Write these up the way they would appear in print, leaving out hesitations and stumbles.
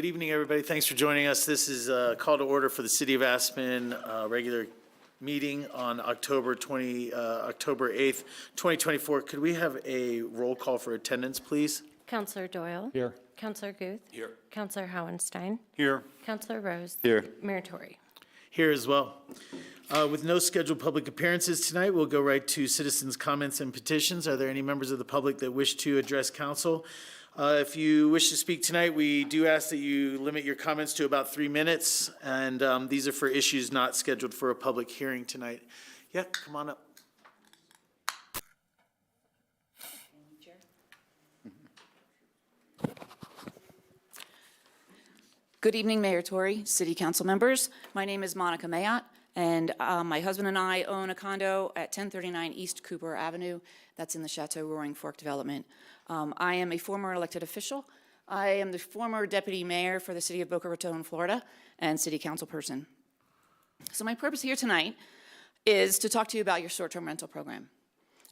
Good evening, everybody. Thanks for joining us. This is a call to order for the City of Aspen regular meeting on October 8th, 2024. Could we have a roll call for attendance, please? Councillor Doyle. Here. Councillor Guth. Here. Councillor Howenstein. Here. Councillor Rose. Here. Mayor Tory. Here as well. With no scheduled public appearances tonight, we'll go right to citizens' comments and petitions. Are there any members of the public that wish to address council? If you wish to speak tonight, we do ask that you limit your comments to about 3 minutes, and these are for issues not scheduled for a public hearing tonight. Yeah, come on up. Good evening, Mayor Tory, City Council members. My name is Monica Mayotte, and my husband and I own a condo at 1039 East Cooper Avenue. That's in the Chateau Roaring Fork development. I am a former elected official. I am the former deputy mayor for the city of Boca Raton, Florida, and city council person. So my purpose here tonight is to talk to you about your short-term rental program.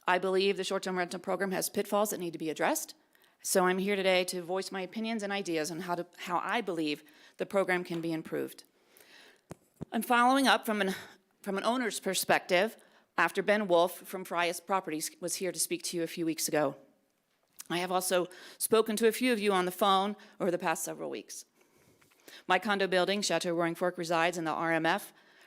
I believe the short-term rental program has pitfalls that need to be addressed. So I'm here today to voice my opinions and ideas on how I believe the program can be improved. I'm following up from an owner's perspective after Ben Wolf from VI.E Properties was here to speak to you a few weeks ago. I have also spoken to a few of you on the phone over the past several weeks. My condo building, Chateau Roaring Fork, resides in the RMF,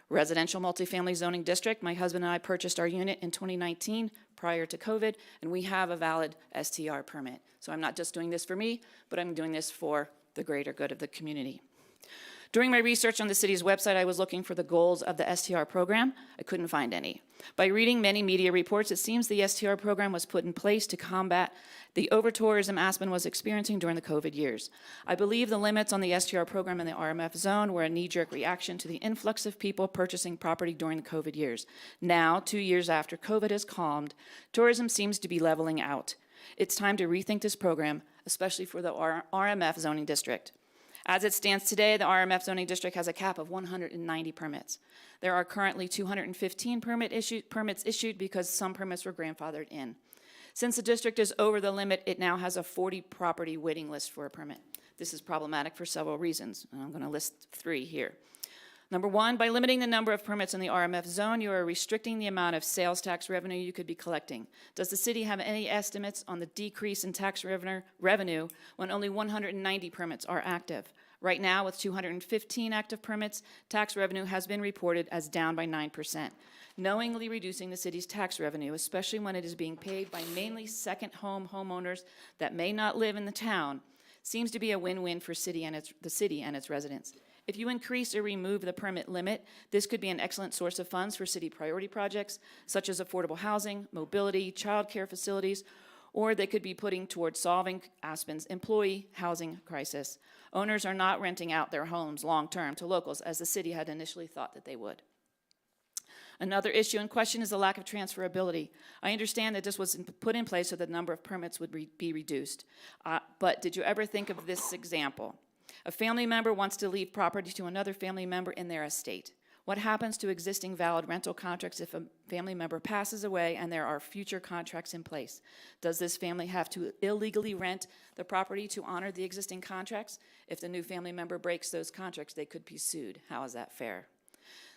Residential Multifamily Zoning District. My husband and I purchased our unit in 2019 prior to COVID, and we have a valid STR permit. So I'm not just doing this for me, but I'm doing this for the greater good of the community. During my research on the city's website, I was looking for the goals of the STR program. I couldn't find any. By reading many media reports, it seems the STR program was put in place to combat the over-tourism Aspen was experiencing during the COVID years. I believe the limits on the STR program in the RMF zone were a knee-jerk reaction to the influx of people purchasing property during the COVID years. Now, 2 years after COVID has calmed, tourism seems to be leveling out. It's time to rethink this program, especially for the RMF zoning district. As it stands today, the RMF zoning district has a cap of 190 permits. There are currently 215 permits issued because some permits were grandfathered in. Since the district is over the limit, it now has a 40 property waiting list for a permit. This is problematic for several reasons, and I'm going to list 3 here. Number 1, by limiting the number of permits in the RMF zone, you are restricting the amount of sales tax revenue you could be collecting. Does the city have any estimates on the decrease in tax revenue when only 190 permits are active? Right now, with 215 active permits, tax revenue has been reported as down by 9%. Knowingly reducing the city's tax revenue, especially when it is being paid by mainly second home homeowners that may not live in the town, seems to be a win-win for the city and its residents. If you increase or remove the permit limit, this could be an excellent source of funds for city priority projects, such as affordable housing, mobility, child care facilities, or they could be putting towards solving Aspen's employee housing crisis. Owners are not renting out their homes long-term to locals, as the city had initially thought that they would. Another issue in question is the lack of transferability. I understand that this was put in place so that the number of permits would be reduced. But did you ever think of this example? A family member wants to leave property to another family member in their estate. What happens to existing valid rental contracts if a family member passes away and there are future contracts in place? Does this family have to illegally rent the property to honor the existing contracts? If the new family member breaks those contracts, they could be sued. How is that fair?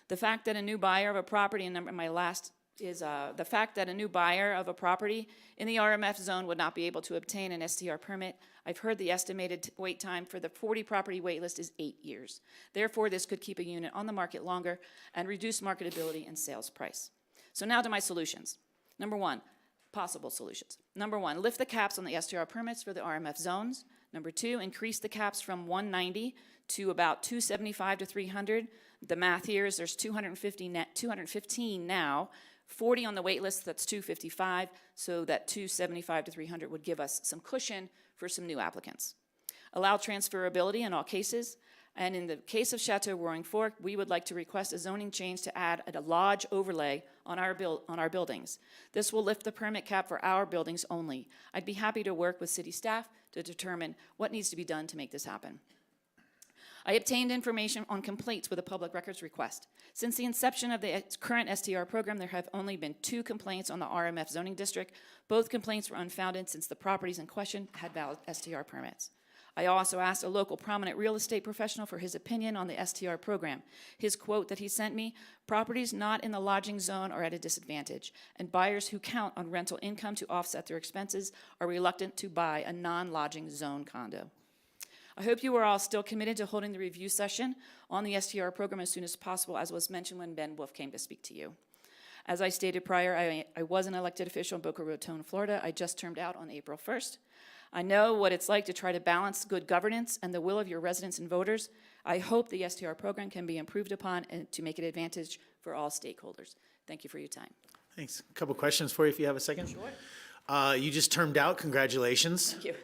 The fact that a new buyer of a property, and my last is the fact that a new buyer of a property in the RMF zone would not be able to obtain an STR permit. I've heard the estimated wait time for the 40 property wait list is 8 years. Therefore, this could keep a unit on the market longer and reduce marketability and sales price. So now to my solutions. Number 1, possible solutions. Number 1, lift the caps on the STR permits for the RMF zones. Number 2, increase the caps from 190 to about 275 to 300. The math here is there's 215 now. 40 on the wait list, that's 255, so that 275 to 300 would give us some cushion for some new applicants. Allow transferability in all cases, and in the case of Chateau Roaring Fork, we would like to request a zoning change to add a lodge overlay on our buildings. This will lift the permit cap for our buildings only. I'd be happy to work with city staff to determine what needs to be done to make this happen. I obtained information on complaints with a public records request. Since the inception of the current STR program, there have only been 2 complaints on the RMF zoning district. Both complaints were unfounded since the properties in question had valid STR permits. I also asked a local prominent real estate professional for his opinion on the STR program. His quote that he sent me, "Properties not in the lodging zone are at a disadvantage, and buyers who count on rental income to offset their expenses are reluctant to buy a non-lodging zone condo." I hope you are all still committed to holding the review session on the STR program as soon as possible, as was mentioned when Ben Wolf came to speak to you. As I stated prior, I was an elected official in Boca Raton, Florida. I just termed out on April 1st. I know what it's like to try to balance good governance and the will of your residents and voters. I hope the STR program can be improved upon and to make an advantage for all stakeholders. Thank you for your time. Thanks. A couple questions for you if you have a second. Sure. You just termed out. Congratulations. Thank you.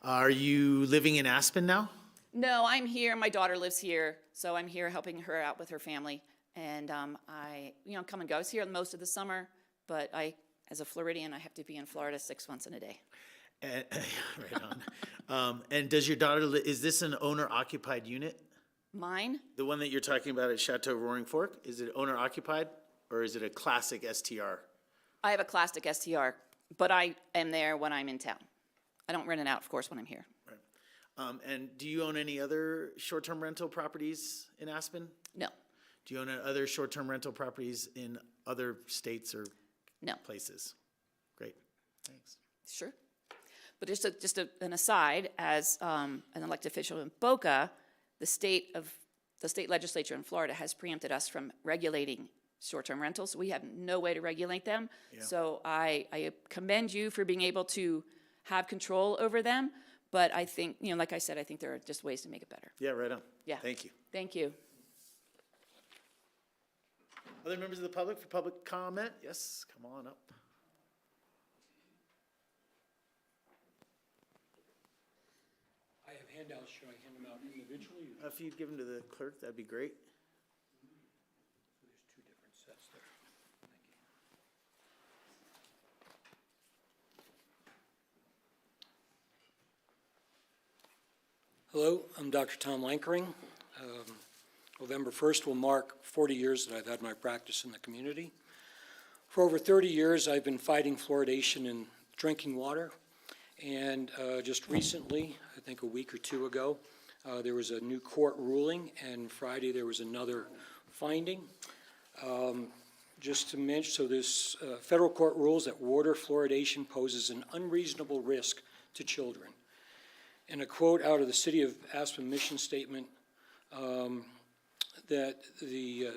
Are you living in Aspen now? No, I'm here. My daughter lives here, so I'm here helping her out with her family. And I come and go. I was here most of the summer, but as a Floridian, I have to be in Florida 6 months in a day. Right on. And does your daughter, is this an owner-occupied unit? Mine? The one that you're talking about at Chateau Roaring Fork, is it owner-occupied or is it a classic STR? I have a classic STR, but I am there when I'm in town. I don't rent it out, of course, when I'm here. Right. And do you own any other short-term rental properties in Aspen? No, Do you own other short-term rental properties in other states or no, places? Great, thanks. sure. But just an aside, as an elected official in Boca, the state legislature in Florida has preempted us from regulating short-term rentals. We have no way to regulate them. Yeah. So I commend you for being able to have control over them. But I think, like I said, I think there are just ways to make it better. Yeah, right on. Yeah. Thank you. Thank you. Other members of the public for public comment? Yes, come on up. I have handouts, should I hand them out individually? If you'd give them to the clerk, that'd be great. There's two different sets there. Thank you. Hello, I'm Dr. Tom Lankering. November 1st will mark 40 years that I've had my practice in the community. For over 30 years, I've been fighting fluoridation in drinking water. And just recently, I think a week or two ago, there was a new court ruling, and Friday there was another finding. Just to mention, so this federal court rules that water fluoridation poses an unreasonable risk to children. And a quote out of the City of Aspen mission statement, that the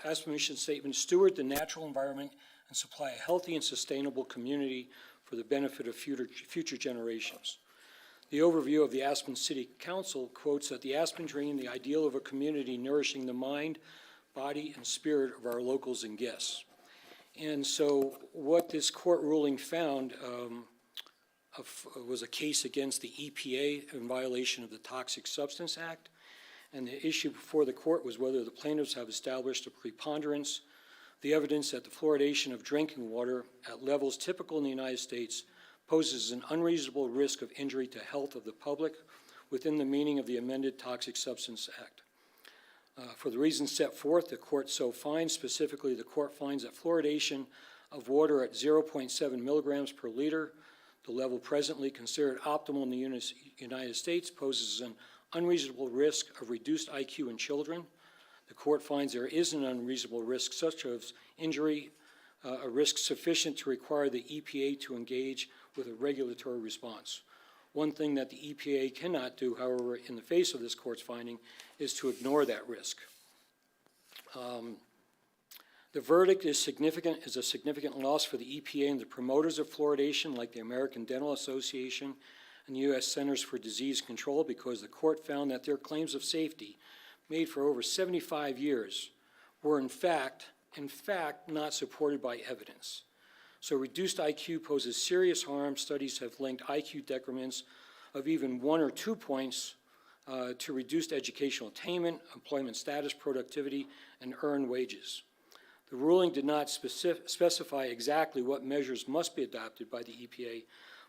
Aspen mission statement, steward the natural environment and supply a healthy and sustainable community for the benefit of future generations. The overview of the Aspen City Council quotes that the Aspen dream, the ideal of a community nourishing the mind, body, and spirit of our locals and guests. And so what this court ruling found was a case against the EPA in violation of the Toxic Substance Act. And the issue before the court was whether the plaintiffs have established a preponderance the evidence that the fluoridation of drinking water at levels typical in the United States poses an unreasonable risk of injury to health of the public within the meaning of the amended Toxic Substance Act. For the reasons set forth, the court so finds, specifically the court finds that fluoridation of water at 0.7 milligrams per liter, the level presently considered optimal in the United States, poses an unreasonable risk of reduced IQ in children. The court finds there is an unreasonable risk such as injury, a risk sufficient to require the EPA to engage with a regulatory response. One thing that the EPA cannot do, however, in the face of this court's finding, is to ignore that risk. The verdict is a significant loss for the EPA and the promoters of fluoridation, like the American Dental Association and the U.S. Centers for Disease Control, because the court found that their claims of safety made for over 75 years were in fact not supported by evidence. So reduced IQ poses serious harm. Studies have linked IQ decrements of even 1 or 2 points to reduced educational attainment, employment status, productivity, and earned wages. The ruling did not specify exactly what measures must be adopted by the EPA,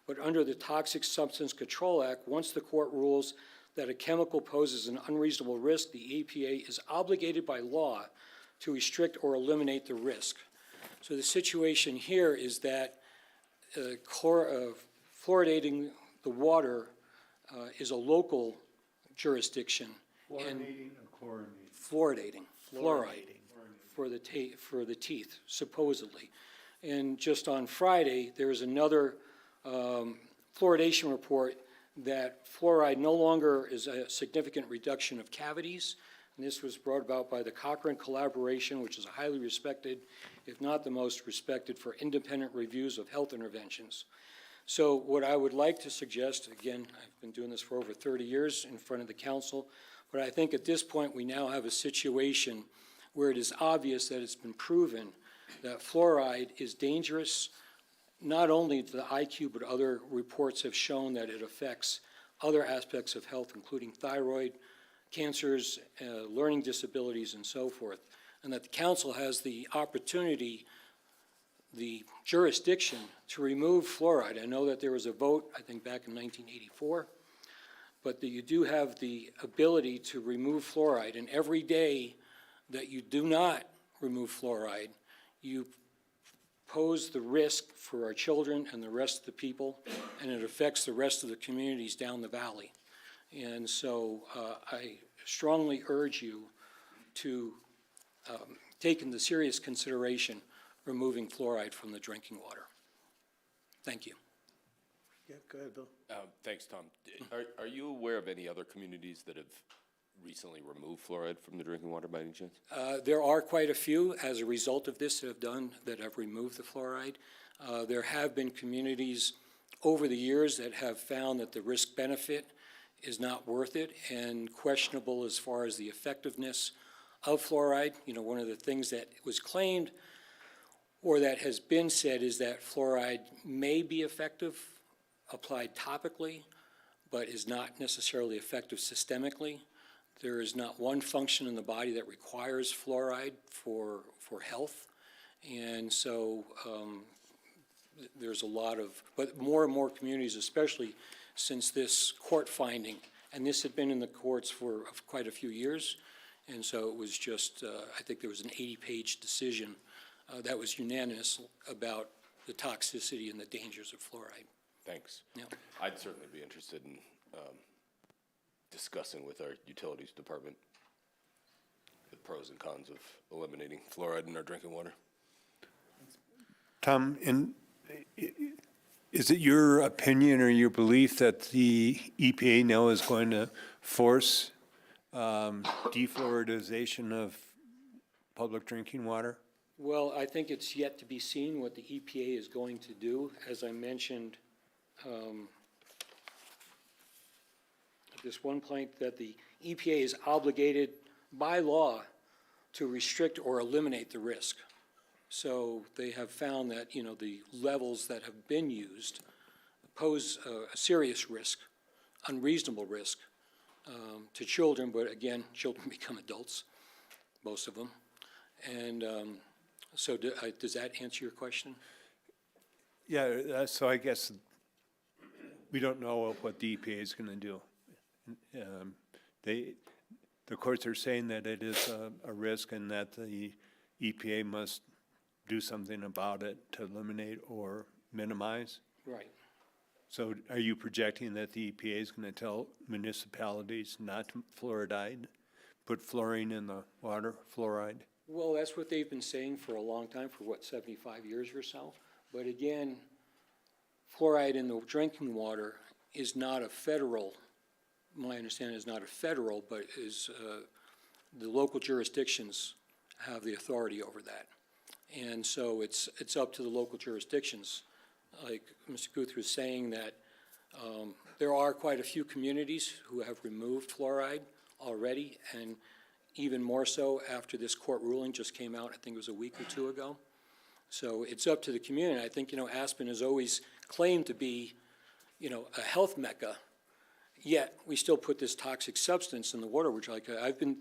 but under the Toxic Substance Control Act, once the court rules that a chemical poses an unreasonable risk, the EPA is obligated by law to restrict or eliminate the risk. So the situation here is that fluoridating the water is a local jurisdiction. Fluoridating or Fluoridating, fluoride for the teeth, supposedly. And just on Friday, there was another fluoridation report that fluoride no longer is a significant reduction of cavities. And this was brought about by the Cochrane Collaboration, which is a highly respected, if not the most respected, for independent reviews of health interventions. So what I would like to suggest, again, I've been doing this for over 30 years in front of the council, but I think at this point we now have a situation where it is obvious that it's been proven that fluoride is dangerous, not only to the IQ, but other reports have shown that it affects other aspects of health, including thyroid, cancers, learning disabilities, and so forth, and that the council has the opportunity, the jurisdiction to remove fluoride. I know that there was a vote, I think back in 1984, but that you do have the ability to remove fluoride, and every day that you do not remove fluoride, you pose the risk for our children and the rest of the people, and it affects the rest of the communities down the valley. And so I strongly urge you to take into serious consideration removing fluoride from the drinking water. Thank you. Yeah, go ahead, Bill. Thanks, Tom. Are you aware of any other communities that have recently removed fluoride from the drinking water by any chance? There are quite a few as a result of this that have removed the fluoride. There have been communities over the years that have found that the risk-benefit is not worth it and questionable as far as the effectiveness of fluoride. You know, one of the things that was claimed or that has been said is that fluoride may be effective applied topically, but is not necessarily effective systemically. There is not one function in the body that requires fluoride for health. And so there's a lot of, but more and more communities, especially since this court finding, and this had been in the courts for quite a few years, and so it was just, I think there was an 80-page decision that was unanimous about the toxicity and the dangers of fluoride. Thanks. Yeah. I'd certainly be interested in discussing with our utilities department the pros and cons of eliminating fluoride in our drinking water. Tom, is it your opinion or your belief that the EPA now is going to force defluoridization of public drinking water? Well, I think it's yet to be seen what the EPA is going to do. As I mentioned, at this one point, that the EPA is obligated by law to restrict or eliminate the risk. So they have found that, you know, the levels that have been used pose a serious risk, unreasonable risk to children, but again, children become adults, most of them. And so does that answer your question? Yeah, so I guess we don't know what the EPA is going to do. The courts are saying that it is a risk and that the EPA must do something about it to eliminate or minimize. Right. So are you projecting that the EPA is going to tell municipalities not to fluoridate, put fluorine in the water, fluoride? Well, that's what they've been saying for a long time, for what, 75 years or so. But again, fluoride in the drinking water is not a federal, my understanding is not a federal, but is the local jurisdictions have the authority over that. And so it's up to the local jurisdictions. Like Mr. Guthrie was saying that there are quite a few communities who have removed fluoride already, and even more so after this court ruling just came out, I think it was a week or two ago. So it's up to the community. I think, you know, Aspen has always claimed to be, you know, a health mecca, yet we still put this toxic substance in the water, which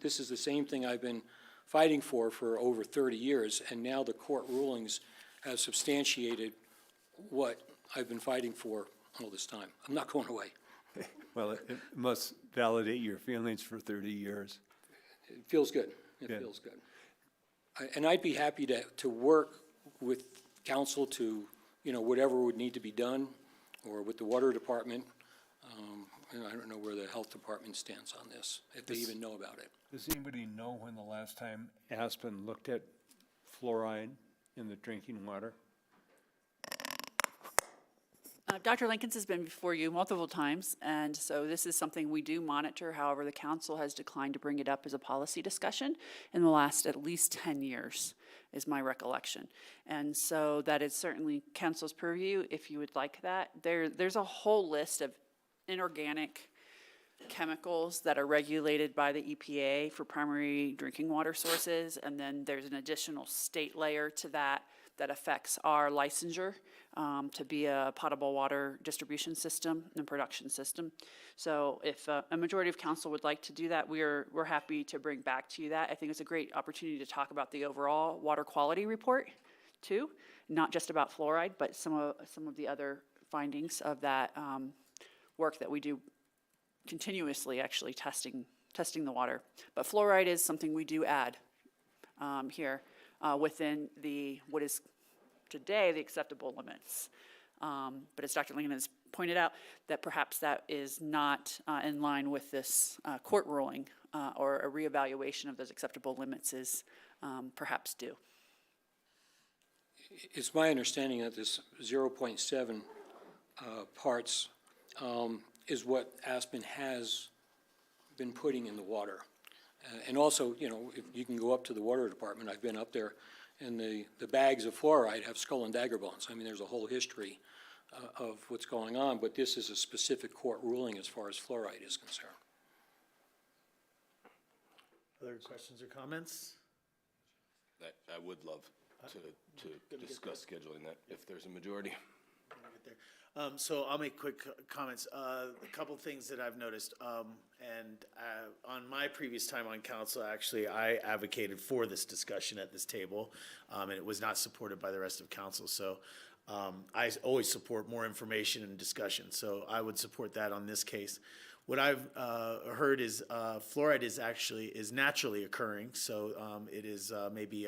this is the same thing I've been fighting for over 30 years, and now the court rulings have substantiated what I've been fighting for all this time. I'm not going away. Well, it must validate your feelings for 30 years. It feels good. It feels good. And I'd be happy to work with council to, you know, whatever would need to be done, or with the water department. And I don't know where the health department stands on this, if they even know about it. Does anybody know when the last time Aspen looked at fluoride in the drinking water? Dr. Lincoln's has been before you multiple times, and so this is something we do monitor. However, the council has declined to bring it up as a policy discussion in the last at least 10 years, is my recollection. And so that is certainly council's purview if you would like that. There's a whole list of inorganic chemicals that are regulated by the EPA for primary drinking water sources, and then there's an additional state layer to that that affects our licensure to be a potable water distribution system and production system. So if a majority of council would like to do that, we're happy to bring back to you that. I think it's a great opportunity to talk about the overall water quality report too, not just about fluoride, but some of the other findings of that work that we do continuously, actually testing the water. But fluoride is something we do add here within what is today the acceptable limits. But as Dr. Lincoln has pointed out, that perhaps that is not in line with this court ruling, or a reevaluation of those acceptable limits is perhaps due. It's my understanding that this 0.7 parts is what Aspen has been putting in the water. And also, you know, if you can go up to the water department, I've been up there, and the bags of fluoride have skull and dagger bones. I mean, there's a whole history of what's going on, but this is a specific court ruling as far as fluoride is concerned. Other questions or comments? I would love to discuss scheduling that if there's a majority. So I'll make quick comments. A couple things that I've noticed, and on my previous time on council, actually, I advocated for this discussion at this table, and it was not supported by the rest of council. So I always support more information and discussion, so I would support that on this case. What I've heard is fluoride is naturally occurring, so it is maybe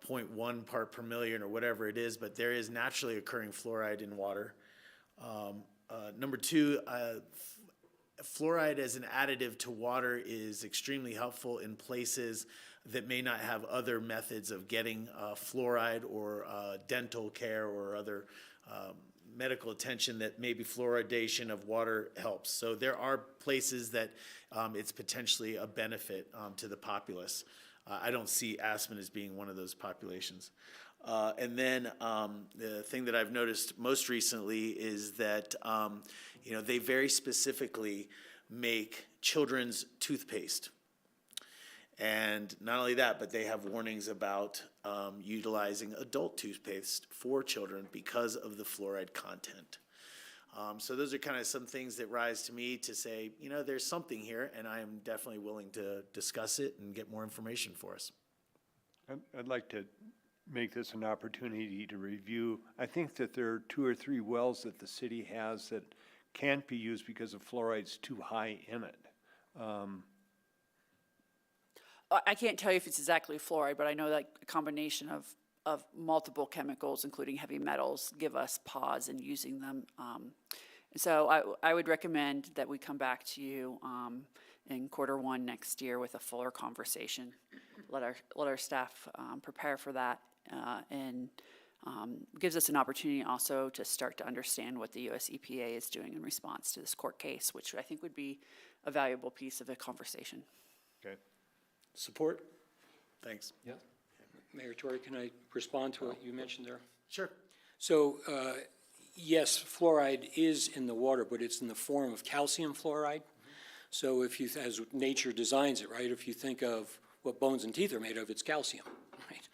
0.1 part per million or whatever it is, but there is naturally occurring fluoride in water. Number two, fluoride as an additive to water is extremely helpful in places that may not have other methods of getting fluoride or dental care or other medical attention that maybe fluoridation of water helps. So there are places that it's potentially a benefit to the populace. I don't see Aspen as being one of those populations. And then the thing that I've noticed most recently is that, they very specifically make children's toothpaste. And not only that, but they have warnings about utilizing adult toothpaste for children because of the fluoride content. So those are kind of some things that rise to me to say, there's something here, and I am definitely willing to discuss it and get more information for us. I'd like to make this an opportunity to review. I think that there are 2 or 3 wells that the city has that can't be used because the fluoride's too high in it. I can't tell you if it's exactly fluoride, but I know that a combination of multiple chemicals, including heavy metals, give us pause in using them. So I would recommend that we come back to you in Q1 next year with a fuller conversation. Let our staff prepare for that, and gives us an opportunity also to start to understand what the U.S. EPA is doing in response to this court case, which I think would be a valuable piece of the conversation. Okay. Support? Thanks. Yeah. Mayor Tory, can I respond to what you mentioned there? Sure. So, yes, fluoride is in the water, but it's in the form of calcium fluoride. So if you, as nature designs it, right, if you think of what bones and teeth are made of, it's calcium, right?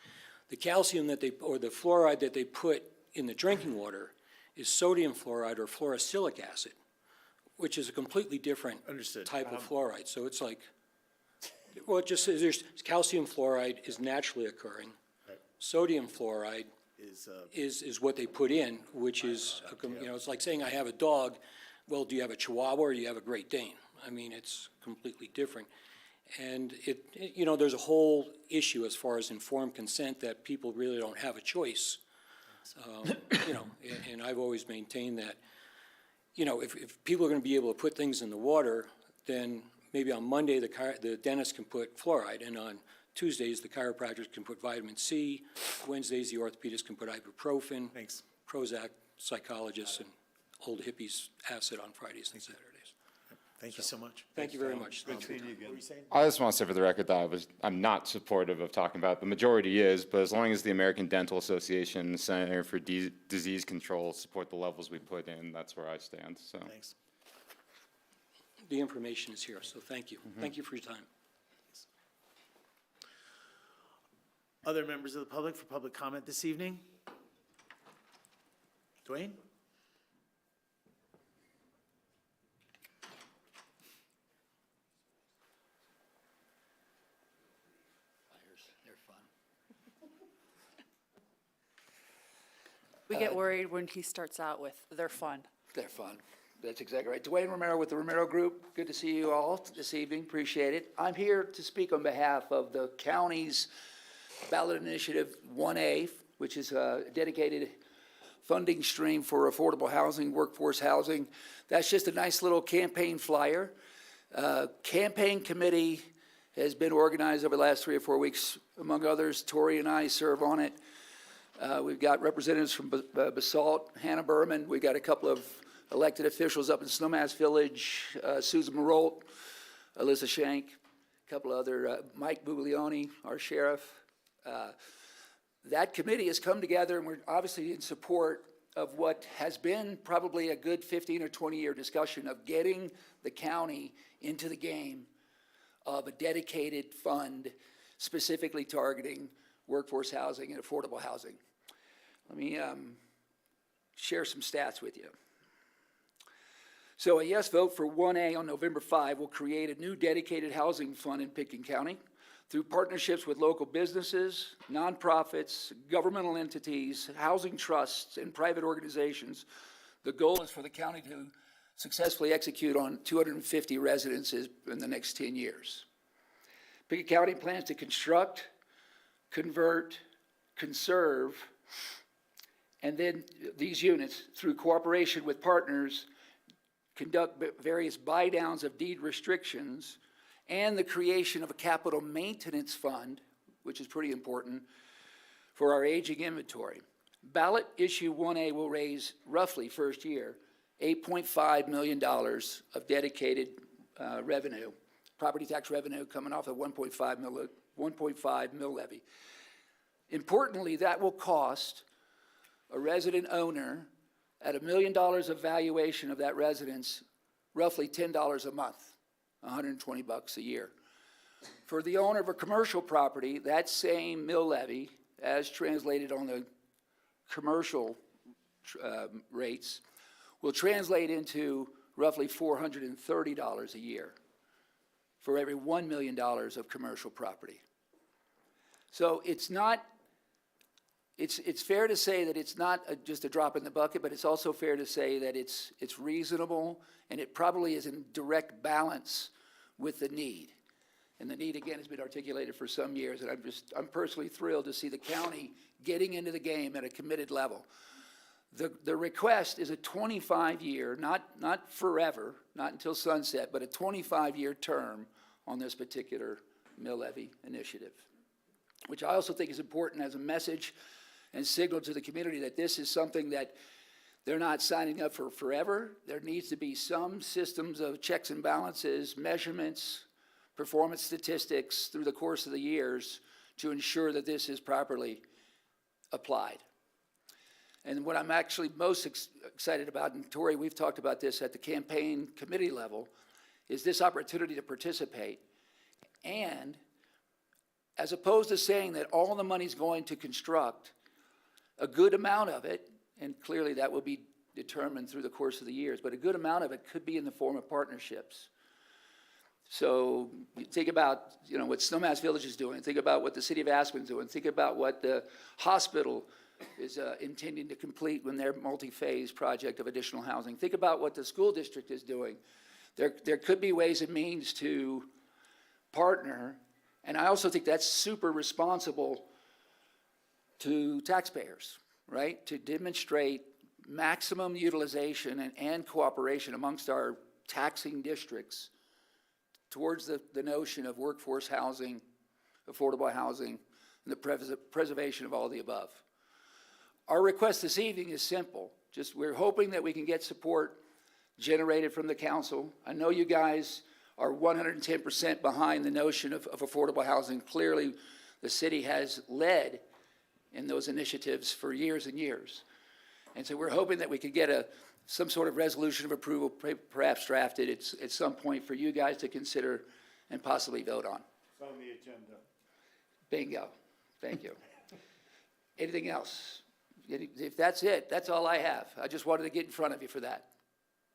The calcium the fluoride that they put in the drinking water is sodium fluoride or fluorosilicic acid, which is a completely different type of fluoride. So it's like, well, it just says there's calcium fluoride is naturally occurring. Right. Sodium fluoride is what they put in, which is, it's like saying I have a dog. Well, do you have a Chihuahua or do you have a Great Dane? I mean, it's completely different. And there's a whole issue as far as informed consent that people really don't have a choice. And I've always maintained that, you know, if people are going to be able to put things in the water, then maybe on Monday, the dentist can put fluoride, and on Tuesdays, the chiropractors can put vitamin C, Wednesdays, the orthopedists can put ibuprofen. Thanks. Prozac, psychologists, and old hippies acid on Fridays and Saturdays. Thank you so much. Thank you very much. Good seeing you again. What were you saying? I just want to say for the record that I'm not supportive of talking about it. The majority is, but as long as the American Dental Association and the Center for Disease Control support the levels we put in, that's where I stand, so. Thanks. The information is here, so thank you. Thank you for your time. Other members of the public for public comment this evening? Dwayne? They're fun. We get worried when he starts out with, "They're fun." They're fun. That's exactly right. Dwayne Romero with the Romero Group. Good to see you all this evening. Appreciate it. I'm here to speak on behalf of the county's ballot initiative 1A, which is a dedicated funding stream for affordable housing, workforce housing. That's just a nice little campaign flyer. Campaign committee has been organized over the last 3 or 4 weeks. Among others, Tori and I serve on it. We've got representatives from Basalt, Hannah Berman. We've got a couple of elected officials up in Snowmass Village, Susan Marolt, Alyssa Shank, a couple other, Mike Buglione, our sheriff. That committee has come together, and we're obviously in support of what has been probably a good 15 or 20-year discussion of getting the county into the game of a dedicated fund specifically targeting workforce housing and affordable housing. Let me share some stats with you. So a yes vote for 1A on November 5 will create a new dedicated housing fund in Pitkin County through partnerships with local businesses, nonprofits, governmental entities, housing trusts, and private organizations. The goal is for the county to successfully execute on 250 residences in the next 10 years. Pitkin County plans to construct, convert, conserve, and then these units, through cooperation with partners, conduct various buy-downs of deed restrictions and the creation of a capital maintenance fund, which is pretty important, for our aging inventory. Ballot issue 1A will raise roughly first year $8.5 million of dedicated revenue, property tax revenue coming off of 1.5 mil levy. Importantly, that will cost a resident owner at $1 million of valuation of that residence roughly $10 a month, $120 a year. For the owner of a commercial property, that same mill levy, as translated on the commercial rates, will translate into roughly $430 a year for every $1 million of commercial property. So it's not, it's fair to say that it's not just a drop in the bucket, but it's also fair to say that it's reasonable, and it probably is in direct balance with the need. And the need, again, has been articulated for some years, and I'm personally thrilled to see the county getting into the game at a committed level. The request is a 25-year, not forever, not until sunset, but a 25-year term on this particular mill levy initiative, which I also think is important as a message and signal to the community that this is something that they're not signing up for forever. There needs to be some systems of checks and balances, measurements, performance statistics through the course of the years to ensure that this is properly applied. And what I'm actually most excited about, and Tori, we've talked about this at the campaign committee level, is this opportunity to participate. And as opposed to saying that all the money's going to construct, a good amount of it, and clearly that will be determined through the course of the years, but a good amount of it could be in the form of partnerships. So you think about, what Snowmass Village is doing, think about what the city of Aspen is doing, think about what the hospital is intending to complete when their multi-phase project of additional housing. Think about what the school district is doing. There could be ways and means to partner, and I also think that's super responsible to taxpayers, right? To demonstrate maximum utilization and cooperation amongst our taxing districts towards the notion of workforce housing, affordable housing, and the preservation of all the above. Our request this evening is simple. Just we're hoping that we can get support generated from the council. I know you guys are 110% behind the notion of affordable housing. Clearly, the city has led in those initiatives for years and years. And so we're hoping that we could get some sort of resolution of approval, perhaps drafted at some point for you guys to consider and possibly vote on. It's on the agenda. Bingo. Thank you. Anything else? If that's it, that's all I have. I just wanted to get in front of you for that.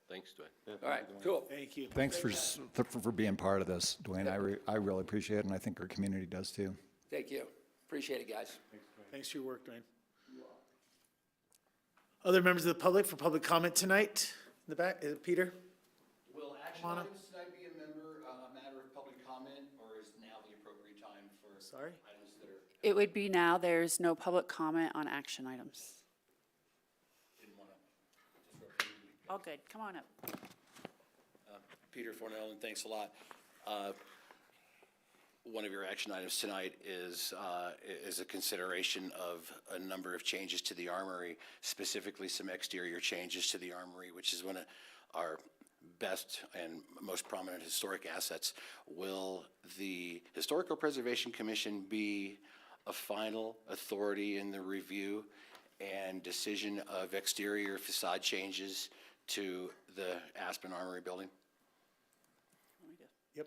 Thanks, Dwayne. All right, cool. Thank you. Thanks for being part of this, Dwayne. I really appreciate it, and I think our community does too. Thank you. Appreciate it, guys. Thanks for your work, Dwayne. Other members of the public for public comment tonight? In the back, Peter? Will action Come on up. items tonight be a matter of public comment, or is now the appropriate time for Sorry? items that are, It would be now. There's no public comment on action items. didn't want to disrupt you? All good. Come on up. Peter Fornell, and thanks a lot. One of your action items tonight is a consideration of a number of changes to the armory, specifically some exterior changes to the armory, which is one of our best and most prominent historic assets. Will the Historical Preservation Commission be a final authority in the review and decision of exterior facade changes to the Aspen Armory building? Yep.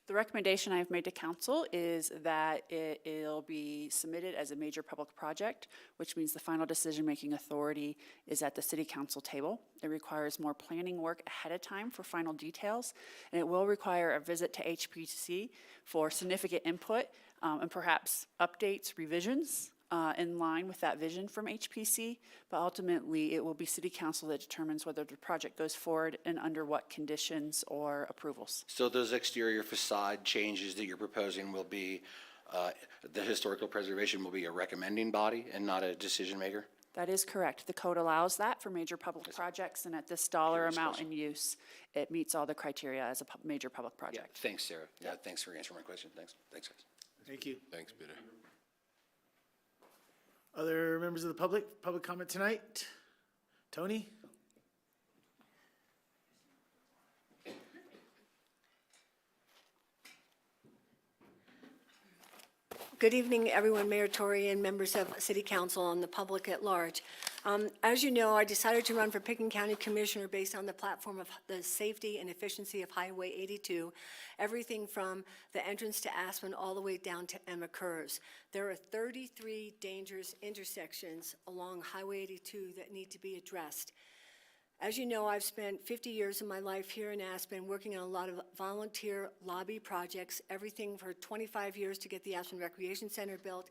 The recommendation I've made to council is that it'll be submitted as a major public project, which means the final decision-making authority is at the city council table. It requires more planning work ahead of time for final details, and it will require a visit to HPC for significant input and perhaps updates, revisions in line with that vision from HPC, but ultimately it will be city council that determines whether the project goes forward and under what conditions or approvals. So those exterior facade changes that you're proposing will be, the Historical Preservation will be a recommending body and not a decision maker? That is correct. The code allows that for major public projects, and at this dollar Curious amount question. in use, it meets all the criteria as a major public Yeah, project. thanks, Sarah. Yeah, thanks for answering my question. Thanks, guys. Thank you. Thanks, Peter. Other members of the public comment tonight? Tony? Good evening, everyone, Mayor Tory and members of City Council and the public at large. As you know, I decided to run for Pickens County Commissioner based on the platform of the safety and efficiency of Highway 82, everything from the entrance to Aspen all the way down to Emma Curves. There are 33 dangerous intersections along Highway 82 that need to be addressed. As you know, I've spent 50 years of my life here in Aspen working on a lot of volunteer lobby projects, everything for 25 years to get the Aspen Recreation Center built,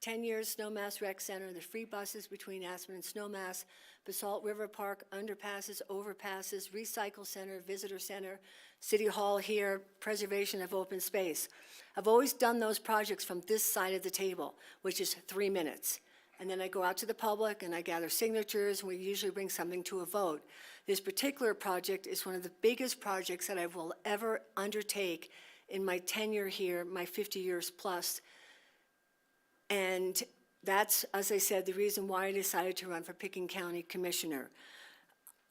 10 years Snowmass Rec Center, the free buses between Aspen and Snowmass, Basalt River Park, underpasses, overpasses, recycle center, visitor center, City Hall here, preservation of open space. I've always done those projects from this side of the table, which is 3 minutes. And then I go out to the public and I gather signatures, and we usually bring something to a vote. This particular project is one of the biggest projects that I will ever undertake in my tenure here, my 50 years plus. And that's, as I said, the reason why I decided to run for Pickens County Commissioner.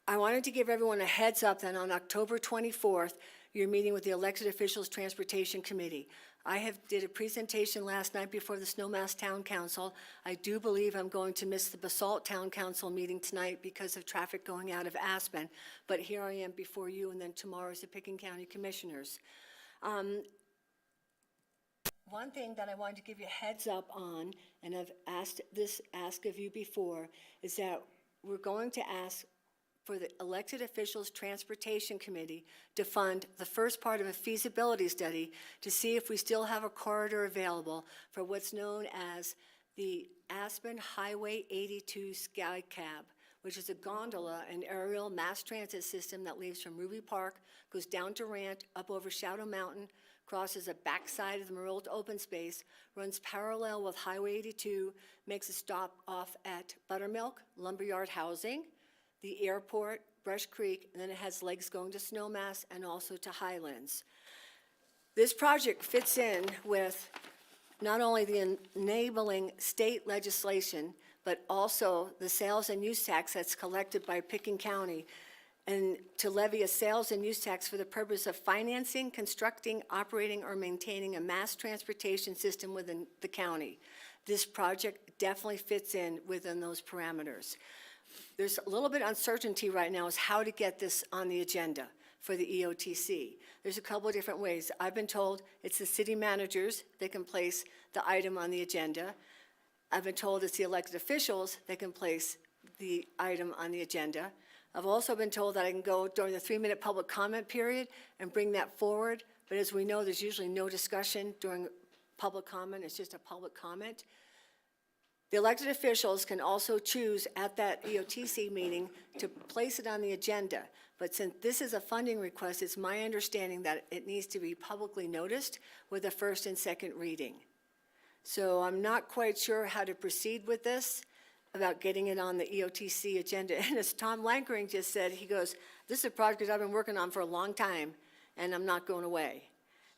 I wanted to give everyone a heads up that on October 24th, you're meeting with the Elected Officials Transportation Committee. I did a presentation last night before the Snowmass Town Council. I do believe I'm going to miss the Basalt Town Council meeting tonight because of traffic going out of Aspen, but here I am before you, and then tomorrow is the Pickens County Commissioners. One thing that I wanted to give you a heads up on, and I've asked of you before, is that we're going to ask for the Elected Officials Transportation Committee to fund the first part of a feasibility study to see if we still have a corridor available for what's known as the Aspen Highway 82 Sky Cab, which is a gondola and aerial mass transit system that leaves from Ruby Park, goes down Durant, up over Shadow Mountain, crosses a backside of the Merle open space, runs parallel with Highway 82, makes a stop off at Buttermilk, Lumberyard Housing, the airport, Brush Creek, and then it has legs going to Snowmass and also to Highlands. This project fits in with not only the enabling state legislation, but also the sales and use tax that's collected by Pickens County, and to levy a sales and use tax for the purpose of financing, constructing, operating, or maintaining a mass transportation system within the county. This project definitely fits in within those parameters. There's a little bit of uncertainty right now as how to get this on the agenda for the EOTC. There's a couple of different ways. I've been told it's the city managers that can place the item on the agenda. I've been told it's the elected officials that can place the item on the agenda. I've also been told that I can go during the 3-minute public comment period and bring that forward, but as we know, there's usually no discussion during public comment, it's just a public comment. The elected officials can also choose at that EOTC meeting to place it on the agenda, but since this is a funding request, it's my understanding that it needs to be publicly noticed with a first and second reading. So I'm not quite sure how to proceed with this, about getting it on the EOTC agenda. And as Tom Lankering just said, he goes, this is a project I've been working on for a long time, and I'm not going away.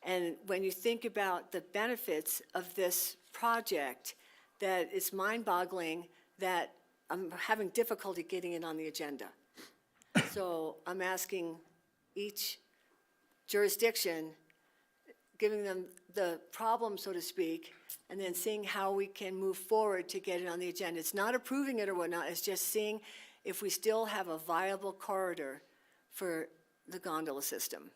And when you think about the benefits of this project, that it's mind-boggling that I'm having difficulty getting it on the agenda. So I'm asking each jurisdiction, giving them the problem, so to speak, and then seeing how we can move forward to get it on the agenda. It's not approving it or whatnot, it's just seeing if we still have a viable corridor for the gondola system.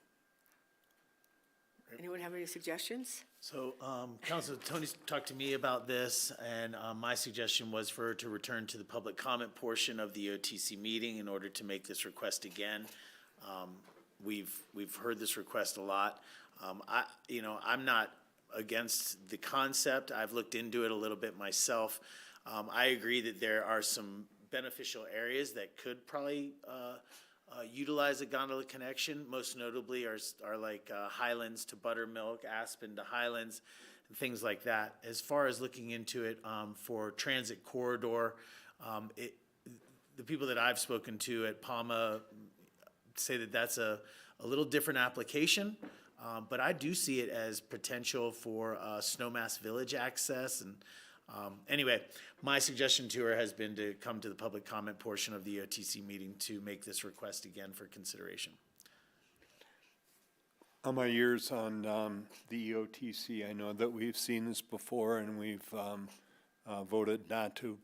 Anyone have any suggestions? So, Councilor Tony's talked to me about this, and my suggestion was for her to return to the public comment portion of the OTC meeting in order to make this request again. We've heard this request a lot. I'm not against the concept. I've looked into it a little bit myself. I agree that there are some beneficial areas that could probably utilize a gondola connection. Most notably are like Highlands to Buttermilk, Aspen to Highlands, and things like that. As far as looking into it for transit corridor, the people that I've spoken to at PAMA say that that's a little different application. But I do see it as potential for Snowmass Village access. And anyway, my suggestion to her has been to come to the public comment portion of the OTC meeting to make this request again for consideration. On my years on the EOTC, I know that we've seen this before and we've voted not to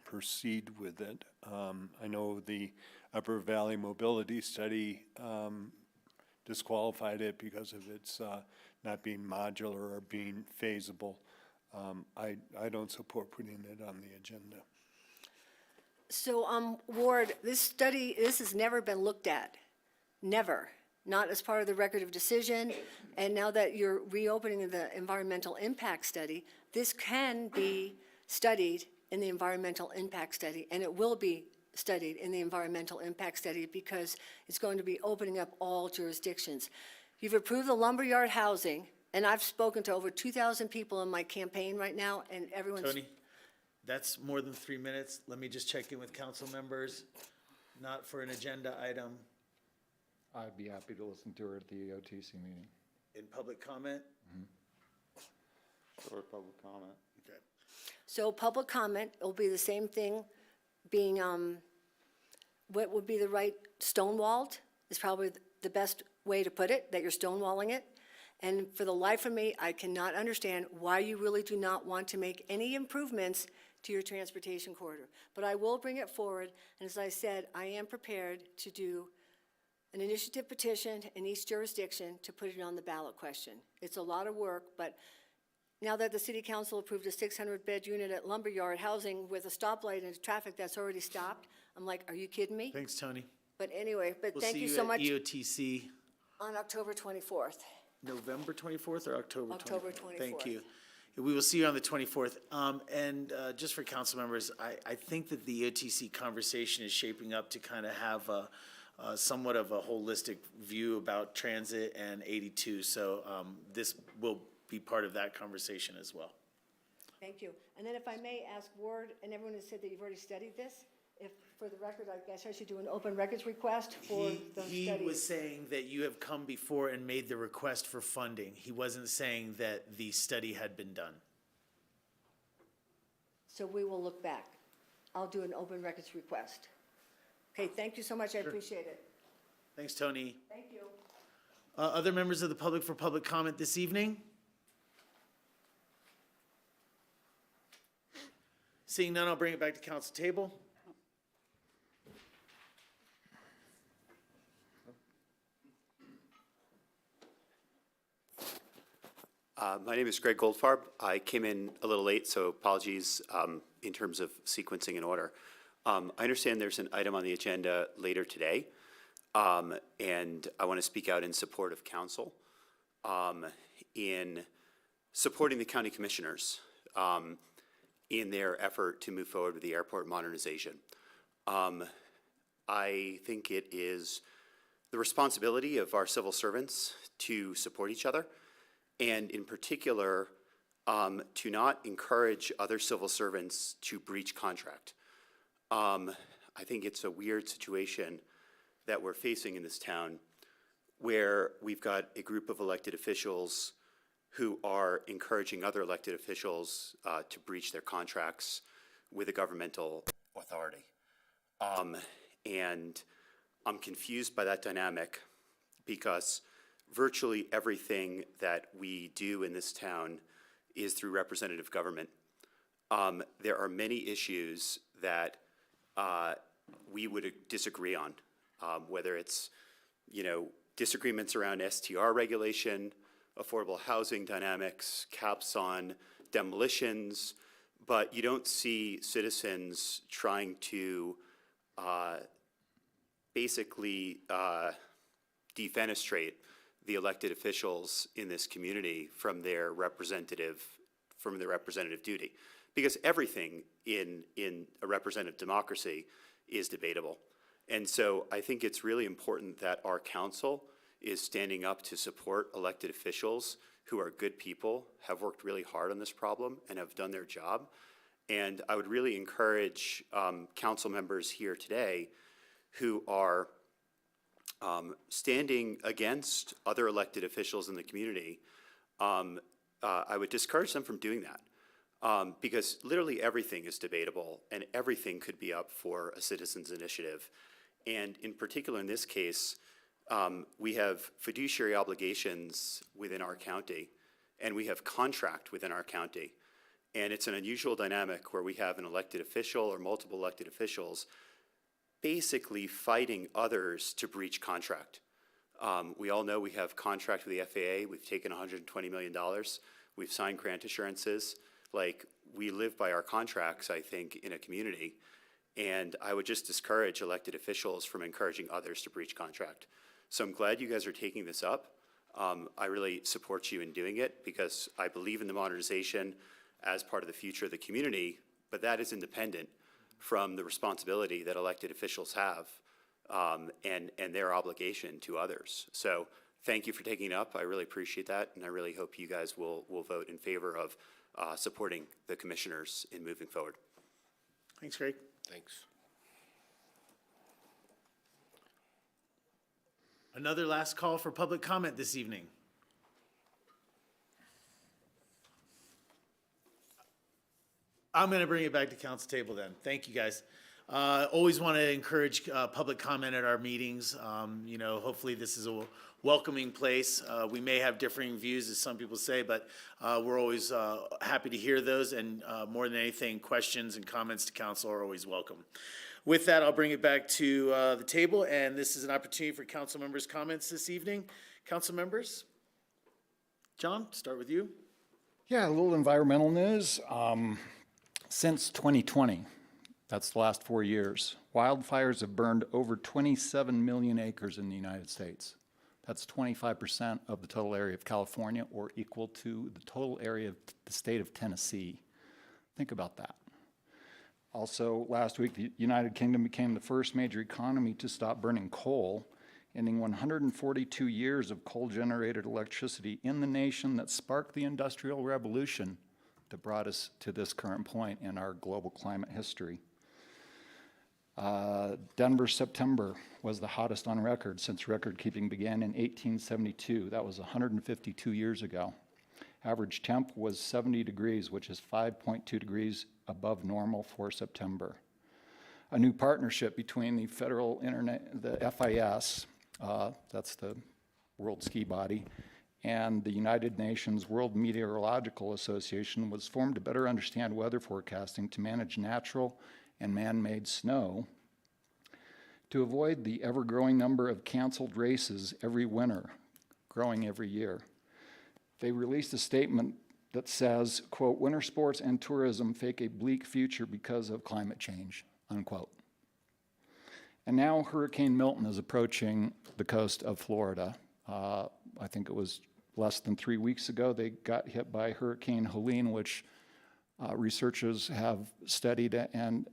proceed with it. I know the Upper Valley Mobility Study disqualified it because of its not being modular or being feasible. I don't support putting it on the agenda. So, Ward, this has never been looked at, never, not as part of the record of decision. And now that you're reopening the environmental impact study, this can be studied in the environmental impact study, and it will be studied in the environmental impact study because it's going to be opening up all jurisdictions. You've approved the Lumberyard housing, and I've spoken to over 2,000 people in my campaign right now, and everyone's... Tony, that's more than 3 minutes. Let me just check in with council members, not for an agenda item. I'd be happy to listen to her at the EOTC meeting. In public comment? Or public comment. Okay. So public comment will be the same thing, being, what would be the right, stonewalled is probably the best way to put it, that you're stonewalling it. And for the life of me, I cannot understand why you really do not want to make any improvements to your transportation corridor. But I will bring it forward, and as I said, I am prepared to do an initiative petition in each jurisdiction to put it on the ballot question. It's a lot of work, but now that the city council approved a 600-bed unit at Lumberyard housing with a stoplight and traffic that's already stopped, I'm like, are you kidding me? Thanks, Tony. But anyway, but We'll thank see you so much. at EOTC On October 24th. November 24th or October 24th? October 24th. Thank you. We will see you on the 24th. And just for council members, I think that the EOTC conversation is shaping up to kind of have somewhat of a holistic view about transit and 82. So this will be part of that conversation as well. Thank you. And then if I may ask Ward, and everyone has said that you've already studied this, if, for the record, I guess I should do an open records request for the He study. was saying that you have come before and made the request for funding. He wasn't saying that the study had been done. So we will look back. I'll do an open records request. Okay, thank you so much. I appreciate it. Thanks, Tony. Thank you. Other members of the public for public comment this evening? Seeing none, I'll bring it back to council table. My name is Greg Goldfarb. I came in a little late, so apologies in terms of sequencing and order. I understand there's an item on the agenda later today, and I want to speak out in support of council in supporting the county commissioners in their effort to move forward with the airport modernization. I think it is the responsibility of our civil servants to support each other, and in particular, to not encourage other civil servants to breach contract. I think it's a weird situation that we're facing in this town where we've got a group of elected officials who are encouraging other elected officials to breach their contracts with a governmental authority. And I'm confused by that dynamic because virtually everything that we do in this town is through representative government. There are many issues that we would disagree on, whether it's, disagreements around STR regulation, affordable housing dynamics, caps on demolitions, but you don't see citizens trying to basically defenestrate the elected officials in this community from their representative duty, because everything in a representative democracy is debatable. And so I think it's really important that our council is standing up to support elected officials who are good people, have worked really hard on this problem, and have done their job. And I would really encourage council members here today who are standing against other elected officials in the community. I would discourage them from doing that because literally everything is debatable and everything could be up for a citizen's initiative. And in particular, in this case, we have fiduciary obligations within our county, and we have contract within our county. And it's an unusual dynamic where we have an elected official or multiple elected officials basically fighting others to breach contract. We all know we have contract with the VI.A. We've taken $120 million. We've signed grant assurances. Like, we live by our contracts, I think, in a community. And I would just discourage elected officials from encouraging others to breach contract. So I'm glad you guys are taking this up. I really support you in doing it because I believe in the modernization as part of the future of the community, but that is independent from the responsibility that elected officials have and their obligation to others. So thank you for taking it up. I really appreciate that, and I really hope you guys will vote in favor of supporting the commissioners in moving forward. Thanks, Greg. Thanks. Another last call for public comment this evening. I'm going to bring it back to council table then. Thank you, guys. Always want to encourage public comment at our meetings. Hopefully this is a welcoming place. We may have differing views, as some people say, but we're always happy to hear those, and more than anything, questions and comments to council are always welcome. With that, I'll bring it back to the table, and this is an opportunity for council members' comments this evening. Council members? John, start with you. Yeah, a little environmental news. Since 2020, that's the last 4 years, wildfires have burned over 27 million acres in the United States. That's 25% of the total area of California, or equal to the total area of the state of Tennessee. Think about that. Also, last week, the United Kingdom became the first major economy to stop burning coal, ending 142 years of coal-generated electricity in the nation that sparked the Industrial Revolution that brought us to this current point in our global climate history. Denver September was the hottest on record since record keeping began in 1872. That was 152 years ago. Average temp was 70 degrees, which is 5.2 degrees above normal for September. A new partnership between the federal internet, the FIS, that's the world ski body, and the United Nations World Meteorological Association was formed to better understand weather forecasting to manage natural and man-made snow, to avoid the ever-growing number of canceled races every winter, growing every year. They released a statement that says, quote, "Winter sports and tourism face a bleak future because of climate change," unquote. And now Hurricane Milton is approaching the coast of Florida. I think it was less than 3 weeks ago they got hit by Hurricane Helene, which researchers have studied, and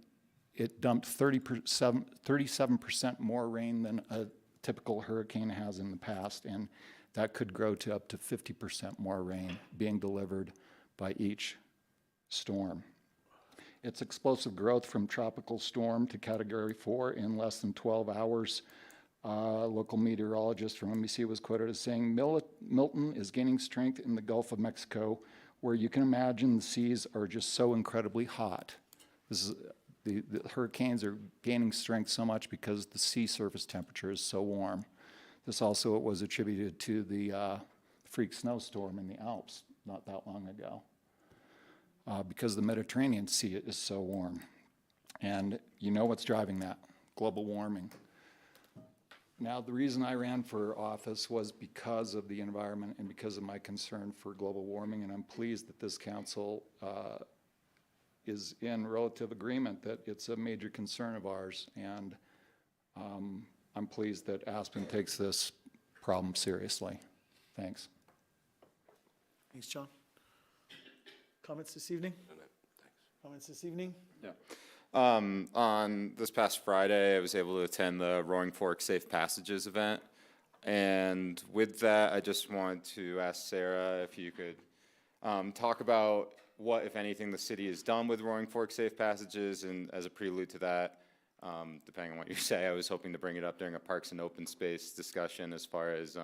it dumped 37% more rain than a typical hurricane has in the past, and that could grow to up to 50% more rain being delivered by each storm. Its explosive growth from tropical storm to Category 4 in less than 12 hours. Local meteorologist from NBC was quoted as saying, Milton is gaining strength in the Gulf of Mexico, where you can imagine the seas are just so incredibly hot. This is, the hurricanes are gaining strength so much because the sea surface temperature is so warm. This also was attributed to the freak snowstorm in the Alps not that long ago, because the Mediterranean Sea is so warm. And you know what's driving that? Global warming. Now, the reason I ran for office was because of the environment and because of my concern for global warming, and I'm pleased that this council is in relative agreement that it's a major concern of ours, and I'm pleased that Aspen takes this problem seriously. Thanks. Thanks, John. Comments this evening? Comments this evening? Yeah. On this past Friday, I was able to attend the Roaring Fork Safe Passages event. And with that, I just wanted to ask Sarah if you could talk about what, if anything, the city has done with Roaring Fork Safe Passages. And as a prelude to that, depending on what you say, I was hoping to bring it up during a Parks and Open Space discussion as far as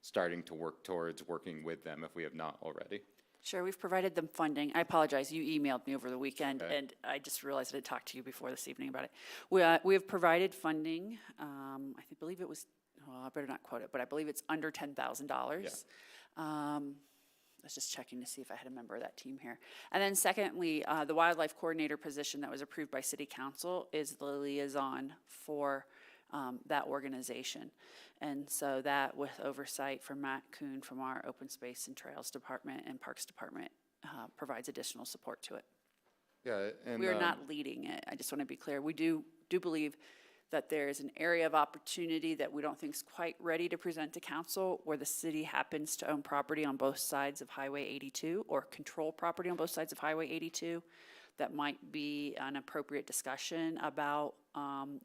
starting to work towards working with them if we have not already. Sure, we've provided them funding. I apologize, you emailed me over the weekend, Okay. and I just realized I talked to you before this evening about it. We have provided funding, I believe it was, well, I better not quote it, but I believe it's under $10,000. I was just checking to see if I had a member of that team here. And then secondly, the wildlife coordinator position that was approved by City Council is the liaison for that organization. And so that, with oversight from Matt Kuhn from our Open Space and Trails Department and Parks Department, provides additional support to it. Yeah, and We are not leading it. I just want to be clear. We do believe that there is an area of opportunity that we don't think is quite ready to present to council, where the city happens to own property on both sides of Highway 82 or control property on both sides of Highway 82. That might be an appropriate discussion about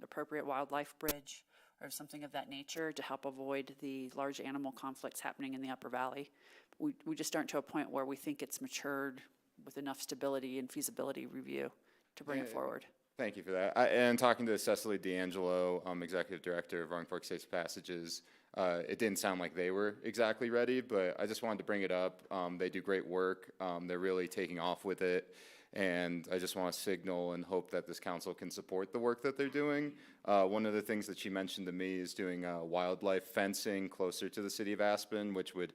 appropriate wildlife bridge or something of that nature to help avoid the large animal conflicts happening in the Upper Valley. We just aren't to a point where we think it's matured with enough stability and feasibility review to bring it forward. Thank you for that. And talking to Cecily D'Angelo, Executive Director of Roaring Fork Safe Passages, it didn't sound like they were exactly ready, but I just wanted to bring it up. They do great work. They're really taking off with it. And I just want to signal and hope that this council can support the work that they're doing. One of the things that she mentioned to me is doing wildlife fencing closer to the city of Aspen, which would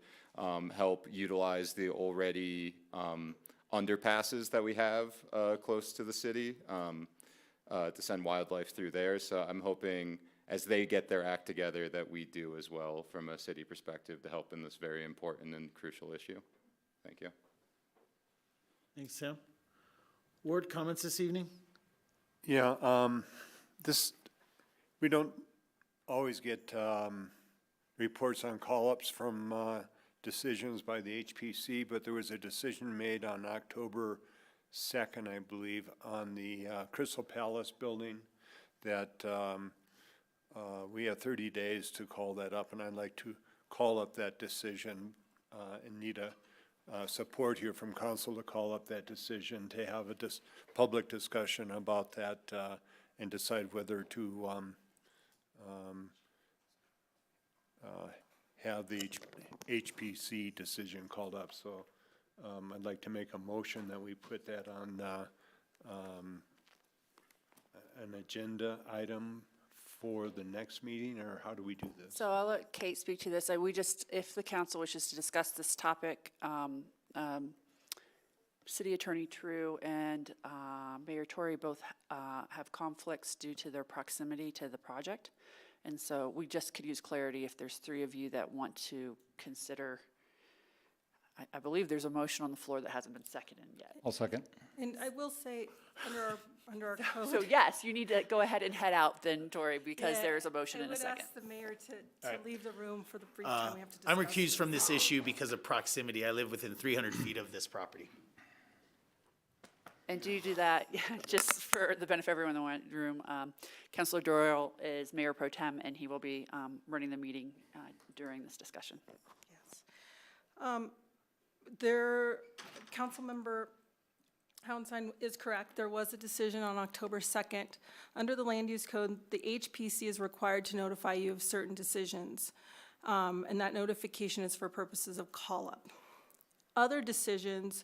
help utilize the already underpasses that we have close to the city to send wildlife through there. So I'm hoping as they get their act together that we do as well from a city perspective to help in this very important and crucial issue. Thank you. Thanks, Sam. Ward, comments this evening? Yeah, we don't always get reports on call-ups from decisions by the HPC, but there was a decision made on October 2nd, I believe, on the Crystal Palace building that we have 30 days to call that up, and I'd like to call up that decision and need a support here from council to call up that decision, to have a public discussion about that and decide whether to have the HPC decision called up. So I'd like to make a motion that we put that on an agenda item for the next meeting, or how do we do this? So I'll let Kate speak to this. If the council wishes to discuss this topic, City Attorney True and Mayor Tory both have conflicts due to their proximity to the project. And so we just could use clarity if there's three of you that want to consider. I believe there's a motion on the floor that hasn't been seconded yet. I'll second. And I will say, under our code. So yes, you need to go ahead and head out then, Tori, because Yeah, there's a motion in a I second. would ask the mayor to leave the room for the brief Uh, time we have to discuss. I'm recused from this issue because of proximity. I live within 300 feet of this property. And do you do that, just for the benefit of everyone in the room, Councilor Doyle is Mayor Pro Tem, and he will be running the meeting during this discussion. Yes. Councilmember Howenstein is correct. There was a decision on October 2nd. Under the Land Use Code, the HPC is required to notify you of certain decisions, and that notification is for purposes of call-up. Other decisions,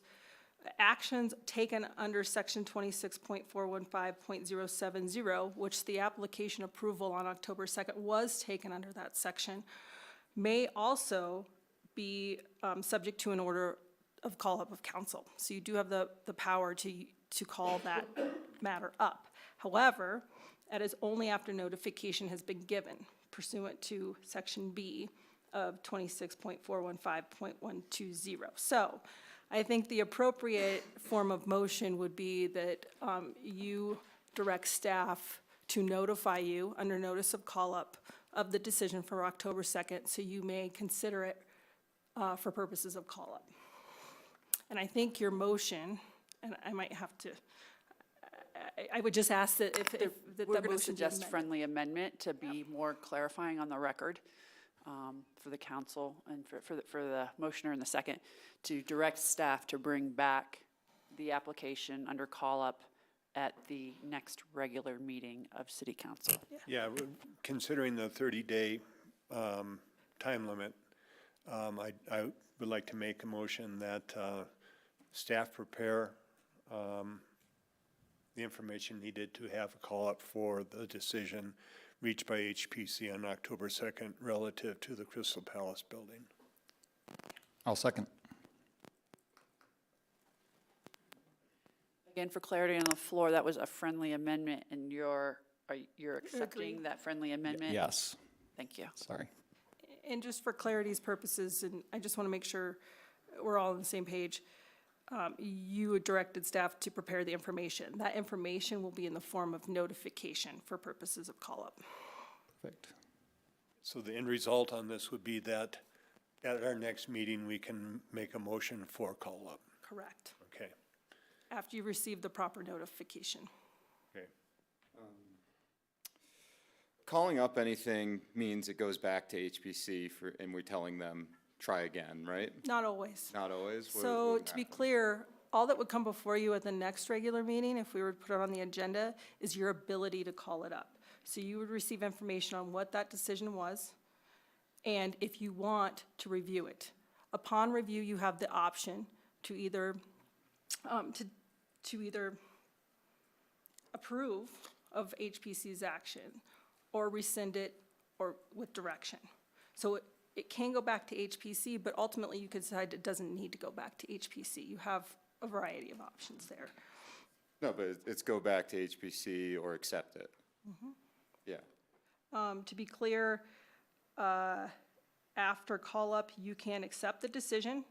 actions taken under section 26.415.070, which the application approval on October 2nd was taken under that section, may also be subject to an order of call-up of council. So you do have the power to call that matter up. However, that is only after notification has been given pursuant to section B of 26.415.120. So I think the appropriate form of motion would be that you direct staff to notify you under notice of call-up of the decision for October 2nd, so you may consider it for purposes of call-up. And I think your motion, and I might have to, I would just ask that if that We're motion going be to suggest amended. friendly amendment to be more clarifying on the record for the council and for the motioner in the second, to direct staff to bring back the application under call-up at the next regular meeting of city council. Yeah, considering the 30-day time limit, I would like to make a motion that staff prepare the information needed to have a call-up for the decision reached by HPC on October 2nd relative to the Crystal Palace building. I'll second. Again, for clarity on the floor, that was a friendly amendment, and you're accepting that friendly amendment? Yes. Thank you. Sorry. And just for clarity's purposes, and I just want to make sure we're all on the same page, you directed staff to prepare the information. That information will be in the form of notification for purposes of call-up. Perfect. So the end result on this would be that at our next meeting, we can make a motion for call-up. Correct. Okay. After you receive the proper notification. Okay. Calling up anything means it goes back to HPC and we're telling them, try again, right? Not always. Not always? So to be clear, all that would come before you at the next regular meeting, if we were to put it on the agenda, is your ability to call it up. So you would receive information on what that decision was, and if you want to review it. Upon review, you have the option to either, approve of HPC's action, or rescind it, or with direction. So it can go back to HPC, but ultimately you could decide it doesn't need to go back to HPC. You have a variety of options there. No, but it's go back to HPC or accept it. Yeah. To be clear, after call-up, you can accept the decision,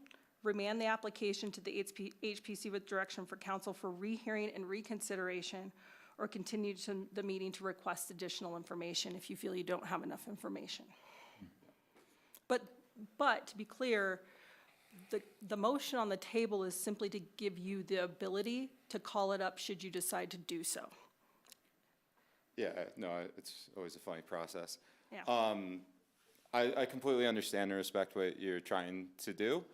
remand the application to the HPC with direction for council for rehearing and reconsideration, or continue to the meeting to request additional information if you feel you don't have enough information. But to be clear, the motion on the table is simply to give you the ability to call it up should you decide to do so. Yeah, no, it's always a funny process. Yeah. I completely understand and respect what you're trying to do.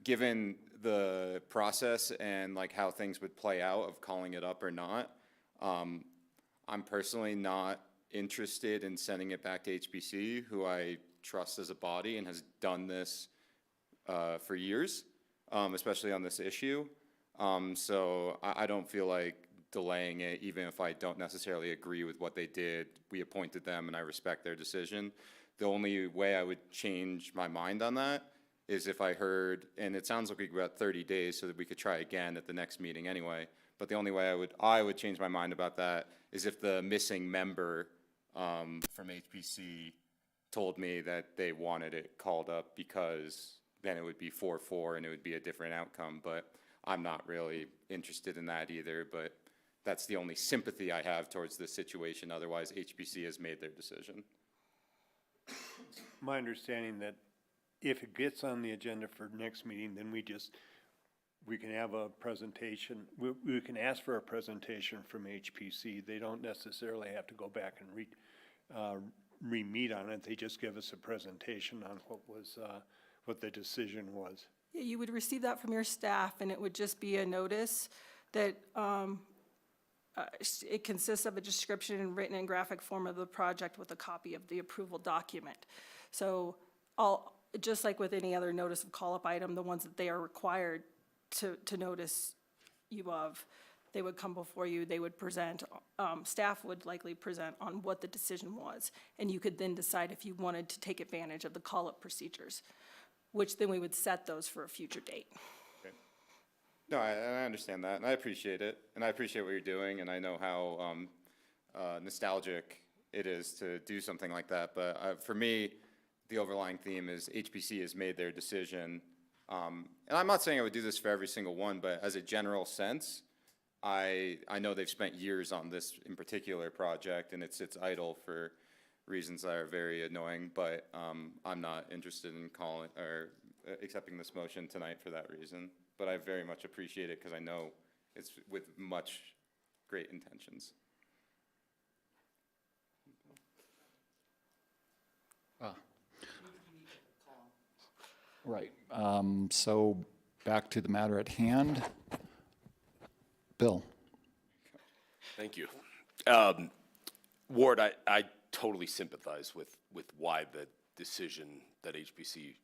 Given the process and like how things would play out of calling it up or not, I'm personally not interested in sending it back to HPC, who I trust as a body and has done this for years, especially on this issue. So I don't feel like delaying it, even if I don't necessarily agree with what they did. We appointed them and I respect their decision. The only way I would change my mind on that is if I heard, and it sounds like we've got 30 days so that we could try again at the next meeting anyway, but the only way I would change my mind about that is if the missing member from HPC told me that they wanted it called up, because then it would be 4-4 and it would be a different outcome. But I'm not really interested in that either, but that's the only sympathy I have towards this situation. Otherwise, HPC has made their decision. My understanding that if it gets on the agenda for next meeting, then we can have a presentation. We can ask for a presentation from HPC. They don't necessarily have to go back and re-meet on it. They just give us a presentation on what the decision was. Yeah, you would receive that from your staff, and it would just be a notice that it consists of a description in written and graphic form of the project with a copy of the approval document. So just like with any other notice of call-up item, the ones that they are required to notice you of, they would come before you, they would present, staff would likely present on what the decision was, and you could then decide if you wanted to take advantage of the call-up procedures, which then we would set those for a future date. Okay. No, I understand that, and I appreciate it, and I appreciate what you're doing, and I know how nostalgic it is to do something like that, but for me, the overlying theme is HPC has made their decision. And I'm not saying I would do this for every single one, but as a general sense, I know they've spent years on this in particular project, and it sits idle for reasons that are very annoying, but I'm not interested in calling or accepting this motion tonight for that reason. But I very much appreciate it because I know it's with much great intentions. Right. So back to the matter at hand. Bill. Thank you. Ward, I totally sympathize with why the decision that HPC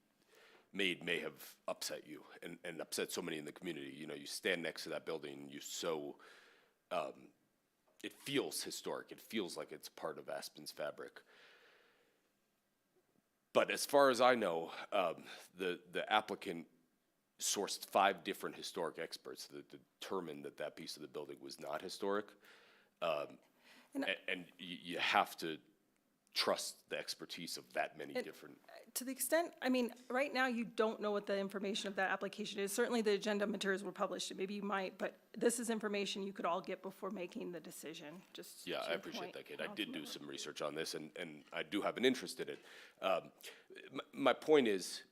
made may have upset you and upset so many in the community. You know, you stand next to that building, it feels historic. It feels like it's part of Aspen's fabric. But as far as I know, the applicant sourced 5 different historic experts that determined that piece of the building was not historic. And you have to trust the expertise of that many different. To the extent, I mean, right now you don't know what the information of that application is. Certainly the agenda materials were published, and maybe you might, but this is information you could all get before making the decision, just Yeah, I appreciate that, Kate. I did do some research on this, and I do have an interest in it. My point is,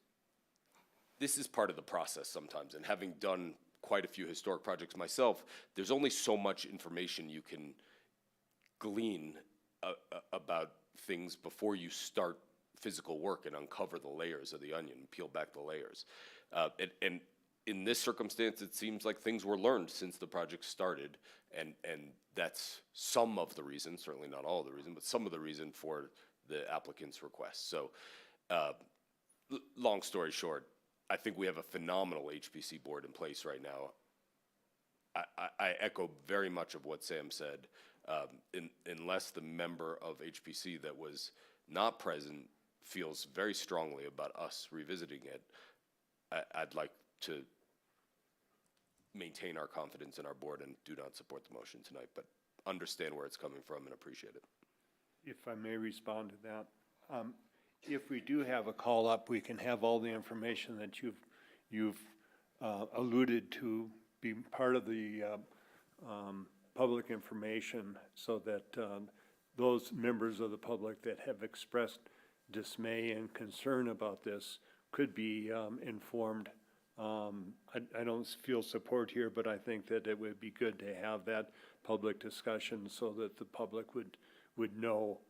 this is part of the process sometimes, and having done quite a few historic projects myself, there's only so much information you can glean about things before you start physical work and uncover the layers of the onion, peel back the layers. And in this circumstance, it seems like things were learned since the project started, and that's some of the reason, certainly not all of the reason, but some of the reason for the applicant's request. So long story short, I think we have a phenomenal HPC board in place right now. I echo very much of what Sam said. Unless the member of HPC that was not present feels very strongly about us revisiting it, I'd like to maintain our confidence in our board and do not support the motion tonight, but understand where it's coming from and appreciate it. If I may respond to that. If we do have a call up, we can have all the information that you've alluded to be part of the public information, so that those members of the public that have expressed dismay and concern about this could be informed. I don't feel support here, but I think that it would be good to have that public discussion so that the public would know.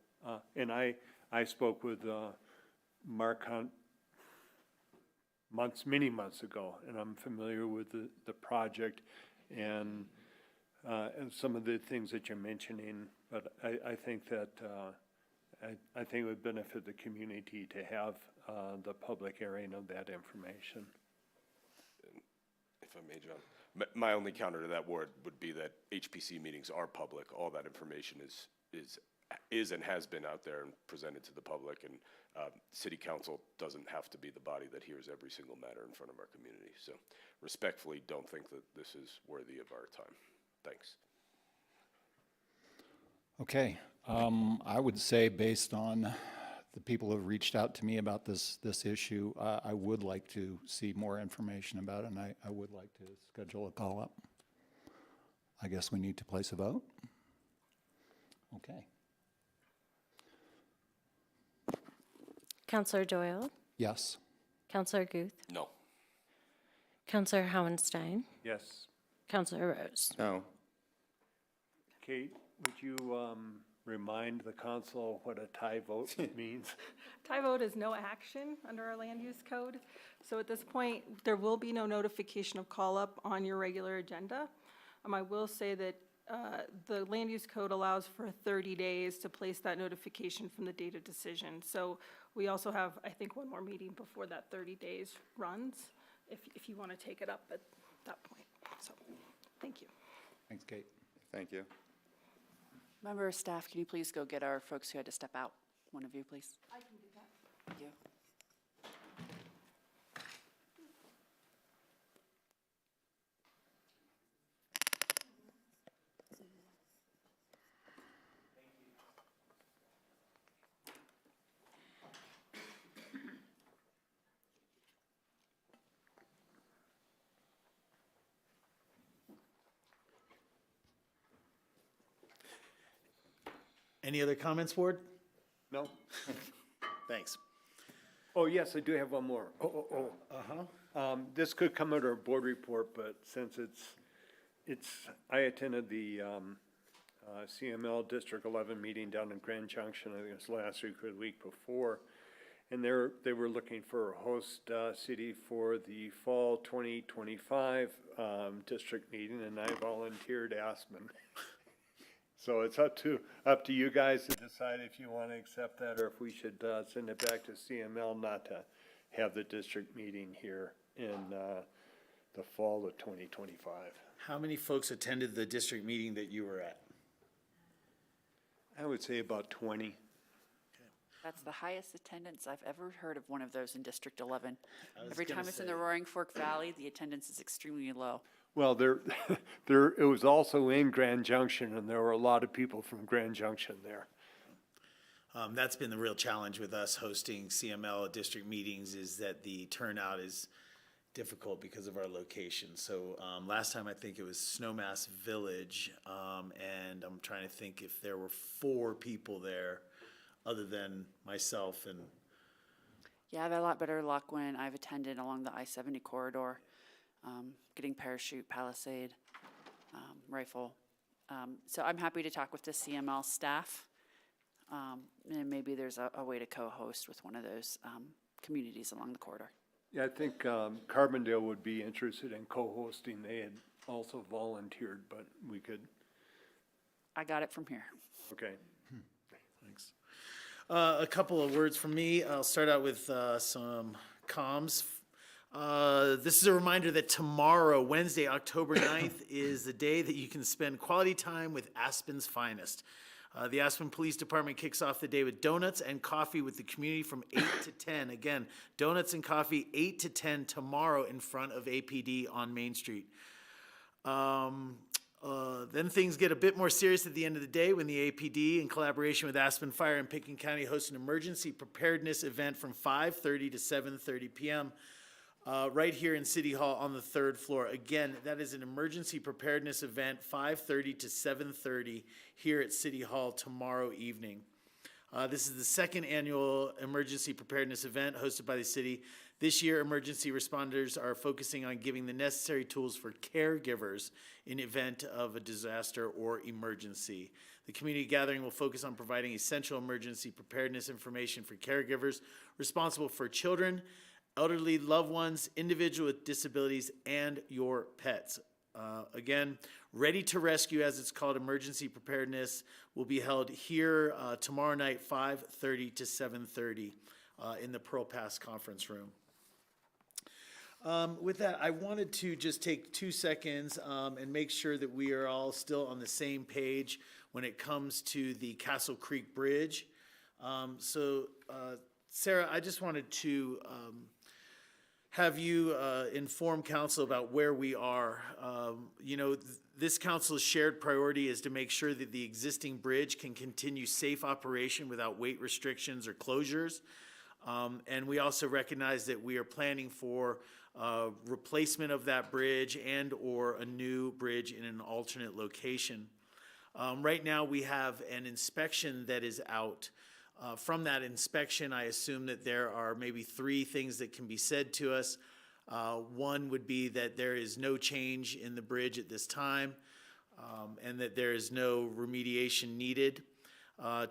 And I spoke with Mark Hunt many months ago, and I'm familiar with the project, and and some of the things that you're mentioning, but I think that, I think it would benefit the community to have the public airing of that information. If I may, John. My only counter to that would be that HPC meetings are public. All that information is and has been out there and presented to the public, and city council doesn't have to be the body that hears every single matter in front of our community. So respectfully, don't think that this is worthy of our time. Thanks. Okay, I would say based on the people who have reached out to me about this issue, I would like to see more information about it, and I would like to schedule a call-up. I guess we need to place a vote. Okay. Counselor Doyle, Yes. Counselor Guth, No. Counselor Howenstein, Yes. Counselor Rose. No. Kate, would you remind the council what a tie vote means? Tie vote is no action under our land use code. So at this point, there will be no notification of call-up on your regular agenda. I will say that the land use code allows for 30 days to place that notification from the date of decision. So we also have, I think, one more meeting before that 30 days runs, if you want to take it up at that point. So, thank you. Thanks, Kate. Thank you. Member of staff, can you please go get our folks who had to step out? One of you, please. I can do that. Thank you. Any other comments, Board? No? Thanks. Oh, yes, I do have one more. This could come under a board report, but since I attended the CML District 11 meeting down in Grand Junction, I think it was last week or the week before, and they were looking for a host city for the fall 2025 district meeting, and I volunteered Aspen. So it's up to you guys to decide if you want to accept that, or if we should send it back to CML not to have the district meeting here in the fall of 2025. How many folks attended the district meeting that you were at? I would say about 20. That's the highest attendance I've ever heard of one of those in District 11. was Every gonna time it's in say. the Roaring Fork Valley, the attendance is extremely low. Well, it was also in Grand Junction, and there were a lot of people from Grand Junction there. That's been the real challenge with us hosting CML district meetings, is that the turnout is difficult because of our location. So last time I think it was Snowmass Village, and I'm trying to think if there were 4 people there other than myself and. Yeah, I've had a lot better luck when I've attended along the I-70 corridor, getting parachute, palisade, rifle. So I'm happy to talk with the CML staff, and maybe there's a way to co-host with one of those communities along the corridor. Yeah, I think Carbondale would be interested in co-hosting. They had also volunteered, but we could. I got it from here. Okay. Thanks. A couple of words from me. I'll start out with some comms. This is a reminder that tomorrow, Wednesday, October 9th, is the day that you can spend quality time with Aspen's finest. The Aspen Police Department kicks off the day with donuts and coffee with the community from 8 to 10. Again, donuts and coffee 8 to 10 tomorrow in front of APD on Main Street. Then things get a bit more serious at the end of the day when the APD, in collaboration with Aspen Fire and Pickens County, hosts an emergency preparedness event from 5:30 to 7:30 p.m. Right here in City Hall on the 3rd floor. Again, that is an emergency preparedness event, 5:30 to 7:30 here at City Hall tomorrow evening. This is the second annual emergency preparedness event hosted by the city. This year, emergency responders are focusing on giving the necessary tools for caregivers in event of a disaster or emergency. The community gathering will focus on providing essential emergency preparedness information for caregivers responsible for children, elderly loved ones, individuals with disabilities, and your pets. Again, Ready to Rescue, as it's called, Emergency Preparedness, will be held here tomorrow night, 5:30 to 7:30 in the Pearl Pass Conference Room. With that, I wanted to just take 2 seconds and make sure that we are all still on the same page when it comes to the Castle Creek Bridge. Sarah, I just wanted to have you inform council about where we are. This council's shared priority is to make sure that the existing bridge can continue safe operation without weight restrictions or closures. And we also recognize that we are planning for replacement of that bridge and or a new bridge in an alternate location. Right now, we have an inspection that is out. From that inspection, I assume that there are maybe 3 things that can be said to us. One would be that there is no change in the bridge at this time, and that there is no remediation needed.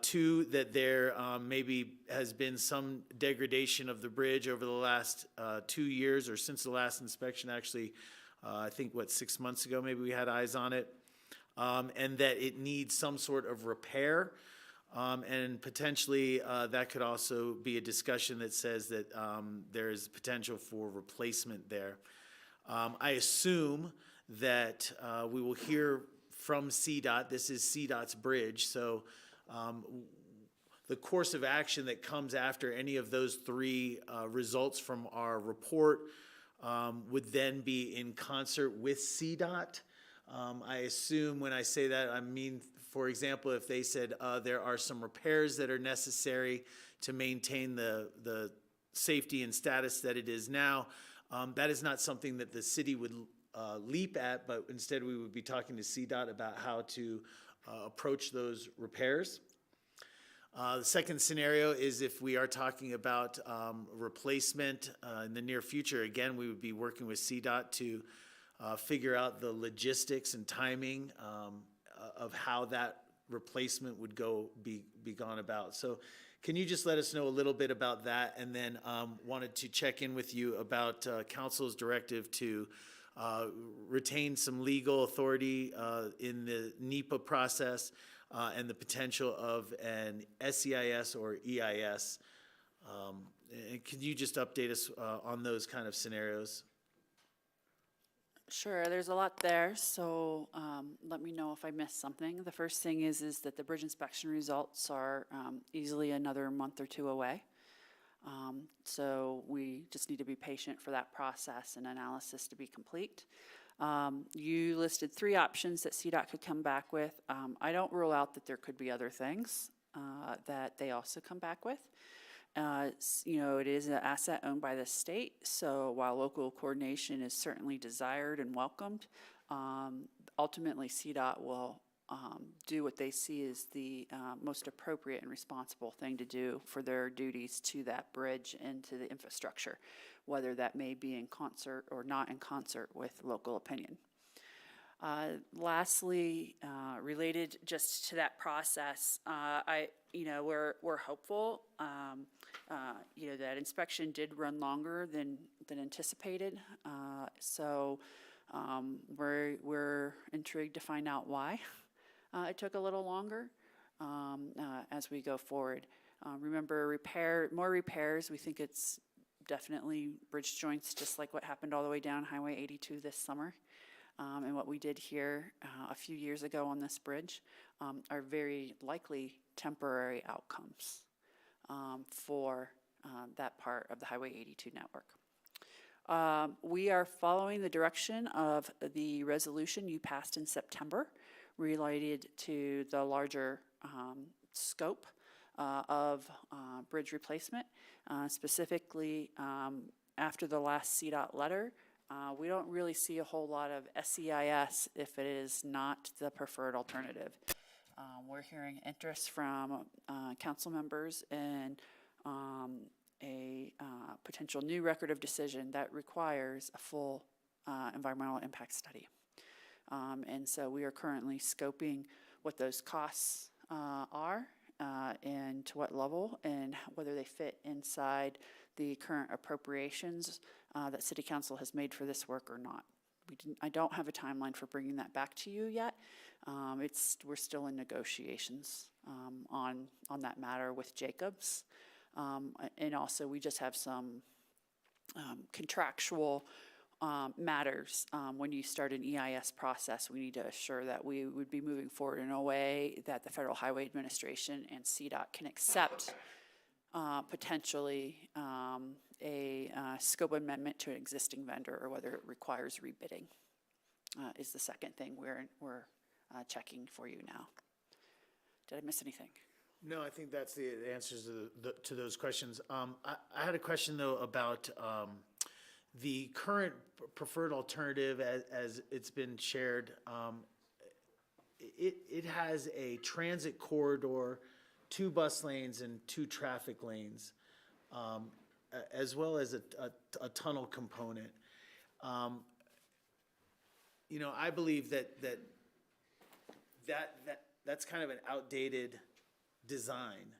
2, that there maybe has been some degradation of the bridge over the last 2 years, or since the last inspection, actually, I think, 6 months ago, maybe we had eyes on it, and that it needs some sort of repair. And potentially, that could also be a discussion that says that there is potential for replacement there. I assume that we will hear from CDOT. This is CDOT's bridge, so the course of action that comes after any of those 3 results from our report would then be in concert with CDOT. I assume when I say that, I mean, for example, if they said there are some repairs that are necessary to maintain the safety and status that it is now, that is not something that the city would leap at, but instead we would be talking to CDOT about how to approach those repairs. The second scenario is if we are talking about replacement in the near future, again, we would be working with CDOT to figure out the logistics and timing of how that replacement would be gone about. So can you just let us know a little bit about that? And then wanted to check in with you about council's directive to retain some legal authority in the NEPA process and the potential of an SEIS or EIS. And could you just update us on those kind of scenarios? Sure, there's a lot there, so let me know if I missed something. The first thing is that the bridge inspection results are easily another month or 2 away. So we just need to be patient for that process and analysis to be complete. You listed 3 options that CDOT could come back with. I don't rule out that there could be other things that they also come back with. It is an asset owned by the state, so while local coordination is certainly desired and welcomed, ultimately CDOT will do what they see as the most appropriate and responsible thing to do for their duties to that bridge and to the infrastructure, whether that may be in concert or not in concert with local opinion. Lastly, related just to that process, we're hopeful. That inspection did run longer than anticipated, so we're intrigued to find out why it took a little longer as we go forward. Remember, more repairs. We think it's definitely bridge joints, just like what happened all the way down Highway 82 this summer. And what we did here a few years ago on this bridge are very likely temporary outcomes for that part of the Highway 82 network. We are following the direction of the resolution you passed in September related to the larger scope of bridge replacement, specifically after the last CDOT letter. We don't really see a whole lot of SEIS if it is not the preferred alternative. We're hearing interest from council members in a potential new record of decision that requires a full environmental impact study. And so we are currently scoping what those costs are and to what level and whether they fit inside the current appropriations that City Council has made for this work or not. I don't have a timeline for bringing that back to you yet. We're still in negotiations on that matter with Jacobs. And also, we just have some contractual matters. When you start an EIS process, we need to assure that we would be moving forward in a way that the Federal Highway Administration and CDOT can accept potentially a scope amendment to an existing vendor, or whether it requires rebidding is the second thing we're checking for you now. Did I miss anything? No, I think that's the answers to those questions. I had a question, though, about the current preferred alternative as it's been shared. It has a transit corridor, 2 bus lanes, and 2 traffic lanes, as well as a tunnel component. You know, I believe that's kind of an outdated design.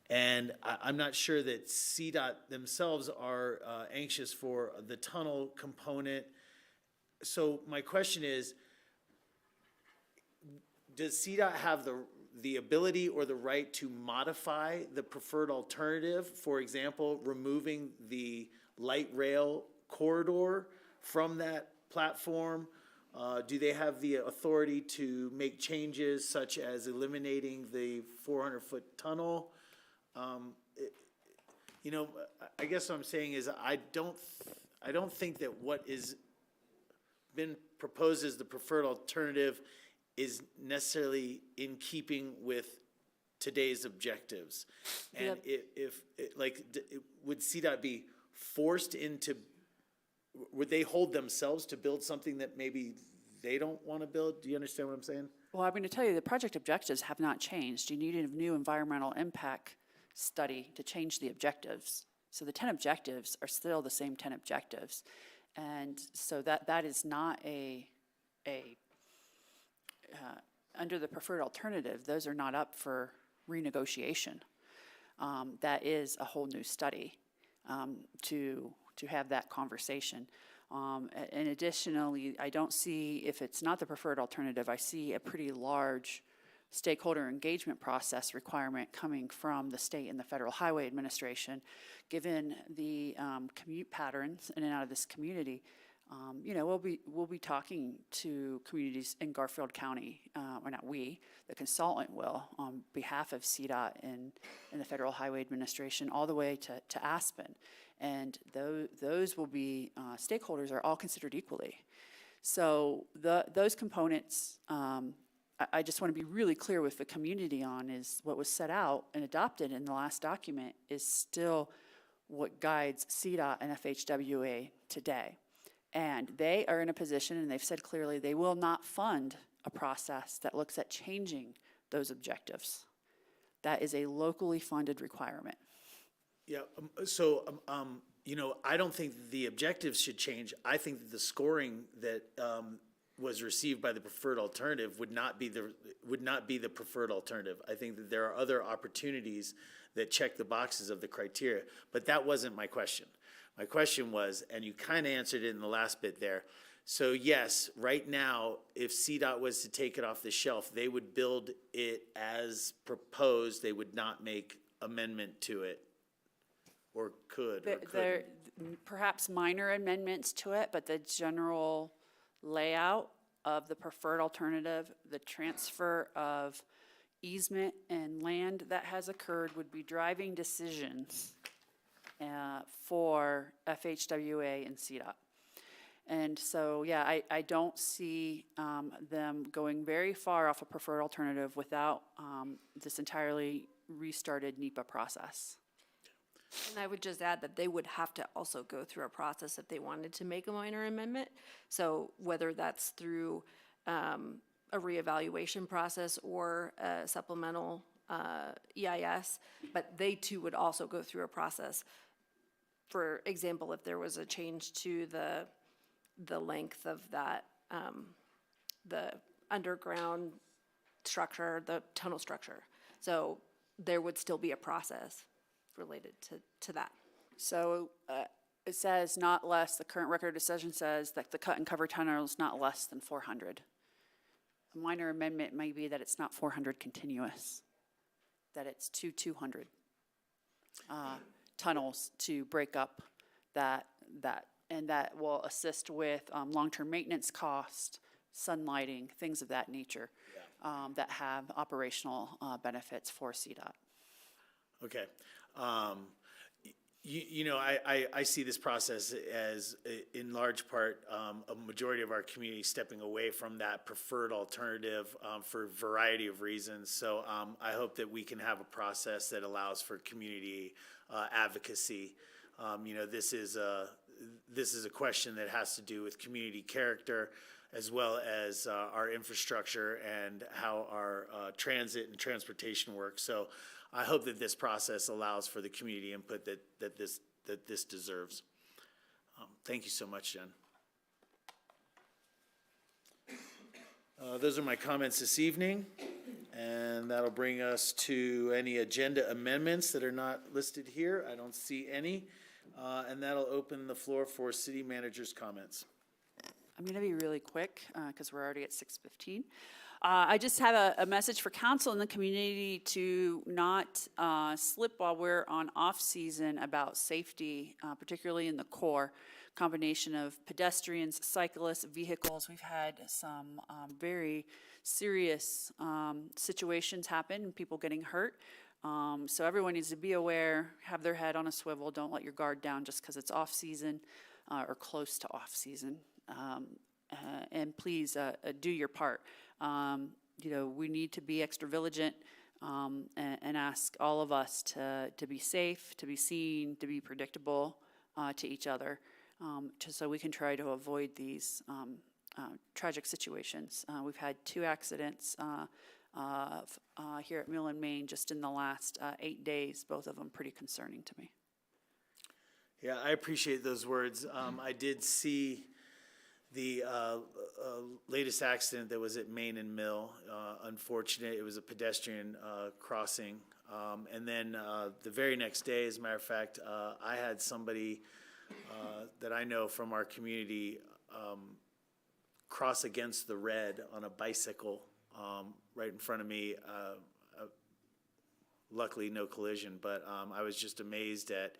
And I'm not sure that CDOT themselves are anxious for the tunnel component. So my question is, does CDOT have the ability or the right to modify the preferred alternative? For example, removing the light rail corridor from that platform? Do they have the authority to make changes such as eliminating the 400-foot tunnel? You know, I guess what I'm saying is I don't think that what is been proposed as the preferred alternative is necessarily in keeping with today's objectives. And would CDOT be forced into, would they hold themselves to build something that maybe they don't want to build? Do you understand what I'm saying? Well, I'm going to tell you, the project objectives have not changed. You need a new environmental impact study to change the objectives. So the 10 objectives are still the same 10 objectives. And so that is not under the preferred alternative, those are not up for renegotiation. That is a whole new study to have that conversation. And additionally, I don't see, if it's not the preferred alternative, I see a pretty large stakeholder engagement process requirement coming from the state and the Federal Highway Administration. Given the commute patterns in and out of this community, you know, we'll be talking to communities in Garfield County, or not we, the consultant will, on behalf of CDOT and the Federal Highway Administration, all the way to Aspen. And those will be, stakeholders are all considered equally. So those components, I just want to be really clear with the community on is what was set out and adopted in the last document is still what guides CDOT and FHWA today. And they are in a position, and they've said clearly, they will not fund a process that looks at changing those objectives. That is a locally funded requirement. Yeah, you know, I don't think the objectives should change. I think that the scoring that was received by the preferred alternative would not be the preferred alternative. I think that there are other opportunities that check the boxes of the criteria, but that wasn't my question. My question was, and you kind of answered it in the last bit there. So yes, right now, if CDOT was to take it off the shelf, they would build it as proposed. They would not make amendment to it, or could, or There couldn't. perhaps minor amendments to it, but the general layout of the preferred alternative, the transfer of easement and land that has occurred would be driving decisions for FHWA and CDOT. And so, yeah, I don't see them going very far off a preferred alternative without this entirely restarted NEPA process. And I would just add that they would have to also go through a process if they wanted to make a minor amendment. So whether that's through a reevaluation process or a supplemental EIS, but they too would also go through a process. For example, if there was a change to the length of that, the underground structure, the tunnel structure. So there would still be a process related to that. So It says not less, the current record of decision says that the cut and cover tunnel is not less than 400. A minor amendment may be that it's not 400 continuous, that it's 200 tunnels to break up and that will assist with long-term maintenance cost, sunlighting, things of that nature, that have operational benefits for CDOT. Okay. I see this process as, in large part, a majority of our community stepping away from that preferred alternative for a variety of reasons. So I hope that we can have a process that allows for community advocacy. This is a question that has to do with community character, as well as our infrastructure and how our transit and transportation works. So I hope that this process allows for the community input that this deserves. Thank you so much, Jen. Those are my comments this evening, and that'll bring us to any agenda amendments that are not listed here. I don't see any, and that'll open the floor for city manager's comments. I'm going to be really quick because we're already at 6:15. I just have a message for council and the community to not slip while we're on off-season about safety, particularly in the core. Combination of pedestrians, cyclists, vehicles. We've had some very serious situations happen and people getting hurt. So everyone needs to be aware, have their head on a swivel. Don't let your guard down just because it's off-season or close to off-season. And please do your part. We need to be extra vigilant and ask all of us to be safe, to be seen, to be predictable to each other, so we can try to avoid these tragic situations. We've had 2 accidents here at Mill and Main just in the last 8 days, both of them pretty concerning to me. Yeah, I appreciate those words. I did see the latest accident that was at Main and Mill. Unfortunate, it was a pedestrian crossing. And then the very next day, as a matter of fact, I had somebody that I know from our community cross against the red on a bicycle right in front of me. Luckily, no collision, but I was just amazed at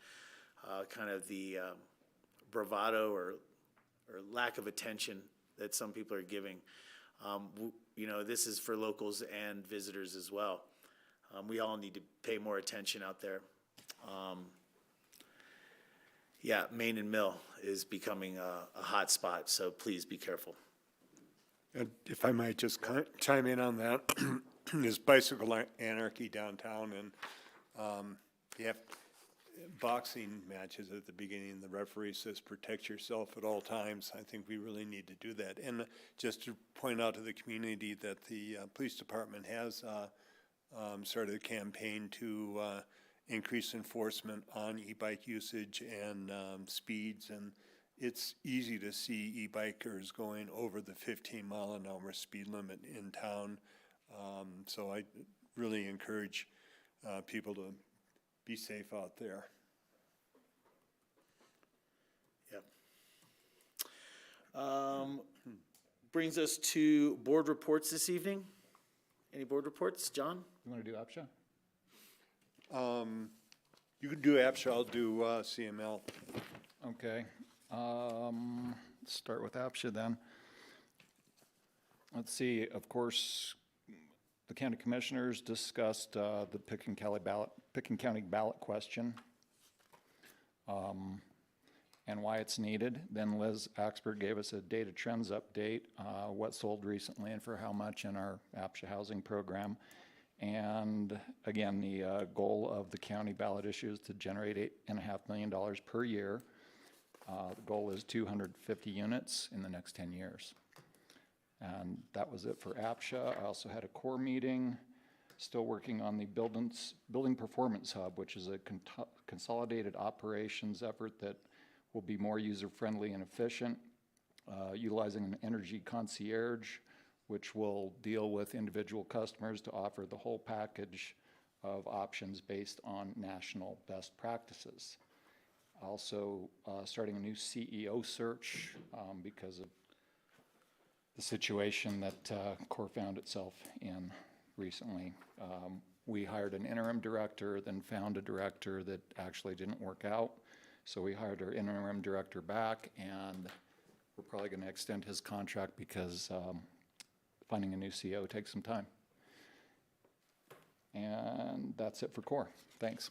kind of the bravado or lack of attention that some people are giving. This is for locals and visitors as well. We all need to pay more attention out there. Main and Mill is becoming a hot spot, so please be careful. If I might just chime in on that, there's bicycle anarchy downtown, and you have boxing matches at the beginning. The referee says protect yourself at all times. I think we really need to do that. And just to point out to the community that the police department has started a campaign to increase enforcement on e-bike usage and speeds, and it's easy to see e-bikers going over the 15-mile-an-hour speed limit in town. So I really encourage people to be safe out there. Yep. Brings us to board reports this evening. Any board reports? John? You want to do OPSHA? You can do APSHA, I'll do CML. Okay. Let's start with OPSHA then. Let's see, of course, the county commissioners discussed the Picken County ballot question and why it's needed. Then Liz Axberg gave us a data trends update, what sold recently and for how much in our APSHA housing program. And again, the goal of the county ballot issue is to generate $8.5 million per year. The goal is 250 units in the next 10 years. And that was it for APSHA. I also had a core meeting, still working on the Building Performance Hub, which is a consolidated operations effort that will be more user-friendly and efficient, utilizing an energy concierge, which will deal with individual customers to offer the whole package of options based on national best practices. Also, starting a new CEO search because of the situation that CoA found itself in recently. We hired an interim director, then found a director that actually didn't work out. So we hired our interim director back, and we're probably going to extend his contract because finding a new CEO takes some time. And that's it for CoA. Thanks.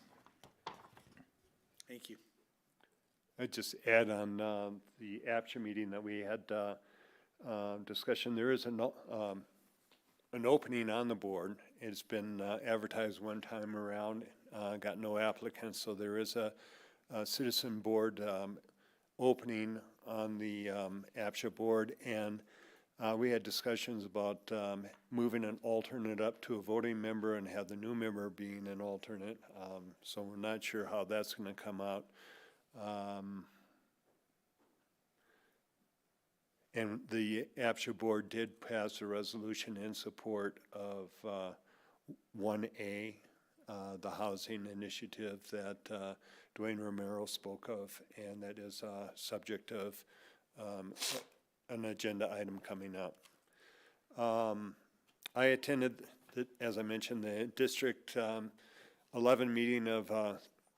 Thank you. I'd just add on the APSHA meeting that we had discussion. There is an opening on the board. It's been advertised one time around, got no applicants, so there is a citizen board opening on the APSHA board, and we had discussions about moving an alternate up to a voting member and have the new member being an alternate. So we're not sure how that's going to come out. And the APSHA board did pass a resolution in support of VI.A, the housing initiative that Dwayne Romero spoke of, and that is a subject of an agenda item coming up. I attended, as I mentioned, the District 11 meeting of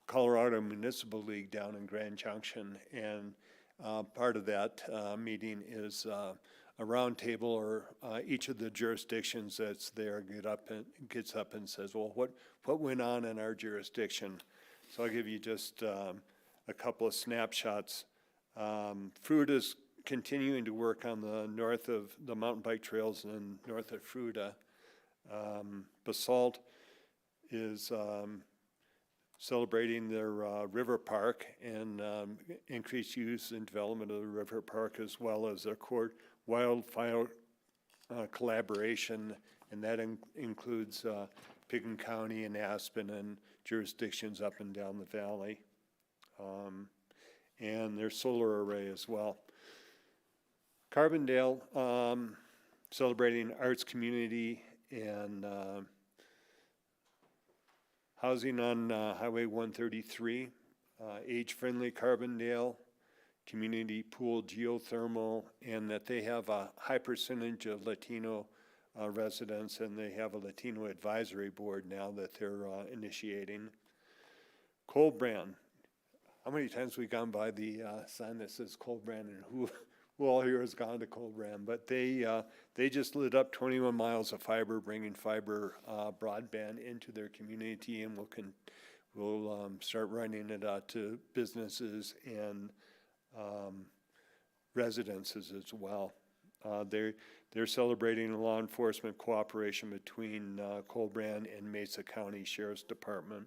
Colorado Municipal League down in Grand Junction, and part of that meeting is a roundtable, or each of the jurisdictions that's there gets up and says, well, what went on in our jurisdiction? So I'll give you just a couple of snapshots. Fruita is continuing to work on the north of the mountain bike trails and north of Fruita. Basalt is celebrating their river park and increased use and development of the river park, as well as their wildfire collaboration, and that includes Pickens County and Aspen and jurisdictions up and down the valley, and their solar array as well. Carbondale, celebrating arts community and housing on Highway 133, age-friendly Carbondale, community pool geothermal, and that they have a high percentage of Latino residents, and they have a Latino advisory board now that they're initiating. Cold Brand. How many times have we gone by the sign that says Cold Brand, and who all here has gone to Cold Brand? But they just lit up 21 miles of fiber, bringing fiber broadband into their community, and we'll start running it out to businesses and residences as well. They're celebrating law enforcement cooperation between Cold Brand and Mesa County Sheriff's Department,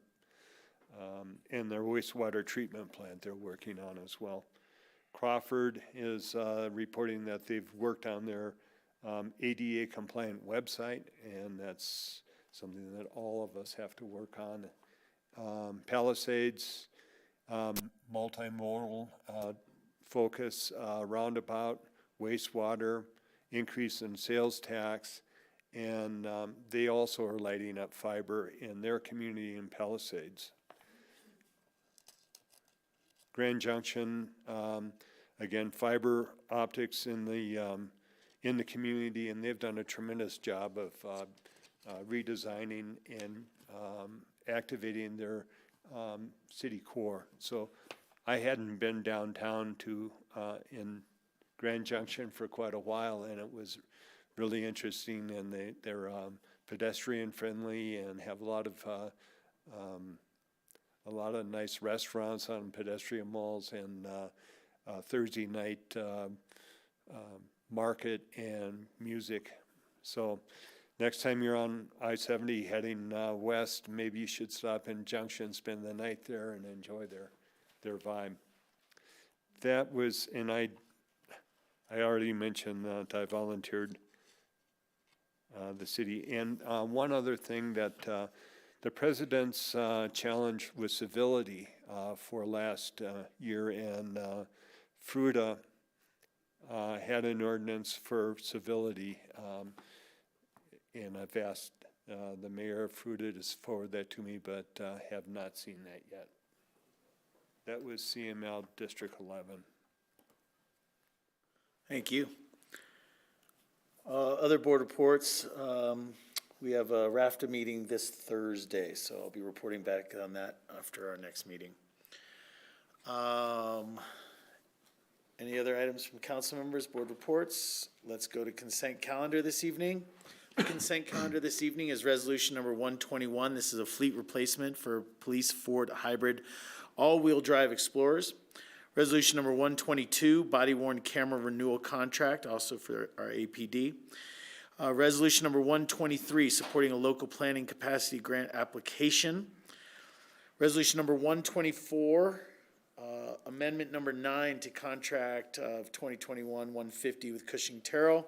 and their wastewater treatment plant they're working on as well. Crawford is reporting that they've worked on their ADA compliant website, and that's something that all of us have to work on. Palisades, multimodal focus, roundabout, wastewater, increase in sales tax, and they also are lighting up fiber in their community in Palisades. Grand Junction, again, fiber optics in the community, and they've done a tremendous job of redesigning and activating their city core. So I hadn't been downtown in Grand Junction for quite a while, and it was really interesting, and they're pedestrian friendly and have a lot of nice restaurants on pedestrian malls, and Thursday night market and music. So next time you're on I-70 heading west, maybe you should stop in Junction, spend the night there, and enjoy their vibe. That was, and I already mentioned that I volunteered the city. And one other thing, that the president's challenge with civility for last year, and Fruita had an ordinance for civility, and I've asked the mayor of Fruita to forward that to me, but have not seen that yet. That was CML District 11. Thank you. Other board reports, we have a RAFTA meeting this Thursday, so I'll be reporting back on that after our next meeting. Any other items from council members, board reports? Let's go to consent calendar this evening. The consent calendar this evening is resolution number 121. This is a fleet replacement for police Ford hybrid all-wheel drive Explorers. Resolution number 122, body-worn camera renewal contract, also for our APD. Resolution number 123, supporting a local planning capacity grant application. Resolution number 124, amendment number 9 to contract of 2021-150 with Cushing Terrell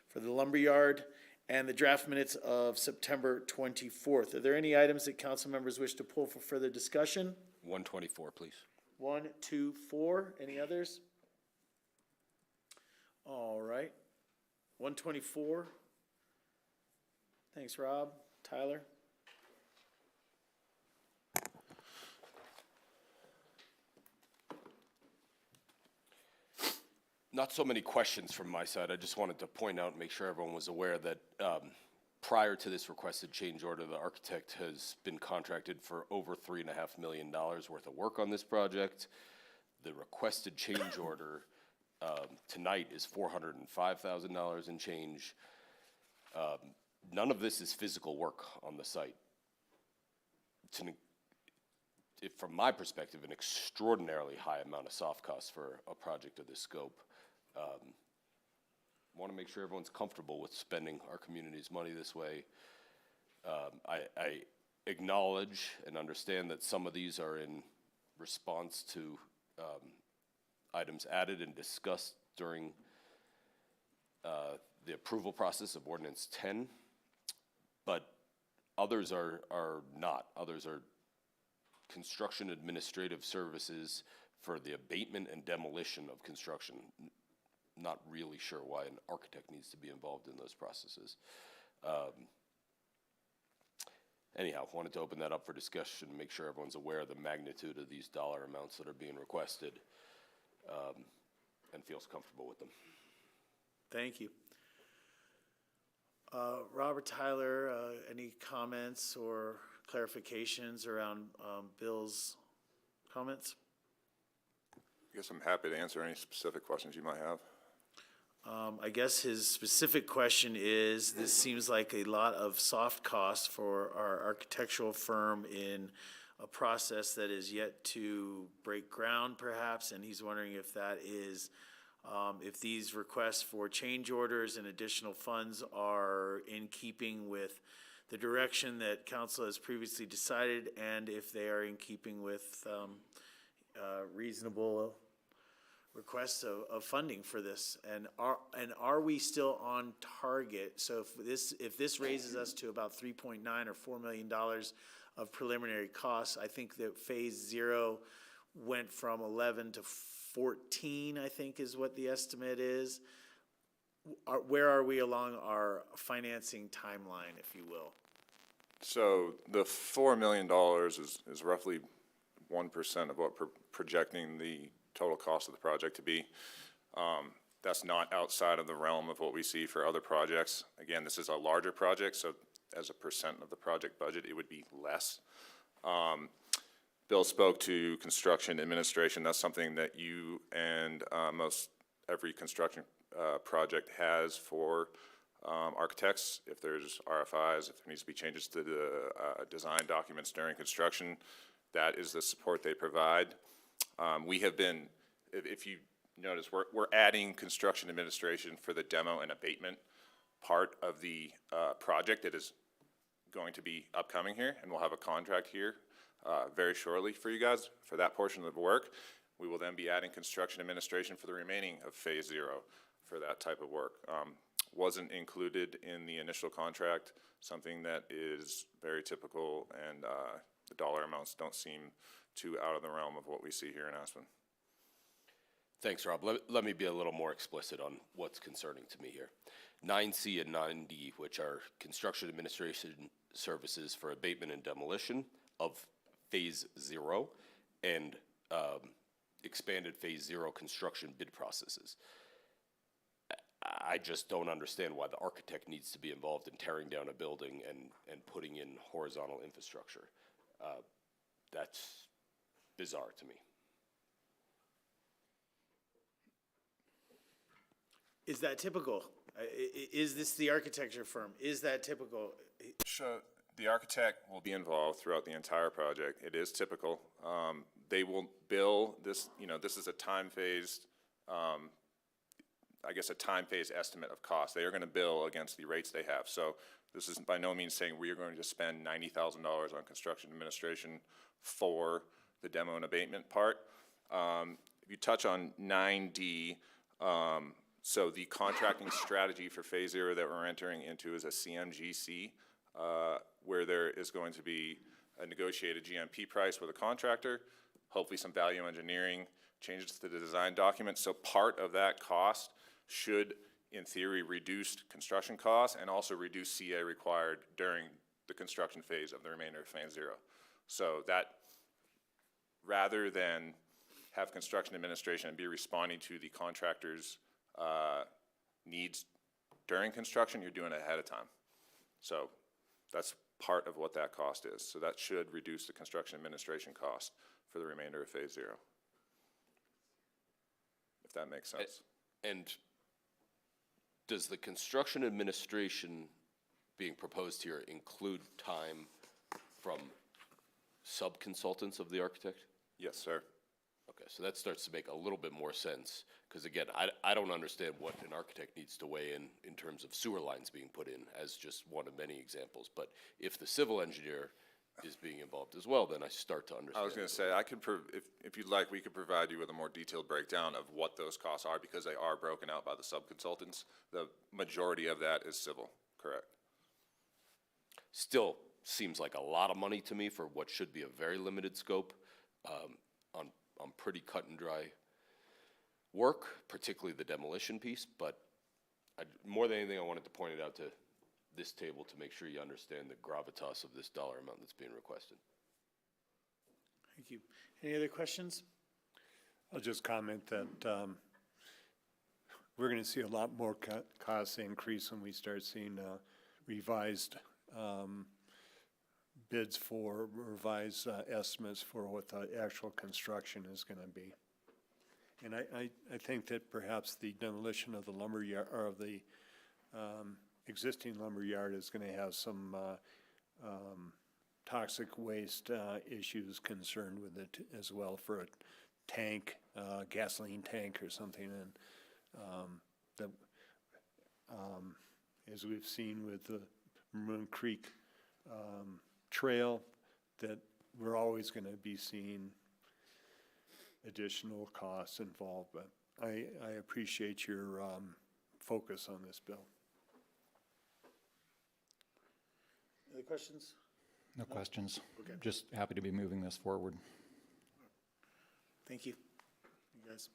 for the Lumberyard, and the draft minutes of September 24th. Are there any items that council members wish to pull for further discussion? 124, please. 1, 2, 4. Any others? All right. 124. Thanks, Rob. Tyler? Not so many questions from my side. I just wanted to point out and make sure everyone was aware that prior to this requested change order, the architect has been contracted for over $3.5 million worth of work on this project. The requested change order tonight is $405,000 in change. None of this is physical work on the site. From my perspective, an extraordinarily high amount of soft costs for a project of this scope. Want to make sure everyone's comfortable with spending our community's money this way. I acknowledge and understand that some of these are in response to items added and discussed during the approval process of Ordinance 10, but others are not. Others are construction administrative services for the abatement and demolition of construction. Not really sure why an architect needs to be involved in those processes. Anyhow, wanted to open that up for discussion, make sure everyone's aware of the magnitude of these dollar amounts that are being requested, and feels comfortable with them. Thank you. Robert, Tyler, any comments or clarifications around Bill's comments? I guess I'm happy to answer any specific questions you might have. I guess his specific question is, this seems like a lot of soft costs for our architectural firm in a process that is yet to break ground perhaps, and he's wondering if that is, if these requests for change orders and additional funds are in keeping with the direction that council has previously decided, and if they are in keeping with reasonable requests of funding for this, and are we still on target? So if this raises us to about $3.9 or $4 million of preliminary costs, I think that phase 0 went from 11 to 14, I think is what the estimate is. Where are we along our financing timeline, if you will? So the $4 million is roughly 1% of what we're projecting the total cost of the project to be. That's not outside of the realm of what we see for other projects. Again, this is a larger project, so as a percent of the project budget, it would be less. Bill spoke to construction administration. That's something that you and most every construction project has for architects. If there's RFIs, if there needs to be changes to the design documents during construction, that is the support they provide. We have been, if you notice, we're adding construction administration for the demo and abatement part of the project that is going to be upcoming here, and we'll have a contract here very shortly for you guys for that portion of the work. We will then be adding construction administration for the remaining of phase 0 for that type of work. Wasn't included in the initial contract, something that is very typical, and the dollar amounts don't seem too out of the realm of what we see here in Aspen. Thanks, Rob. Let me be a little more explicit on what's concerning to me here. 9C and 9D, which are construction administration services for abatement and demolition of phase 0, and expanded Phase 0 construction bid processes. I just don't understand why the architect needs to be involved in tearing down a building and putting in horizontal infrastructure. That's bizarre to me. Is that typical? Is this the architecture firm? Is that typical? So the architect will be involved throughout the entire project. It is typical. They will bill this, this is a time-phased, I guess a time-phased estimate of cost. They are going to bill against the rates they have. So this is by no means saying we are going to spend $90,000 on construction administration for the demo and abatement part. If you touch on 9D, so the contracting strategy for Phase 0 that we're entering into is a CMGC, where there is going to be a negotiated GMP price with a contractor, hopefully some value engineering, changes to the design document. So part of that cost should, in theory, reduce construction costs and also reduce CA required during the construction phase of the remainder of Phase 0. So that, rather than have construction administration be responding to the contractor's needs during construction, you're doing it ahead of time. So that's part of what that cost is. So that should reduce the construction administration cost for the remainder of Phase 0. If that makes sense. And does the construction administration being proposed here include time from sub-consultants of the architect? Yes, sir. Okay, so that starts to make a little bit more sense, because again, I don't understand what an architect needs to weigh in terms of sewer lines being put in as just one of many examples. But if the civil engineer is being involved as well, then I start to understand. I was going to say, I could, if you'd like, we could provide you with a more detailed breakdown of what those costs are, because they are broken out by the sub-consultants. The majority of that is civil, correct? Still seems like a lot of money to me for what should be a very limited scope on pretty cut and dry work, particularly the demolition piece. But more than anything, I wanted to point it out to this table to make sure you understand the gravitas of this dollar amount that's being requested. Thank you. Any other questions? I'll just comment that we're going to see a lot more cost increase when we start seeing revised bids for revised estimates for what the actual construction is going to be. And I think that perhaps the demolition of the lumberyard, or of the existing lumberyard, is going to have some toxic waste issues concerned with it as well, for a tank, gasoline tank or something. And that, as we've seen with the Maroon Creek trail, that we're always going to be seeing additional costs involved. But I appreciate your focus on this bill. Other questions? No questions. Okay. Just happy to be moving this forward. Thank you. You guys.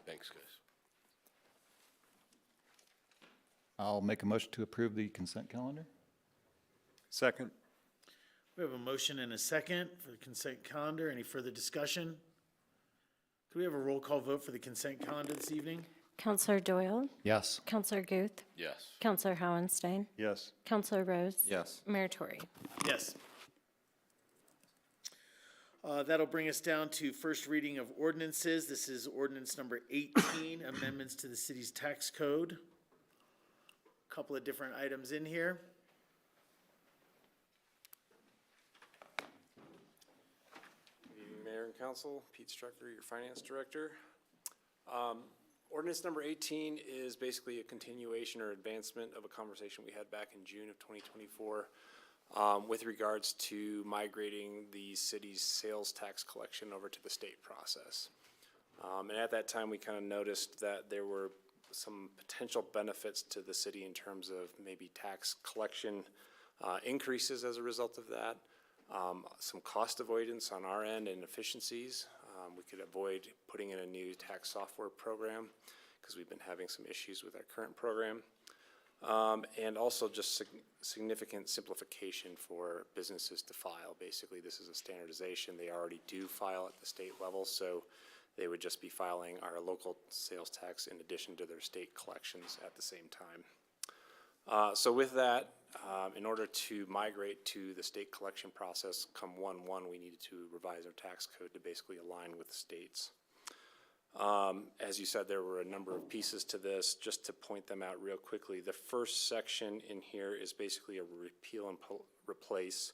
Thanks, guys. I'll make a motion to approve the consent calendar. Second. We have a motion and a second for the consent calendar. Any further discussion? Could we have a roll call vote for the consent calendar this evening? Counselor Doyle? Yes. Counselor Guth? Yes. Counselor Howenstein? Yes. Counselor Rose? Yes. Mayor Tory? Yes. That'll bring us down to first reading of ordinances. This is ordinance number 18, amendments to the city's tax code. A couple of different items in here. Mayor and Council, Pete Strucker, your Finance Director. Ordinance number 18 is basically a continuation or advancement of a conversation we had back in June of 2024 with regards to migrating the city's sales tax collection over to the state process. And at that time, we kind of noticed that there were some potential benefits to the city in terms of maybe tax collection increases as a result of that. Some cost avoidance on our end and efficiencies. We could avoid putting in a new tax software program because we've been having some issues with our current program. And also just significant simplification for businesses to file. Basically, this is a standardization. They already do file at the state level, so they would just be filing our local sales tax in addition to their state collections at the same time. So with that, in order to migrate to the state collection process come 1/1, we needed to revise our tax code to basically align with the states. As you said, there were a number of pieces to this. Just to point them out real quickly, the first section in here is basically a repeal and replace,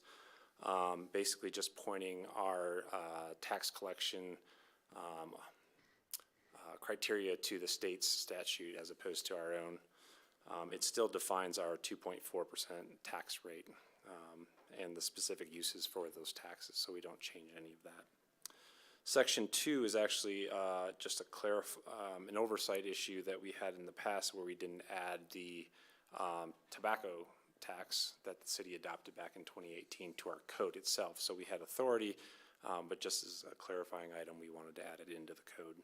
basically just pointing our tax collection criteria to the state's statute as opposed to our own. It still defines our 2.4% tax rate and the specific uses for those taxes, so we don't change any of that. Section 2 is actually just an oversight issue that we had in the past where we didn't add the tobacco tax that the city adopted back in 2018 to our code itself. So we had authority, but just as a clarifying item, we wanted to add it into the code.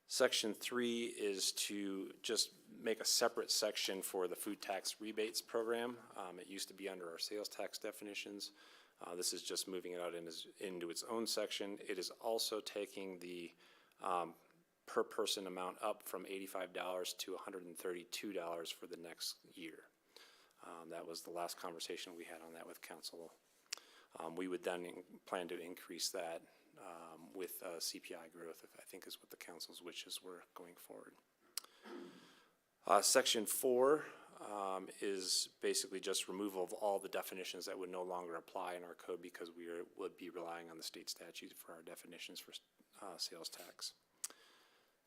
Section 3 is to just make a separate section for the food tax rebates program. It used to be under our sales tax definitions. This is just moving it out into its own section. It is also taking the per person amount up from $85 to $132 for the next year. That was the last conversation we had on that with council. We would then plan to increase that with CPI growth, I think is what the council's wishes were going forward. Section 4 is basically just removal of all the definitions that would no longer apply in our code because we would be relying on the state statute for our definitions for sales tax.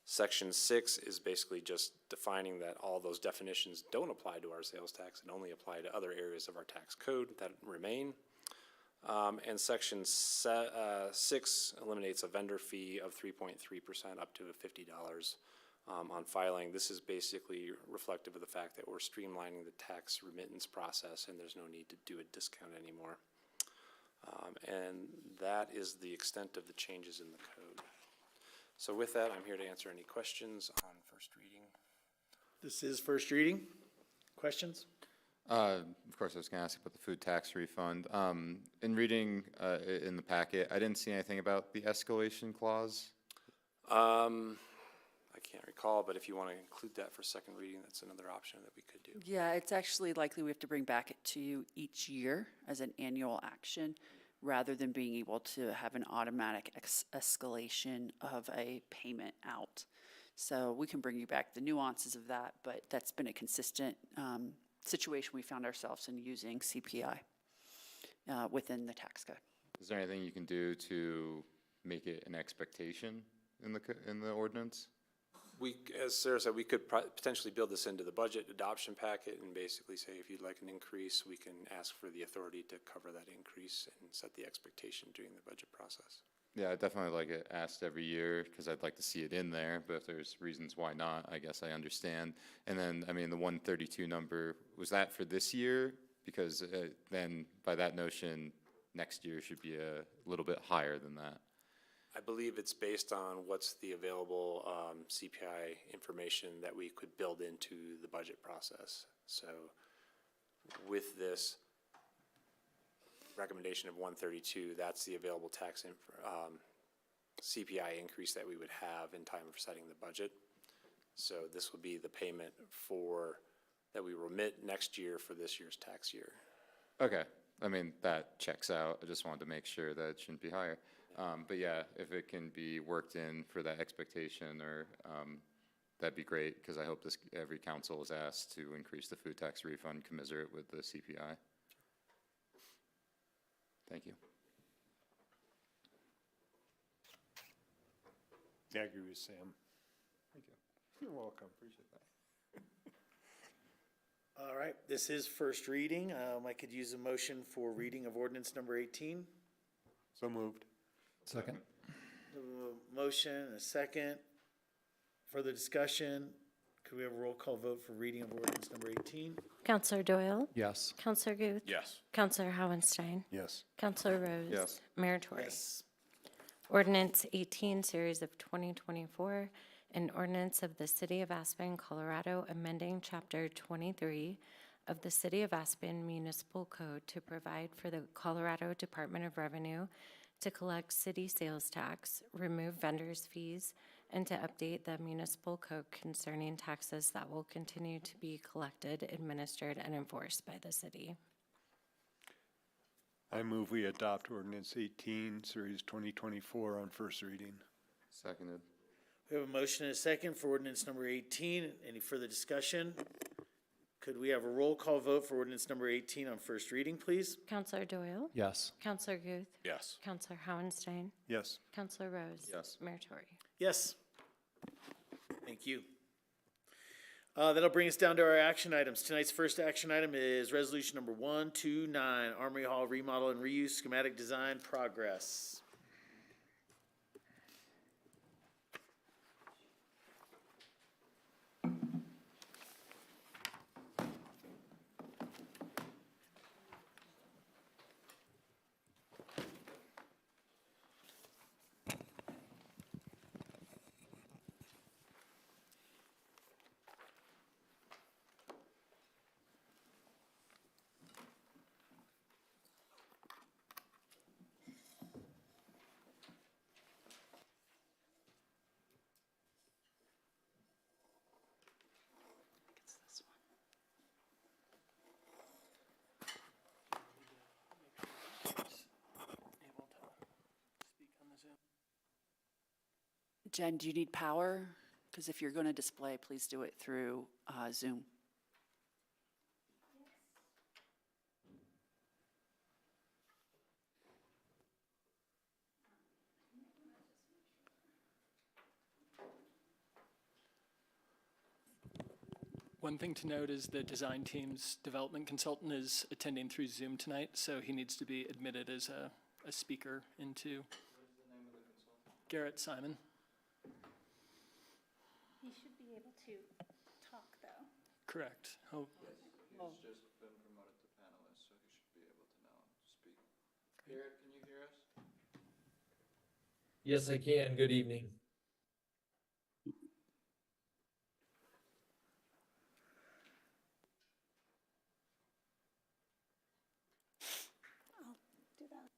Section 6 is basically just defining that all those definitions don't apply to our sales tax and only apply to other areas of our tax code that remain. And Section 6 eliminates a vendor fee of 3.3% up to $50 on filing. This is basically reflective of the fact that we're streamlining the tax remittance process and there's no need to do a discount anymore. And that is the extent of the changes in the code. So with that, I'm here to answer any questions on first reading. This is first reading. Questions? Of course, I was going to ask about the food tax refund. In reading in the packet, I didn't see anything about the escalation clause. I can't recall, but if you want to include that for second reading, that's another option that we could do. Yeah, it's actually likely we have to bring back it to you each year as an annual action, rather than being able to have an automatic escalation of a payment out. So we can bring you back the nuances of that, but that's been a consistent situation we found ourselves in using CPI within the tax code. Is there anything you can do to make it an expectation in the ordinance? As Sarah said, we could potentially build this into the budget adoption packet and basically say if you'd like an increase, we can ask for the authority to cover that increase and set the expectation during the budget process. Yeah, I definitely like it asked every year because I'd like to see it in there, but if there's reasons why not, I guess I understand. And then, I mean, the 132 number, was that for this year? Because then by that notion, next year should be a little bit higher than that. I believe it's based on what's the available CPI information that we could build into the budget process. So with this recommendation of 132, that's the available tax CPI increase that we would have in time for setting the budget. So this would be the payment that we remit next year for this year's tax year. Okay, I mean, that checks out. I just wanted to make sure that it shouldn't be higher. But yeah, if it can be worked in for that expectation, or that'd be great, because I hope every council is asked to increase the food tax refund commensurate with the CPI. Thank you. Yeah, I agree with Sam. Thank you. You're welcome. Appreciate that. All right, this is first reading. I could use a motion for reading of ordinance number 18. So moved. Second. Motion, a second. Further discussion? Could we have a roll call vote for reading of ordinance number 18? Counselor Doyle? Yes. Counselor Guth? Yes. Counselor Howenstein? Yes. Counselor Rose? Yes. Mayor Tory? Yes. Ordinance 18, series of 2024, An ordinance of the City of Aspen, Colorado, amending Chapter 23 of the City of Aspen Municipal Code to provide for the Colorado Department of Revenue to collect city sales tax, remove vendors' fees, and to update the municipal code concerning taxes that will continue to be collected, administered, and enforced by the city. I move we adopt ordinance 18, series 2024 on first reading. Seconded. We have a motion and a second for ordinance number 18. Any further discussion? Could we have a roll call vote for ordinance number 18 on first reading, please? Counselor Doyle? Yes. Counselor Guth? Yes. Counselor Howenstein? Yes. Counselor Rose? Yes. Mayor Tory? Yes. Thank you. That'll bring us down to our action items. Tonight's first action item is resolution number 129, Armory Hall remodel and reuse schematic design progress. Jen, do you need power? Because if you're going to display, please do it through Zoom. One thing to note is the design team's development consultant is attending through Zoom tonight, so he needs to be admitted as a speaker into. What is the name of the consultant? Garrett Simon. He should be able to talk, though. Correct. Oh. He's just been promoted to panelist, so he should be able to now speak. Garrett, can you hear us? Yes, I can. Good evening. I'll do that.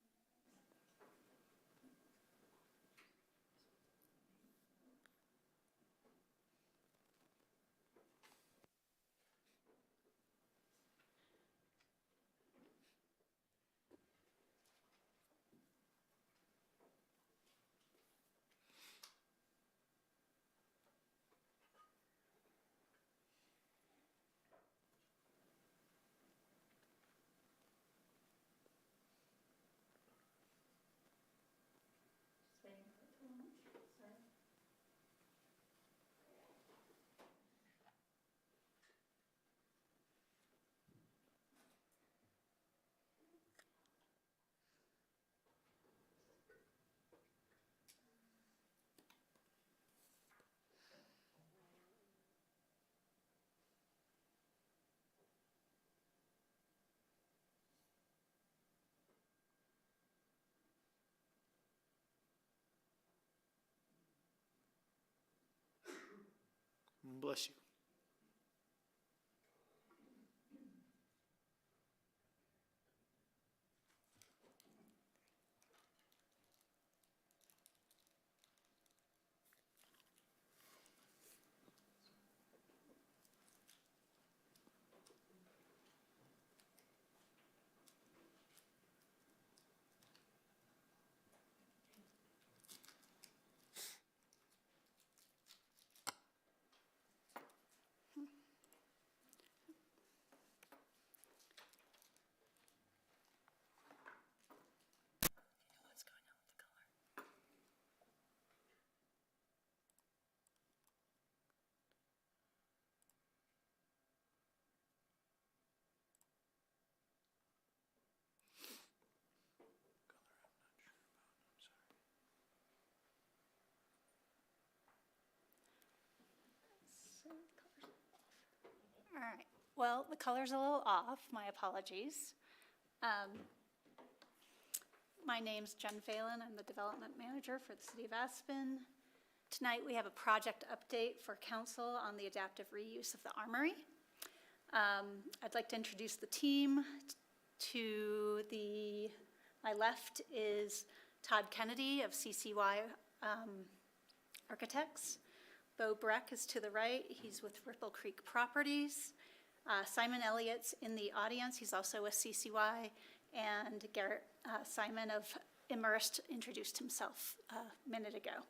Bless you. All right. Well, the color's a little off. My apologies. My name's Jen Phelan. I'm the development manager for the City of Aspen. Tonight, we have a project update for council on the adaptive reuse of the armory. I'd like to introduce the team. To my left is Todd Kennedy of CCY Architects. Bo Breck is to the right. He's with Ripple Creek Properties. Simon Elliott's in the audience. He's also with CCY. And Garrett Simon of Immersed introduced himself a minute ago.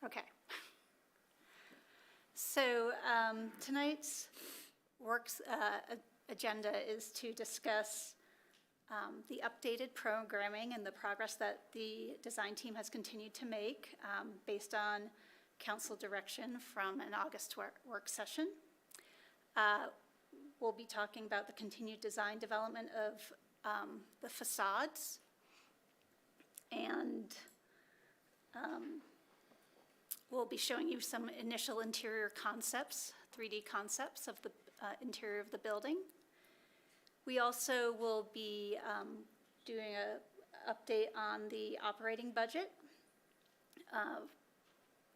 Okay. So tonight's agenda is to discuss the updated programming and the progress that the design team has continued to make based on council direction from an August work session. We'll be talking about the continued design development of the facades and we'll be showing you some initial interior concepts, 3D concepts of the interior of the building. We also will be doing an update on the operating budget.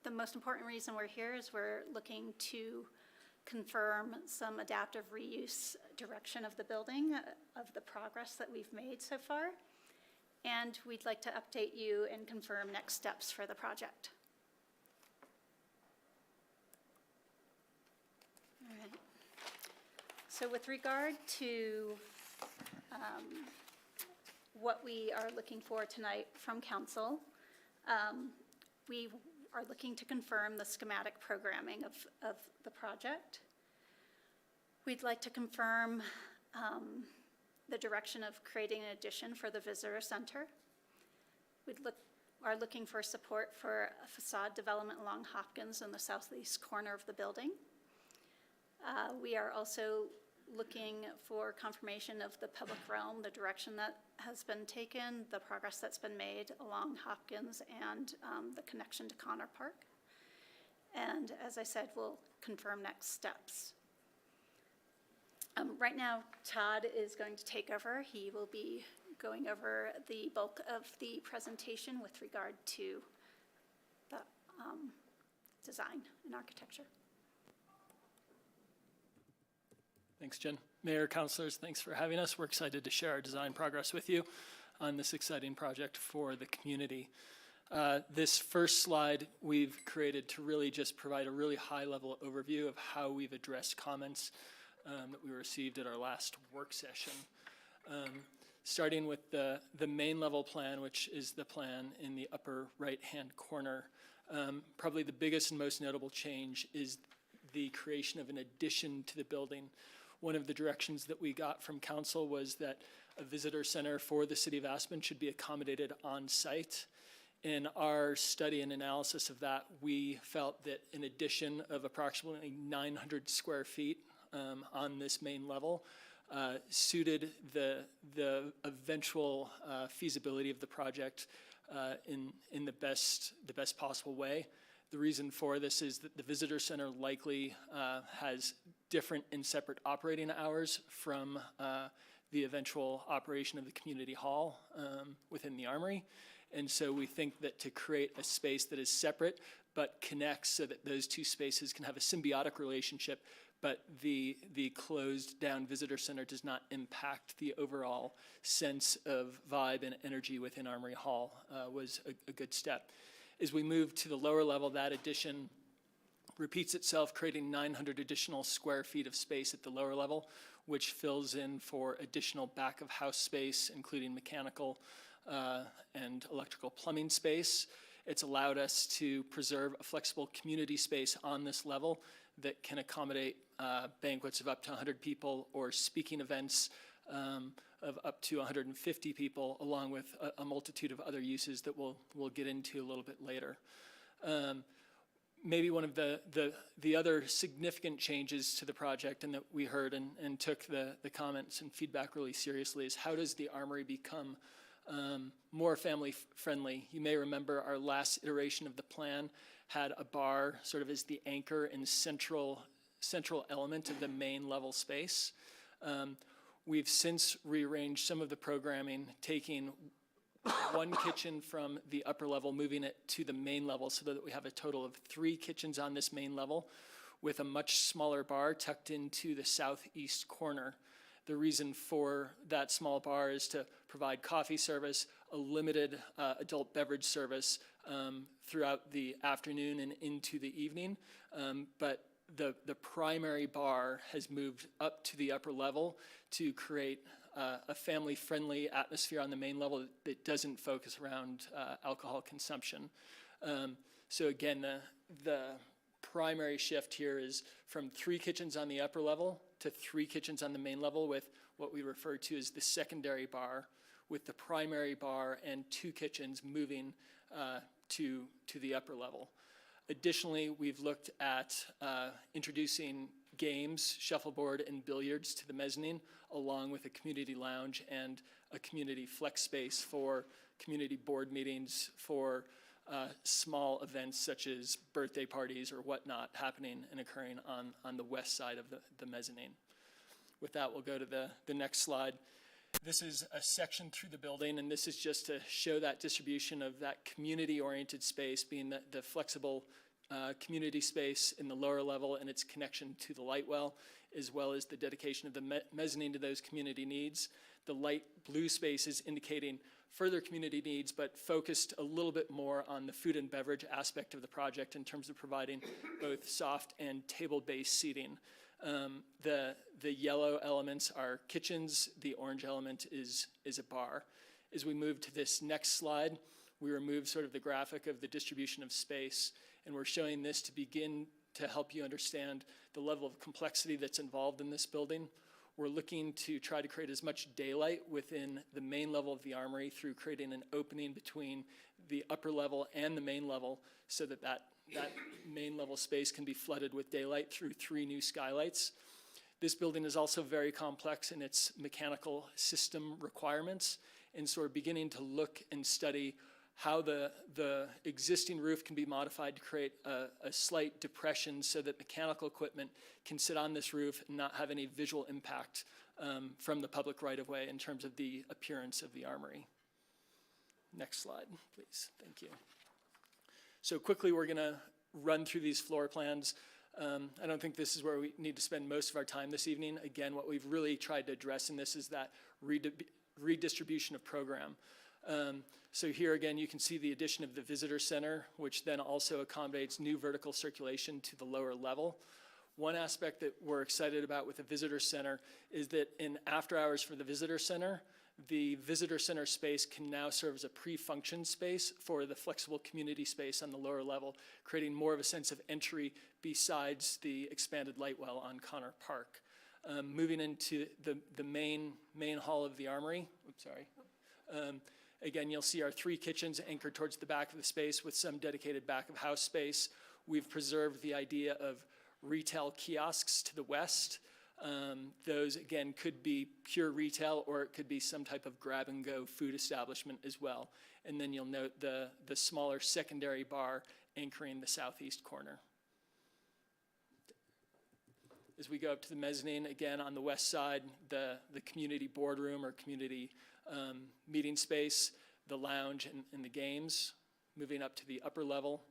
The most important reason we're here is we're looking to confirm some adaptive reuse direction of the building, of the progress that we've made so far. And we'd like to update you and confirm next steps for the project. All right. So with regard to what we are looking for tonight from council, we are looking to confirm the schematic programming of the project. We'd like to confirm the direction of creating an addition for the visitor center. We are looking for support for a facade development along Hopkins in the southeast corner of the building. We are also looking for confirmation of the public realm, the direction that has been taken, the progress that's been made along Hopkins, and the connection to Connor Park. And as I said, we'll confirm next steps. Right now, Todd is going to take over. He will be going over the bulk of the presentation with regard to the design and architecture. Thanks, Jen. Mayor, councilors, thanks for having us. We're excited to share our design progress with you on this exciting project for the community. This first slide we've created to really just provide a really high-level overview of how we've addressed comments that we received at our last work session. Starting with the main level plan, which is the plan in the upper right-hand corner. Probably the biggest and most notable change is the creation of an addition to the building. One of the directions that we got from council was that a visitor center for the city of Aspen should be accommodated on site. In our study and analysis of that, we felt that an addition of approximately 900 square feet on this main level suited the eventual feasibility of the project in the best possible way. The reason for this is that the visitor center likely has different and separate operating hours from the eventual operation of the community hall within the armory. And so we think that to create a space that is separate but connects so that those two spaces can have a symbiotic relationship, but the closed down visitor center does not impact the overall sense of vibe and energy within Armory Hall was a good step. As we move to the lower level, that addition repeats itself, creating 900 additional square feet of space at the lower level, which fills in for additional back of house space, including mechanical and electrical plumbing space. It's allowed us to preserve a flexible community space on this level that can accommodate banquets of up to 100 people or speaking events of up to 150 people, along with a multitude of other uses that we'll get into a little bit later. Maybe one of the other significant changes to the project, and that we heard and took the comments and feedback really seriously, is how does the Armory become more family friendly? You may remember our last iteration of the plan had a bar sort of as the anchor and central central element of the main level space. We've since rearranged some of the programming, taking one kitchen from the upper level, moving it to the main level so that we have a total of 3 kitchens on this main level with a much smaller bar tucked into the southeast corner. The reason for that small bar is to provide coffee service, a limited adult beverage service throughout the afternoon and into the evening. But the primary bar has moved up to the upper level to create a family-friendly atmosphere on the main level that doesn't focus around alcohol consumption. So again, the primary shift here is from 3 kitchens on the upper level to 3 kitchens on the main level with what we refer to as the secondary bar, with the primary bar and 2 kitchens moving to the upper level. Additionally, we've looked at introducing games, shuffleboard, and billiards to the mezzanine, along with a community lounge and a community flex space for community board meetings, for small events such as birthday parties or whatnot happening and occurring on the west side of the mezzanine. With that, we'll go to the next slide. This is a section through the building, and this is just to show that distribution of that community-oriented space, being the flexible community space in the lower level and its connection to the light well, as well as the dedication of the mezzanine to those community needs. The light blue space is indicating further community needs, but focused a little bit more on the food and beverage aspect of the project in terms of providing both soft and table-based seating. The yellow elements are kitchens. The orange element is a bar. As we move to this next slide, we remove sort of the graphic of the distribution of space, and we're showing this to begin to help you understand the level of complexity that's involved in this building. We're looking to try to create as much daylight within the main level of the armory through creating an opening between the upper level and the main level so that that main level space can be flooded with daylight through 3 new skylights. This building is also very complex in its mechanical system requirements, and so we're beginning to look and study how the existing roof can be modified to create a slight depression so that mechanical equipment can sit on this roof and not have any visual impact from the public right-of-way in terms of the appearance of the armory. Next slide, please. Thank you. So quickly, we're going to run through these floor plans. I don't think this is where we need to spend most of our time this evening. Again, what we've really tried to address in this is that redistribution of program. So here again, you can see the addition of the visitor center, which then also accommodates new vertical circulation to the lower level. One aspect that we're excited about with the visitor center is that in after hours for the visitor center space can now serve as a pre-function space for the flexible community space on the lower level, creating more of a sense of entry besides the expanded light well on Connor Park. Moving into the main hall of the armory, again, you'll see our 3 kitchens anchored towards the back of the space with some dedicated back of house space. We've preserved the idea of retail kiosks to the west. Those, again, could be pure retail or it could be some type of grab-and-go food establishment as well. And then you'll note the smaller secondary bar anchoring the southeast corner. As we go up to the mezzanine, again, on the west side, the community boardroom or community meeting space, the lounge and the games. Moving up to the upper level,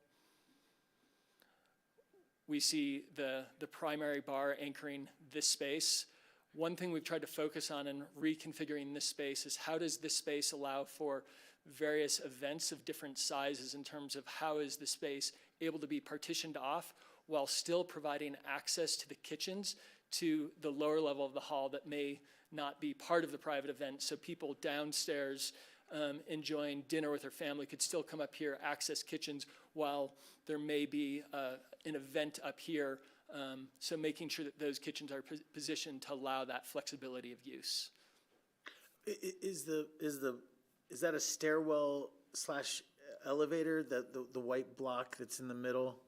we see the primary bar anchoring this space. One thing we've tried to focus on in reconfiguring this space is how does this space allow for various events of different sizes in terms of how is the space able to be partitioned off while still providing access to the kitchens to the lower level of the hall that may not be part of the private event. So people downstairs enjoying dinner with their family could still come up here, access kitchens, while there may be an event up here. So making sure that those kitchens are positioned to allow that flexibility of use. Is that a stairwell / elevator, the white block that's in the middle?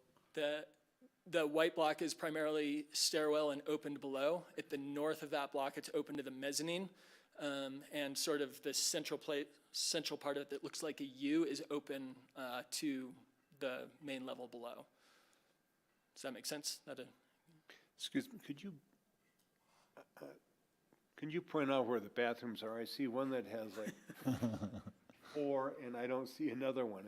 The white block is primarily stairwell and opened below. At the north of that block, it's open to the mezzanine, and sort of the central part of it that looks like a U is open to the main level below. Does that make sense? Excuse me, can you point out where the bathrooms are? I see one that has like 4, and I don't see another one.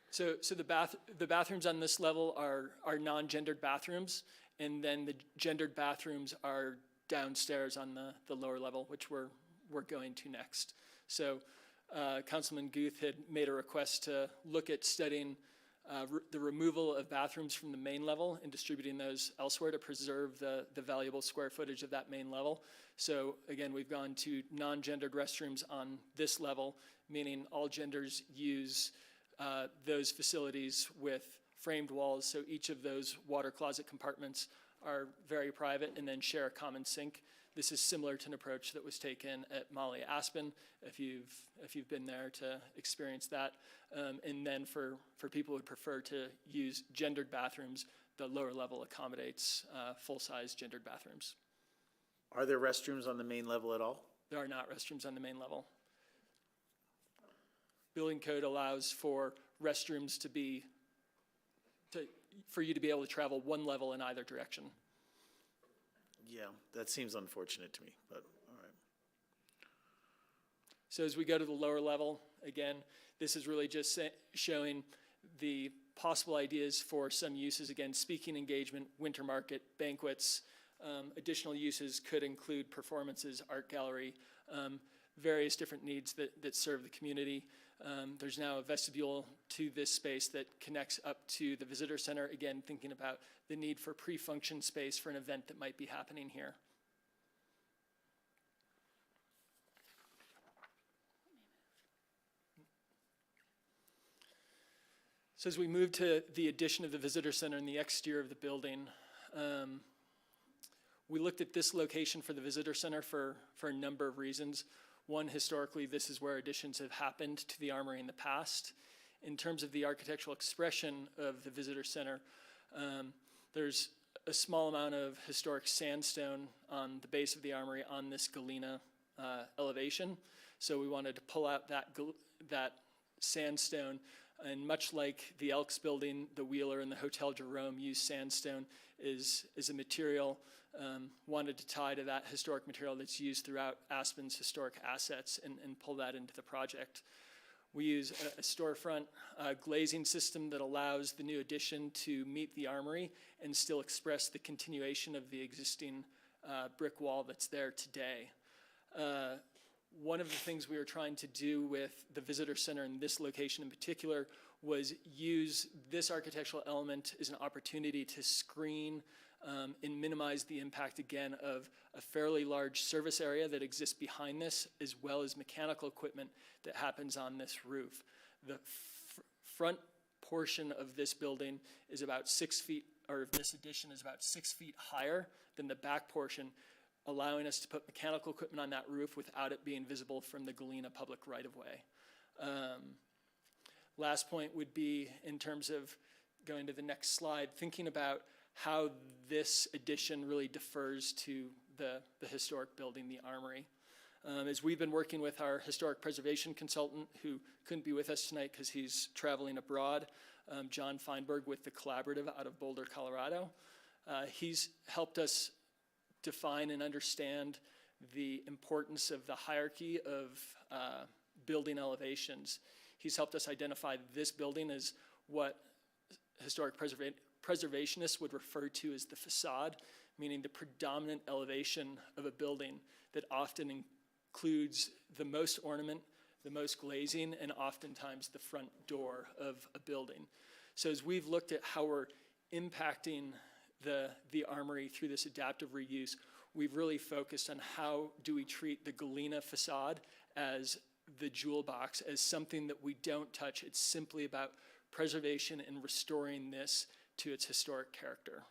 So the bathrooms on this level are non-gendered bathrooms, and then the gendered bathrooms are downstairs on the lower level, which we're going to next. So Councilman Guth had made a request to look at studying the removal of bathrooms from the main level and distributing those elsewhere to preserve the valuable square footage of that main level. So again, we've gone to non-gendered restrooms on this level, meaning all genders use those facilities with framed walls. So each of those water closet compartments are very private and then share a common sink. This is similar to an approach that was taken at Molly Aspen, if you've been there to experience that. And then for people who would prefer to use gendered bathrooms, the lower level accommodates full-size gendered bathrooms. Are there restrooms on the main level at all? There are not restrooms on the main level. Building code allows for restrooms for you to be able to travel one level in either direction. Yeah, that seems unfortunate to me, but all right. So as we go to the lower level, again, this is really just showing the possible ideas for some uses. Again, speaking engagement, winter market, banquets. Additional uses could include performances, art gallery, various different needs that serve the community. There's now a vestibule to this space that connects up to the visitor center, again, thinking about the need for pre-function space for an event that might be happening here. So as we move to the addition of the visitor center in the exterior of the building, we looked at this location for the visitor center for a number of reasons. One, historically, this is where additions have happened to the Armory in the past. In terms of the architectural expression of the visitor center, there's a small amount of historic sandstone on the base of the Armory on this galena elevation. So we wanted to pull out that sandstone, and much like the Elks building, the Wheeler and the Hotel Jerome use sandstone is a material, wanted to tie to that historic material that's used throughout Aspen's historic assets and pull that into the project. We use a storefront glazing system that allows the new addition to meet the Armory and still express the continuation of the existing brick wall that's there today. One of the things we were trying to do with the visitor center in this location in particular was use this architectural element as an opportunity to screen and minimize the impact again of a fairly large service area that exists behind this, as well as mechanical equipment that happens on this roof. The front portion of this building is about 6 feet, or this addition is about 6 feet higher than the back portion, allowing us to put mechanical equipment on that roof without it being visible from the Galena public right-of-way. Last point would be, in terms of going to the next slide, thinking about how this addition really defers to the historic building, the Armory. As we've been working with our historic preservation consultant, who couldn't be with us tonight because he's traveling abroad, John Feinberg with the Collaborative out of Boulder, Colorado. He's helped us define and understand the importance of the hierarchy of building elevations. He's helped us identify this building as what historic preservationists would refer to as the facade, meaning the predominant elevation of a building that often includes the most ornament, the most glazing, and oftentimes the front door of a building. So as we've looked at how we're impacting the Armory through this adaptive reuse, we've really focused on how do we treat the Galena facade as the jewel box, as something that we don't touch. It's simply about preservation and restoring this to its historic character.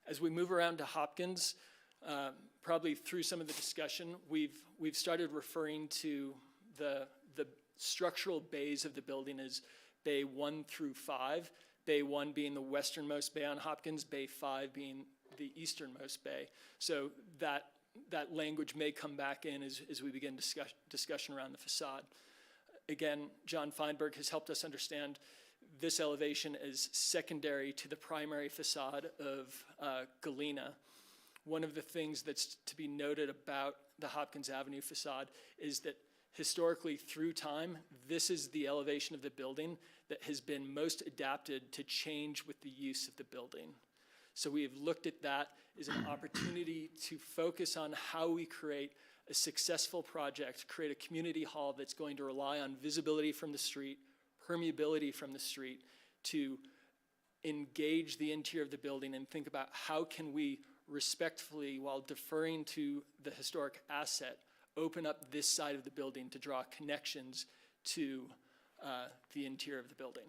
As we move around to Hopkins, probably through some of the discussion, we've started referring to the structural bays of the building as Bay 1 through 5, Bay 1 being the westernmost bay on Hopkins, Bay 5 being the easternmost bay. So that language may come back in as we begin discussion around the facade. Again, John Feinberg has helped us understand this elevation is secondary to the primary facade of Galena. One of the things that's to be noted about the Hopkins Avenue facade is that historically through time, this is the elevation of the building that has been most adapted to change with the use of the building. So we have looked at that as an opportunity to focus on how we create a successful project, create a community hall that's going to rely on visibility from the street, permeability from the street, to engage the interior of the building and think about how can we respectfully, while deferring to the historic asset, open up this side of the building to draw connections to the interior of the building.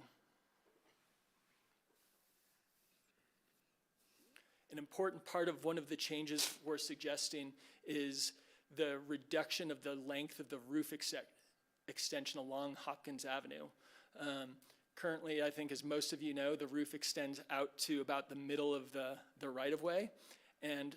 An important part of one of the changes we're suggesting is the reduction of the length of the roof extension along Hopkins Avenue. Currently, I think as most of you know, the roof extends out to about the middle of the right-of-way. And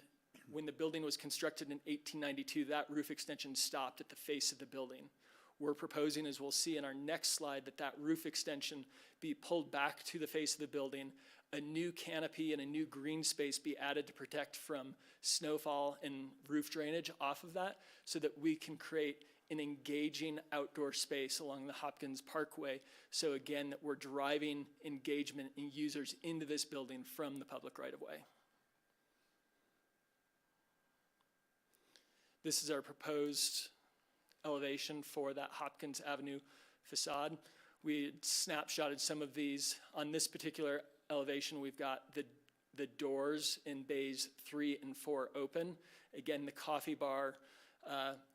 when the building was constructed in 1892, that roof extension stopped at the face of the building. We're proposing, as we'll see in our next slide, that that roof extension be pulled back to the face of the building, a new canopy and a new green space be added to protect from snowfall and roof drainage off of that, so that we can create an engaging outdoor space along the Hopkins Parkway. So again, that we're driving engagement and users into this building from the public right-of-way. This is our proposed elevation for that Hopkins Avenue facade. We had snapshotted some of these. On this particular elevation, we've got the doors in bays 3 and 4 open. Again, the coffee bar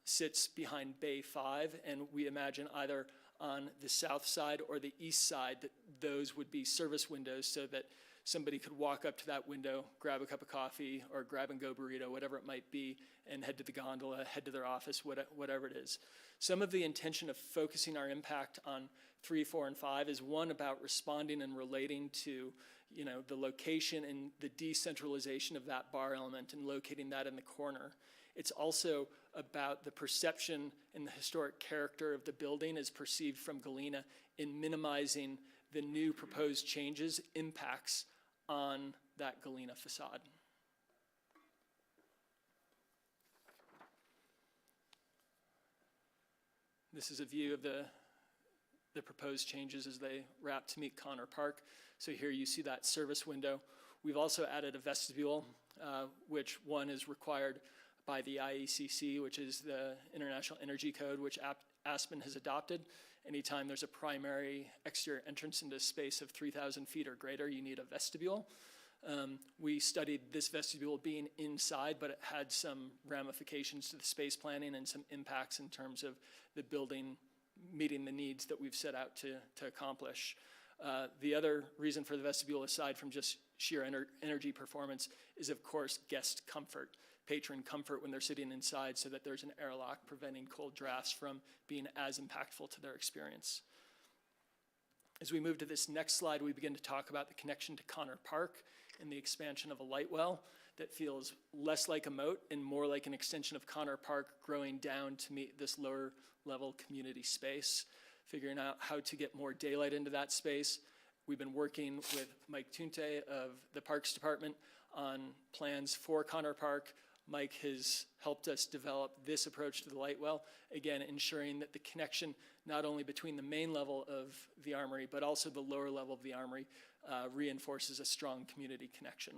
sits behind bay 5, and we imagine either on the south side or the east side that those would be service windows so that somebody could walk up to that window, grab a cup of coffee or grab and go burrito, whatever it might be, and head to the gondola, head to their office, whatever it is. Some of the intention of focusing our impact on 3, 4, and 5 is one about responding and relating to, the location and the decentralization of that bar element and locating that in the corner. It's also about the perception and the historic character of the building as perceived from Galena in minimizing the new proposed changes impacts on that Galena facade. This is a view of the proposed changes as they wrap to meet Connor Park. So here you see that service window. We've also added a vestibule, which one is required by the IECC, which is the International Energy Code, which Aspen has adopted. Anytime there's a primary exterior entrance into a space of 3,000 feet or greater, you need a vestibule. We studied this vestibule being inside, but it had some ramifications to the space planning and some impacts in terms of the building meeting the needs that we've set out to accomplish. The other reason for the vestibule, aside from just sheer energy performance, is of course guest comfort, patron comfort when they're sitting inside, so that there's an airlock preventing cold drafts from being as impactful to their experience. As we move to this next slide, we begin to talk about the connection to Connor Park and the expansion of a light well that feels less like a moat and more like an extension of Connor Park growing down to meet this lower level community space, figuring out how to get more daylight into that space. We've been working with Mike Tunte of the Parks Department on plans for Connor Park. Mike has helped us develop this approach to the light well, again, ensuring that the connection not only between the main level of the Armory, but also the lower level of the Armory reinforces a strong community connection.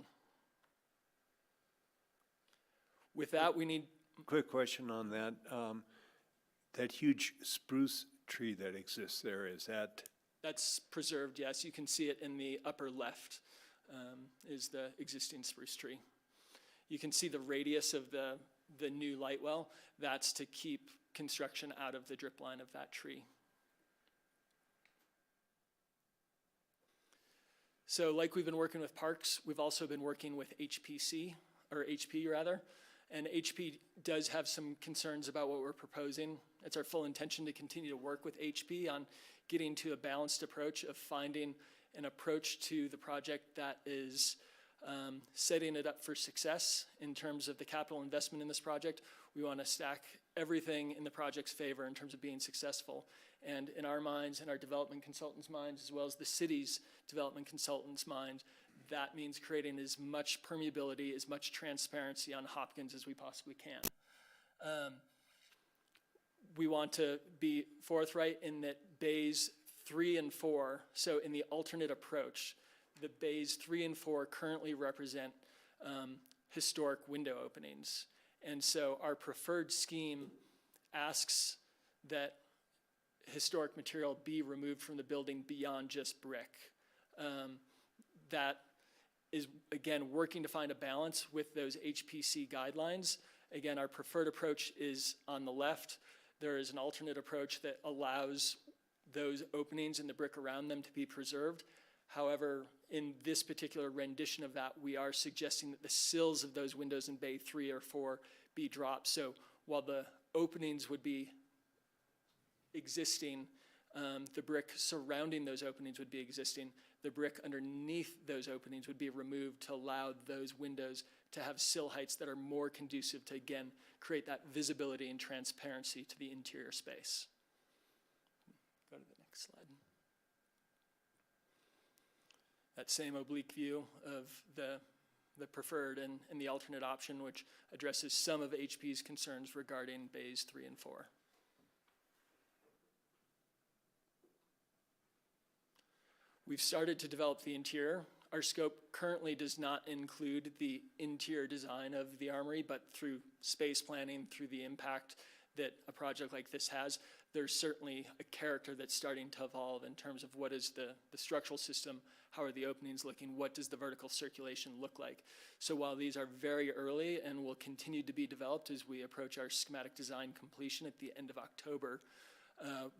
With that, we need... Quick question on that. That huge spruce tree that exists there, is that? That's preserved, yes. You can see it in the upper left is the existing spruce tree. You can see the radius of the new light well. That's to keep construction out of the drip line of that tree. So like we've been working with parks, we've also been working with HP rather. And HP does have some concerns about what we're proposing. It's our full intention to continue to work with HP on getting to a balanced approach of finding an approach to the project that is setting it up for success in terms of the capital investment in this project. We want to stack everything in the project's favor in terms of being successful. And in our minds, in our development consultants' minds, as well as the city's development consultants' mind, that means creating as much permeability, as much transparency on Hopkins as we possibly can. We want to be forthright in that bays 3 and 4, so in the alternate approach, the bays 3 and 4 currently represent historic window openings. And so our preferred scheme asks that historic material be removed from the building beyond just brick. That is, again, working to find a balance with those HPC guidelines. Again, our preferred approach is on the left. There is an alternate approach that allows those openings and the brick around them to be preserved. However, in this particular rendition of that, we are suggesting that the sills of those windows in bay 3 or 4 be dropped. So while the openings would be existing, the brick surrounding those openings would be existing. The brick underneath those openings would be removed to allow those windows to have sill heights that are more conducive to, again, create that visibility and transparency to the interior space. Go to the next slide. That same oblique view of the preferred and the alternate option, which addresses some of HP's concerns regarding bays 3 and 4. We've started to develop the interior. Our scope currently does not include the interior design of the armory, but through space planning, through the impact that a project like this has, there's certainly a character that's starting to evolve in terms of what is the structural system, how are the openings looking, what does the vertical circulation look like. So while these are very early and will continue to be developed as we approach our schematic design completion at the end of October,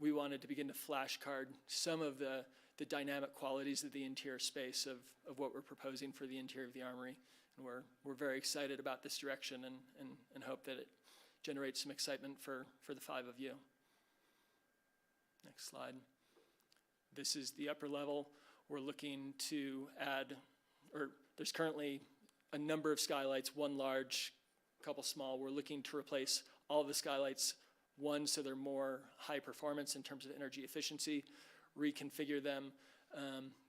we wanted to begin to flashcard some of the dynamic qualities of the interior space of what we're proposing for the interior of the armory. And we're very excited about this direction and hope that it generates some excitement for the 5 of you. Next slide. This is the upper level. We're looking to add, or there's currently a number of skylights, one large, couple small. We're looking to replace all the skylights, one, so they're more high performance in terms of energy efficiency, reconfigure them,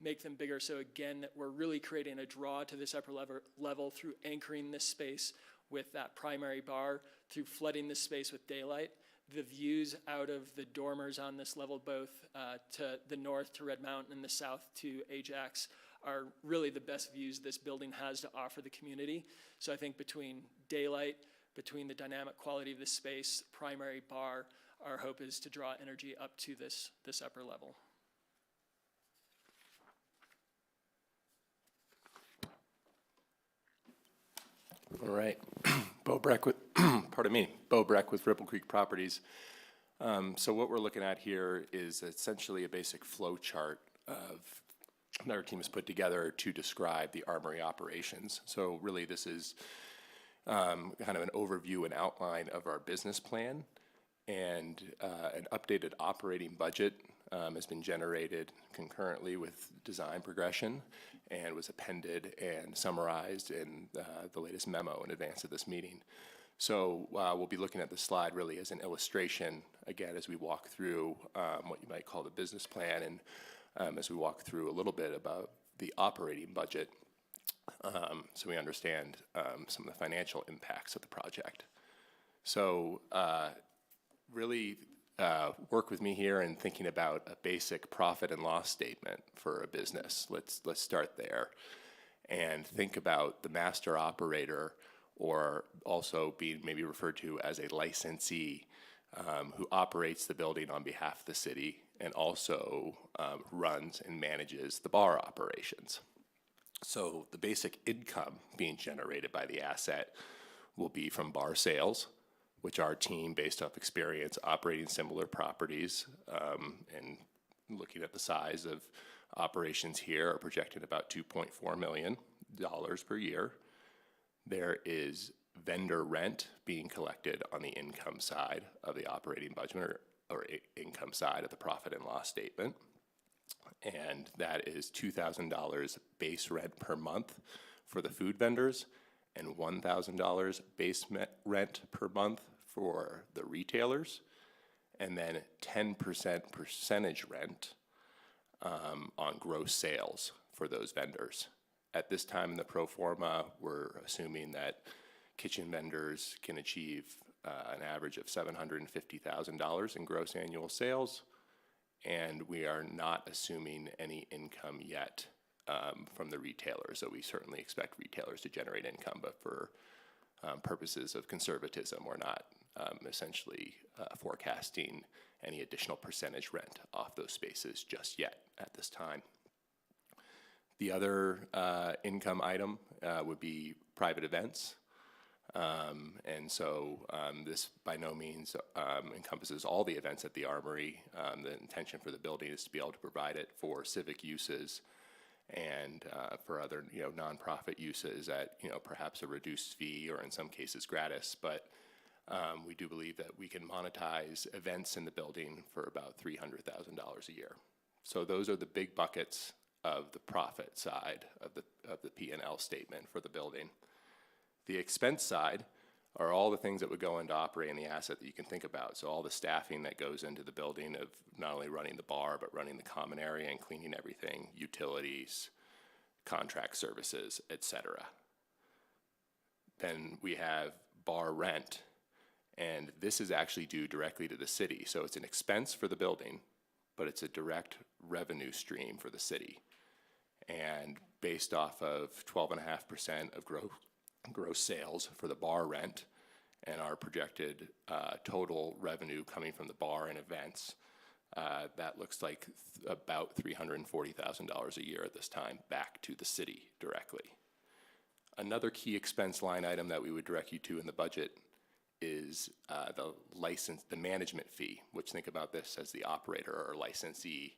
make them bigger. So again, that we're really creating a draw to this upper level through anchoring this space with that primary bar, through flooding this space with daylight. The views out of the dormers on this level, both to the north to Red Mountain and the south to Ajax, are really the best views this building has to offer the community. So I think between daylight, between the dynamic quality of the space, primary bar, our hope is to draw energy up to this upper level. All right, Bo Breck with, pardon me, Bo Breck with Ripple Creek Properties. So what we're looking at here is essentially a basic flow chart of that our team has put together to describe the armory operations. So really this is kind of an overview and outline of our business plan, and an updated operating budget has been generated concurrently with design progression and was appended and summarized in the latest memo in advance of this meeting. So we'll be looking at the slide really as an illustration, again, as we walk through what you might call the business plan, and as we walk through a little bit about the operating budget, so we understand some of the financial impacts of the project. So really work with me here in thinking about a basic profit and loss statement for a business. Let's start there and think about the master operator, or also being maybe referred to as a licensee, who operates the building on behalf of the city and also runs and manages the bar operations. So the basic income being generated by the asset will be from bar sales, which our team, based off experience operating similar properties and looking at the size of operations here, are projected about $2.4 million per year. There is vendor rent being collected on the income side of the operating budget, or income side of the profit and loss statement. And that is $2,000 base rent per month for the food vendors and $1,000 base rent per month for the retailers. and then 10% percentage rent on gross sales for those vendors. At this time in the pro forma, we're assuming that kitchen vendors can achieve an average of $750,000 in gross annual sales, and we are not assuming any income yet from the retailers. So we certainly expect retailers to generate income, but for purposes of conservatism, we're not essentially forecasting any additional percentage rent off those spaces just yet at this time. The other income item would be private events. And so this by no means encompasses all the events at the Armory. The intention for the building is to be able to provide it for civic uses and for other, nonprofit uses at, perhaps a reduced fee or in some cases gratis. But we do believe that we can monetize events in the building for about $300,000 a year. So those are the big buckets of the profit side of the P&L statement for the building. The expense side are all the things that would go into operating the asset that you can think about. So all the staffing that goes into the building of not only running the bar, but running the common area and cleaning everything, utilities, contract services, etc. Then we have bar rent, and this is actually due directly to the city. So it's an expense for the building, but it's a direct revenue stream for the city. And based off of 12.5% of gross sales for the bar rent and our projected total revenue coming from the bar and events, that looks like about $340,000 a year at this time back to the city directly. Another key expense line item that we would direct you to in the budget is the management fee, which think about this as the operator or licensee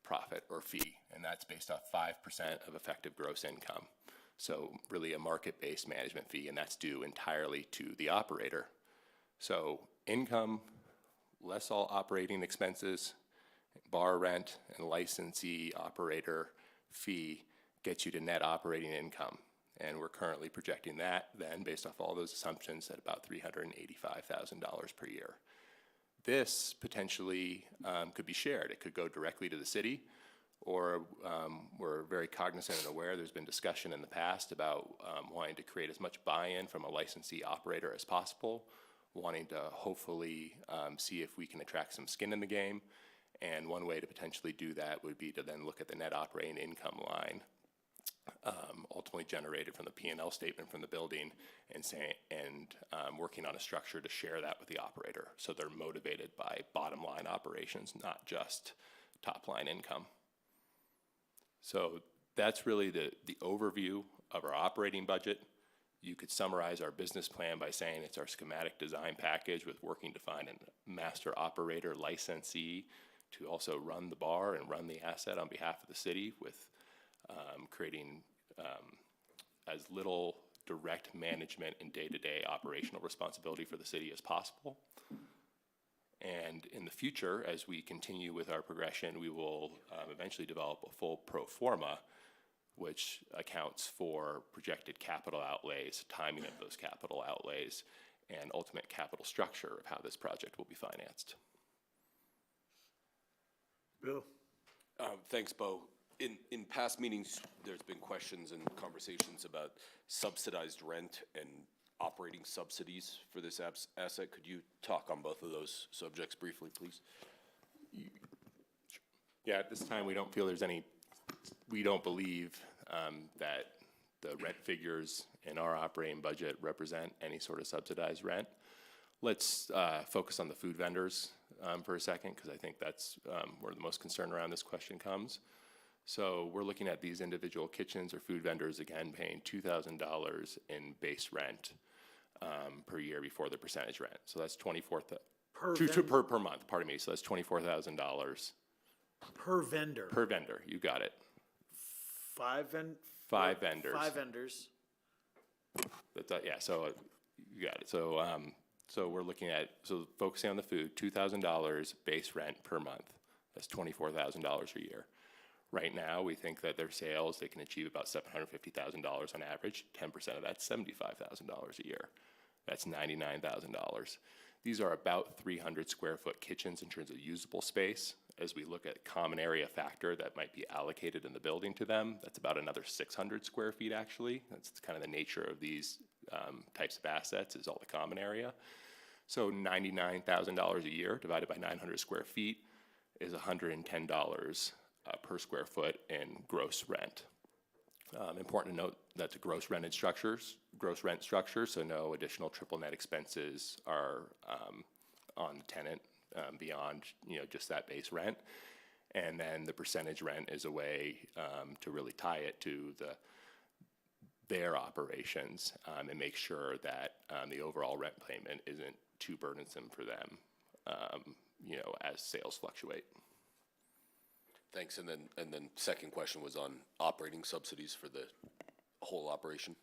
profit or fee, and that's based off 5% of effective gross income. So really a market-based management fee, and that's due entirely to the operator. So income, less all operating expenses, bar rent, and licensee operator fee gets you to net operating income. And we're currently projecting that then, based off all those assumptions, at about $385,000 per year. This potentially could be shared. It could go directly to the city, or we're very cognizant and aware there's been discussion in the past about wanting to create as much buy-in from a licensee operator as possible, wanting to hopefully see if we can attract some skin in the game. And one way to potentially do that would be to then look at the net operating income line ultimately generated from the P&L statement from the building and working on a structure to share that with the operator. So they're motivated by bottom line operations, not just top line income. So that's really the overview of our operating budget. You could summarize our business plan by saying it's our schematic design package with working to find a master operator licensee to also run the bar and run the asset on behalf of the city, with creating as little direct management and day-to-day operational responsibility for the city as possible. And in the future, as we continue with our progression, we will eventually develop a full pro forma, which accounts for projected capital outlays, timing of those capital outlays, and ultimate capital structure of how this project will be financed. Bill? Thanks, Bo. In past meetings, there's been questions and conversations about subsidized rent and operating subsidies for this asset. Could you talk on both of those subjects briefly, please? Yeah, at this time, we don't feel there's any, we don't believe that the rent figures in our operating budget represent any sort of subsidized rent. Let's focus on the food vendors for a second, because I think that's where the most concern around this question comes. So we're looking at these individual kitchens or food vendors, again, paying $2,000 in base rent per year before the percentage rent. So that's per month, pardon me. So that's $24,000. Per vendor? Per vendor, you got it. Five vendors? Five vendors. That's, yeah, so you got it. So, so we're looking at, so focusing on the food, $2,000 base rent per month. That's $24,000 a year. Right now, we think that their sales, they can achieve about $750,000 on average. 10% of that's $75,000 a year. That's $99,000. These are about 300 square foot kitchens in terms of usable space. As we look at common area factor that might be allocated in the building to them, that's about another 600 square feet actually. That's kind of the nature of these types of assets, is all the common area. So $99,000 a year divided by 900 square feet is $110 per square foot in gross rent. Important to note that the gross rent structure, so no additional triple net expenses are on the tenant beyond just that base rent. And then the percentage rent is a way to really tie it to their operations and make sure that the overall rent payment isn't too burdensome for them, as sales fluctuate. Thanks. And then second question was on operating subsidies for the whole operation.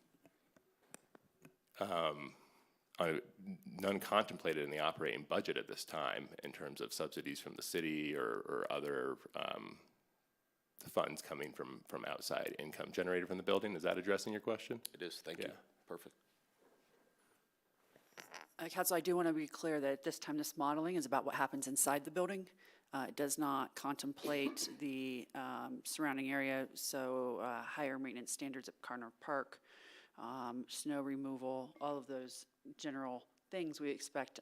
None contemplated in the operating budget at this time in terms of subsidies from the city or other funds coming from outside income generated from the building. Is that addressing your question? It is. Thank you. Perfect. Council, I do want to be clear that at this time, this modeling is about what happens inside the building. It does not contemplate the surrounding area, so higher maintenance standards at Carner Park, snow removal, all of those general things we expect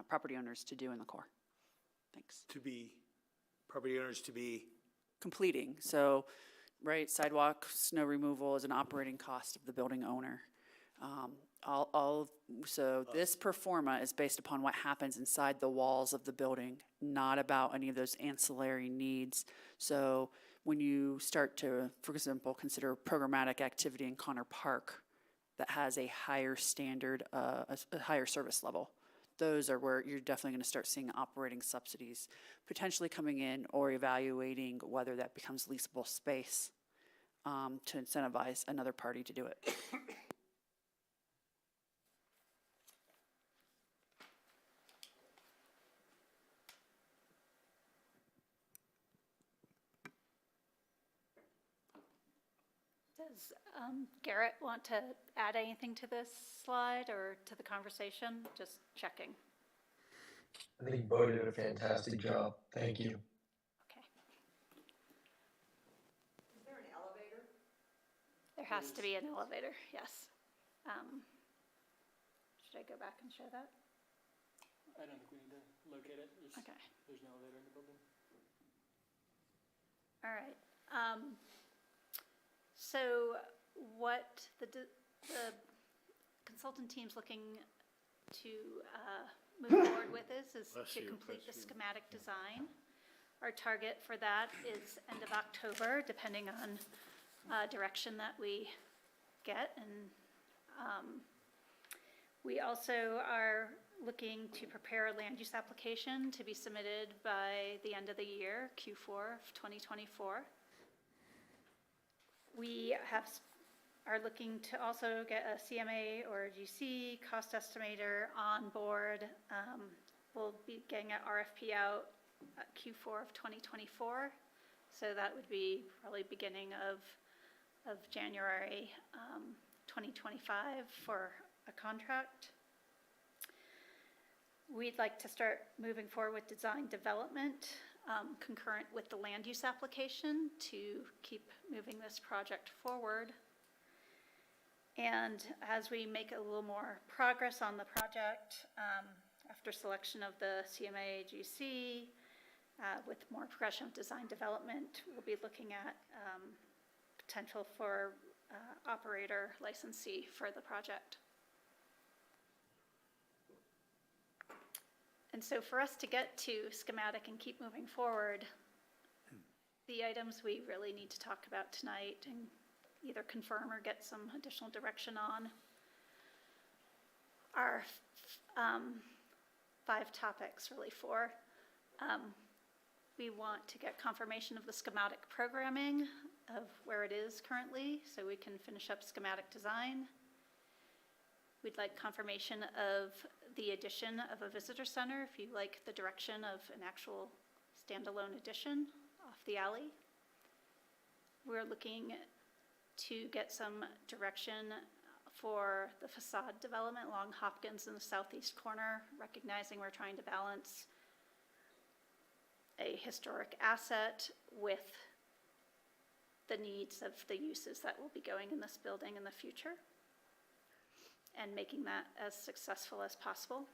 property owners to do in the core. Thanks. Property owners to be? Completing. So, right, sidewalk, snow removal is an operating cost of the building owner. So this pro forma is based upon what happens inside the walls of the building, not about any of those ancillary needs. So when you start to, for example, consider programmatic activity in Connor Park that has a higher standard, a higher service level, those are where you're definitely going to start seeing operating subsidies potentially coming in, or evaluating whether that becomes leasable space to incentivize another party to do it. Does Garrett want to add anything to this slide or to the conversation? Just checking. I think Bo did a fantastic job. Thank you. Okay. Is there an elevator? There has to be an elevator, yes. Should I go back and show that? I don't think we need to locate it. Okay. There's no elevator in the building. All right. So what the consultant team's looking to move forward with is to complete the schematic design. Our target for that is end of October, depending on direction that we get. And we also are looking to prepare a land use application to be submitted by the end of the year, Q4 of 2024. We are looking to also get a CMA or a GC cost estimator on board. We'll be getting an RFP out at Q4 of 2024. So that would be probably beginning of January 2025 for a contract. We'd like to start moving forward with design development concurrent with the land use application to keep moving this project forward. And as we make a little more progress on the project, after selection of the CMA GC, with more progression of design development, we'll be looking at potential for operator licensee for the project. And so for us to get to schematic and keep moving forward, the items we really need to talk about tonight and either confirm or get some additional direction on are 5 topics, really 4. We want to get confirmation of the schematic programming of where it is currently so we can finish up schematic design. We'd like confirmation of the addition of a visitor center, if you like the direction of an actual standalone addition off the alley. We're looking to get some direction for the facade development along Hopkins in the southeast corner, recognizing we're trying to balance a historic asset with the needs of the uses that will be going in this building in the future, and making that as successful as possible.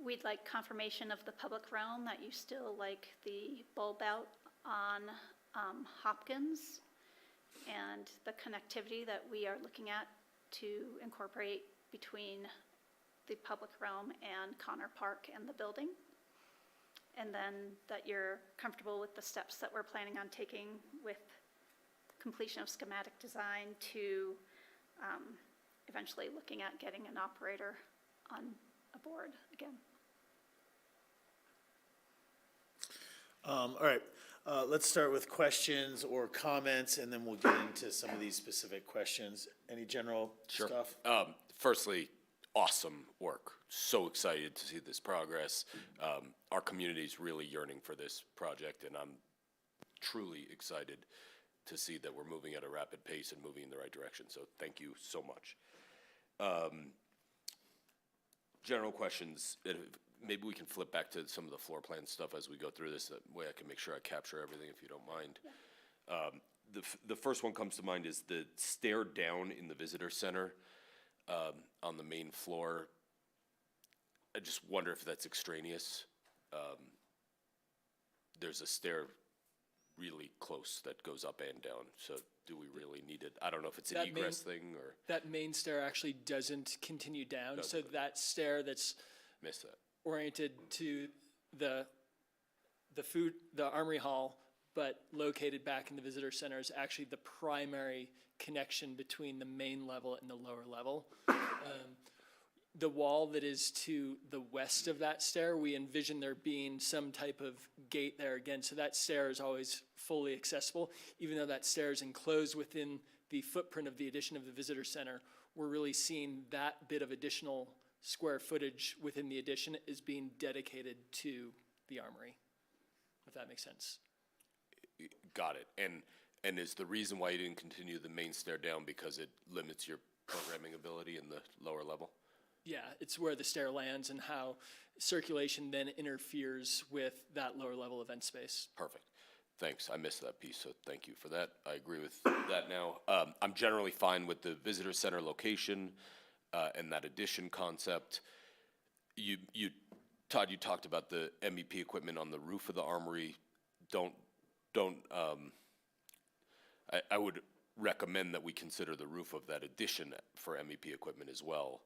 We'd like confirmation of the public realm that you still like the bulb out on Hopkins, and the connectivity that we are looking at to incorporate between the public realm and Connor Park and the building. And then that you're comfortable with the steps that we're planning on taking with completion of schematic design to eventually looking at getting an operator on board again. All right, let's start with questions or comments, and then we'll get into some of these specific questions. Any general stuff? Firstly, awesome work. So excited to see this progress. Our community is really yearning for this project, and I'm truly excited to see that we're moving at a rapid pace and moving in the right direction. So thank you so much. General questions. Maybe we can flip back to some of the floor plan stuff as we go through this. That way I can make sure I capture everything, if you don't mind. Yeah. The first one comes to mind is the stair down in the visitor center on the main floor. I just wonder if that's extraneous. There's a stair really close that goes up and down, so do we really need it? I don't know if it's an egress thing or. That main stair actually doesn't continue down, so that stair that's missed that. Oriented to the Armory Hall, but located back in the visitor center, is actually the primary connection between the main level and the lower level. The wall that is to the west of that stair, we envision there being some type of gate there again, so that stair is always fully accessible. Even though that stair is enclosed within the footprint of the addition of the visitor center, we're really seeing that bit of additional square footage within the addition is being dedicated to the Armory, if that makes sense. Got it. And is the reason why you didn't continue the main stair down because it limits your programming ability in the lower level? Yeah, it's where the stair lands and how circulation then interferes with that lower level event space. Perfect. Thanks. I missed that piece, so thank you for that. I agree with that now. I'm generally fine with the visitor center location and that addition concept. Todd, you talked about the MEP equipment on the roof of the Armory. I would recommend that we consider the roof of that addition for MEP equipment as well.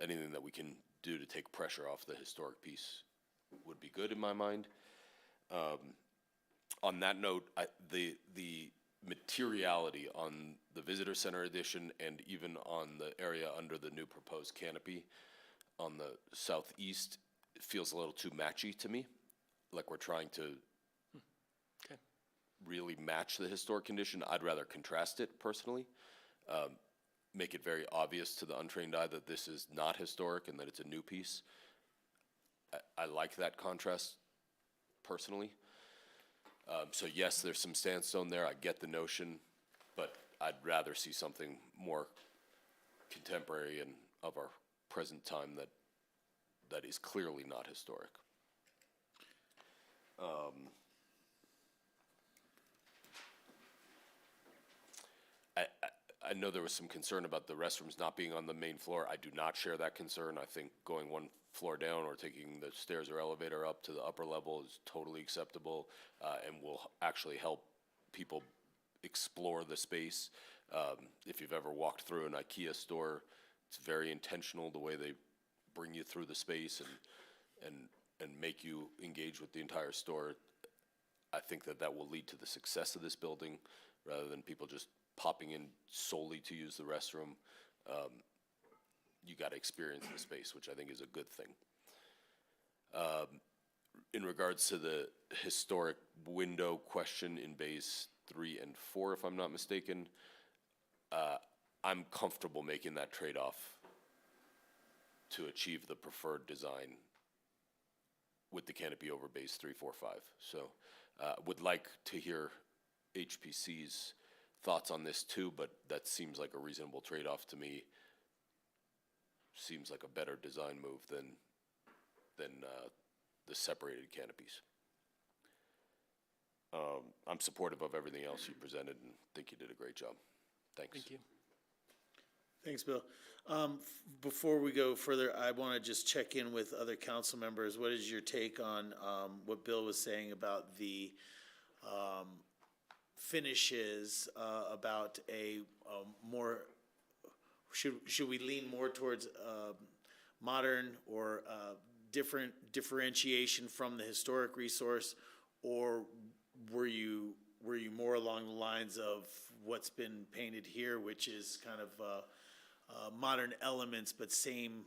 Anything that we can do to take pressure off the historic piece would be good in my mind. On that note, the materiality on the visitor center addition and even on the area under the new proposed canopy on the southeast feels a little too matchy to me. Like we're trying to really match the historic condition. I'd rather contrast it personally. Make it very obvious to the untrained eye that this is not historic and that it's a new piece. I like that contrast personally. So yes, there's some sandstone there. I get the notion, but I'd rather see something more contemporary and of our present time that is clearly not historic. I know there was some concern about the restrooms not being on the main floor. I do not share that concern. I think going one floor down or taking the stairs or elevator up to the upper level is totally acceptable and will actually help people explore the space. If you've ever walked through an IKEA store, it's very intentional the way they bring you through the space and make you engage with the entire store. I think that will lead to the success of this building rather than people just popping in solely to use the restroom. You got to experience the space, which I think is a good thing. In regards to the historic window question in bays 3 and 4, if I'm not mistaken, I'm comfortable making that trade-off to achieve the preferred design with the canopy over bays 3, 4, 5. So would like to hear HPC's thoughts on this too, but that seems like a reasonable trade-off to me. Seems like a better design move than the separated canopies. I'm supportive of everything else you presented and think you did a great job. Thanks. Thank you. Thanks, Bill. Before we go further, I want to just check in with other council members. What is your take on what Bill was saying about the finishes, about a more, should we lean more towards modern or different differentiation from the historic resource, or were you more along the lines of what's been painted here, which is kind of modern elements but same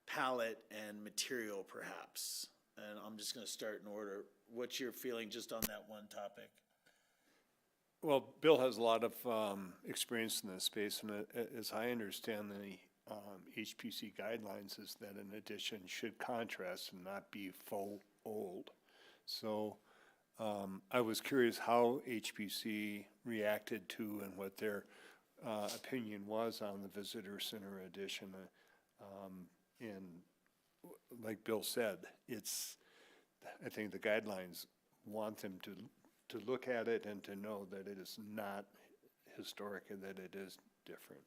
palette and material perhaps? And I'm just going to start in order. What's your feeling just on that one topic? Well, Bill has a lot of experience in this space, and as I understand the HPC guidelines is that an addition should contrast and not be faux old. So I was curious how HPC reacted to and what their opinion was on the visitor center addition. And like Bill said, I think the guidelines want them to look at it and to know that it is not historic and that it is different.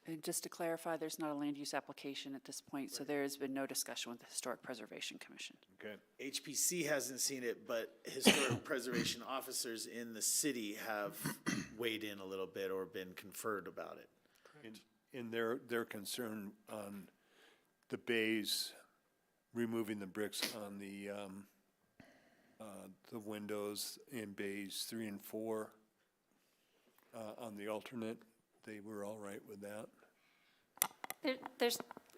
And just to clarify, there's not a land use application at this point, so there has been no discussion with the Historic Preservation Commission. Okay. HPC hasn't seen it, but historic preservation officers in the city have weighed in a little bit or been conferred about it. Correct. In their concern on the bays, removing the bricks on the windows in bays 3 and 4 on the alternate, they were all right with that.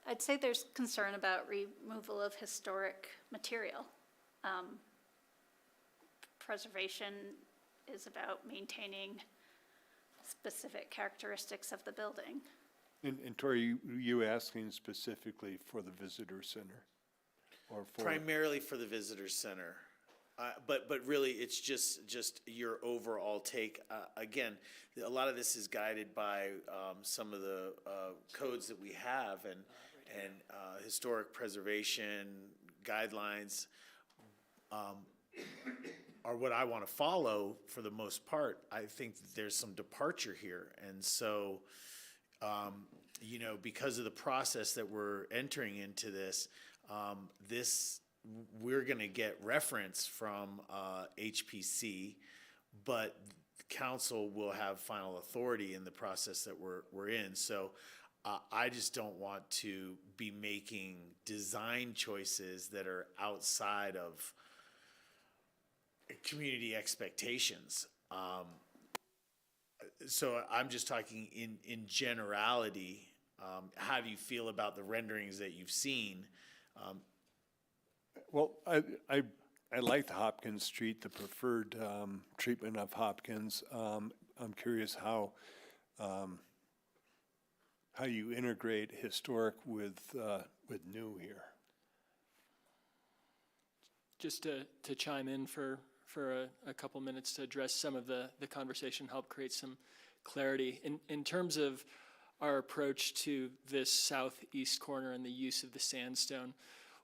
I'd say there's concern about removal of historic material. Preservation is about maintaining specific characteristics of the building. And Tori, you asking specifically for the visitor center? Or for Primarily for the visitor center. But really, it's just your overall take. Again, a lot of this is guided by some of the codes that we have and historic preservation guidelines are what I want to follow for the most part. I think that there's some departure here, and so because of the process that we're entering into this, we're going to get reference from HPC, but council will have final authority in the process that we're in. So I just don't want to be making design choices that are outside of community expectations. So I'm just talking in generality. How do you feel about the renderings that you've seen? Well, I like the Hopkins Street, the preferred treatment of Hopkins. I'm curious how you integrate historic with new here. Just to chime in for a couple minutes to address some of the conversation, help create some clarity. In terms of our approach to this southeast corner and the use of the sandstone,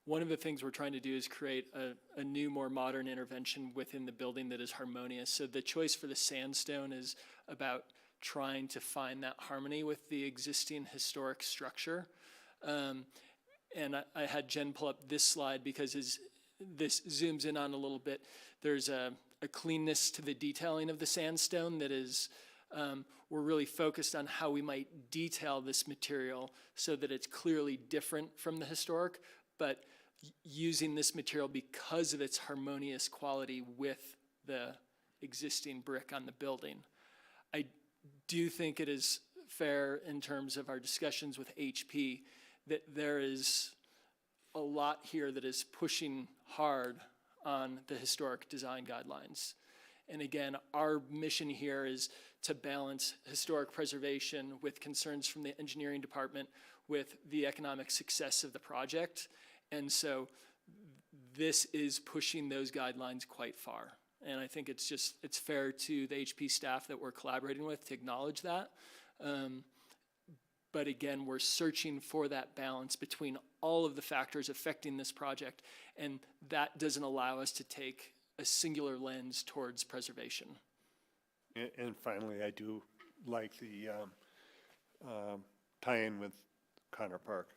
one of the things we're trying to do is create a new, more modern intervention within the building that is harmonious. So the choice for the sandstone is about trying to find that harmony with the existing historic structure. And I had Jen pull up this slide because as this zooms in on a little bit, there's a cleanness to the detailing of the sandstone that is, we're really focused on how we might detail this material so that it's clearly different from the historic, but using this material because of its harmonious quality with the existing brick on the building. I do think it is fair in terms of our discussions with HP that there is a lot here that is pushing hard on the historic design guidelines. And again, our mission here is to balance historic preservation with concerns from the engineering department with the economic success of the project. And so this is pushing those guidelines quite far. And I think it's fair to the HP staff that we're collaborating with to acknowledge that. But again, we're searching for that balance between all of the factors affecting this project, and that doesn't allow us to take a singular lens towards preservation. And finally, I do like the tie-in with Connor Park.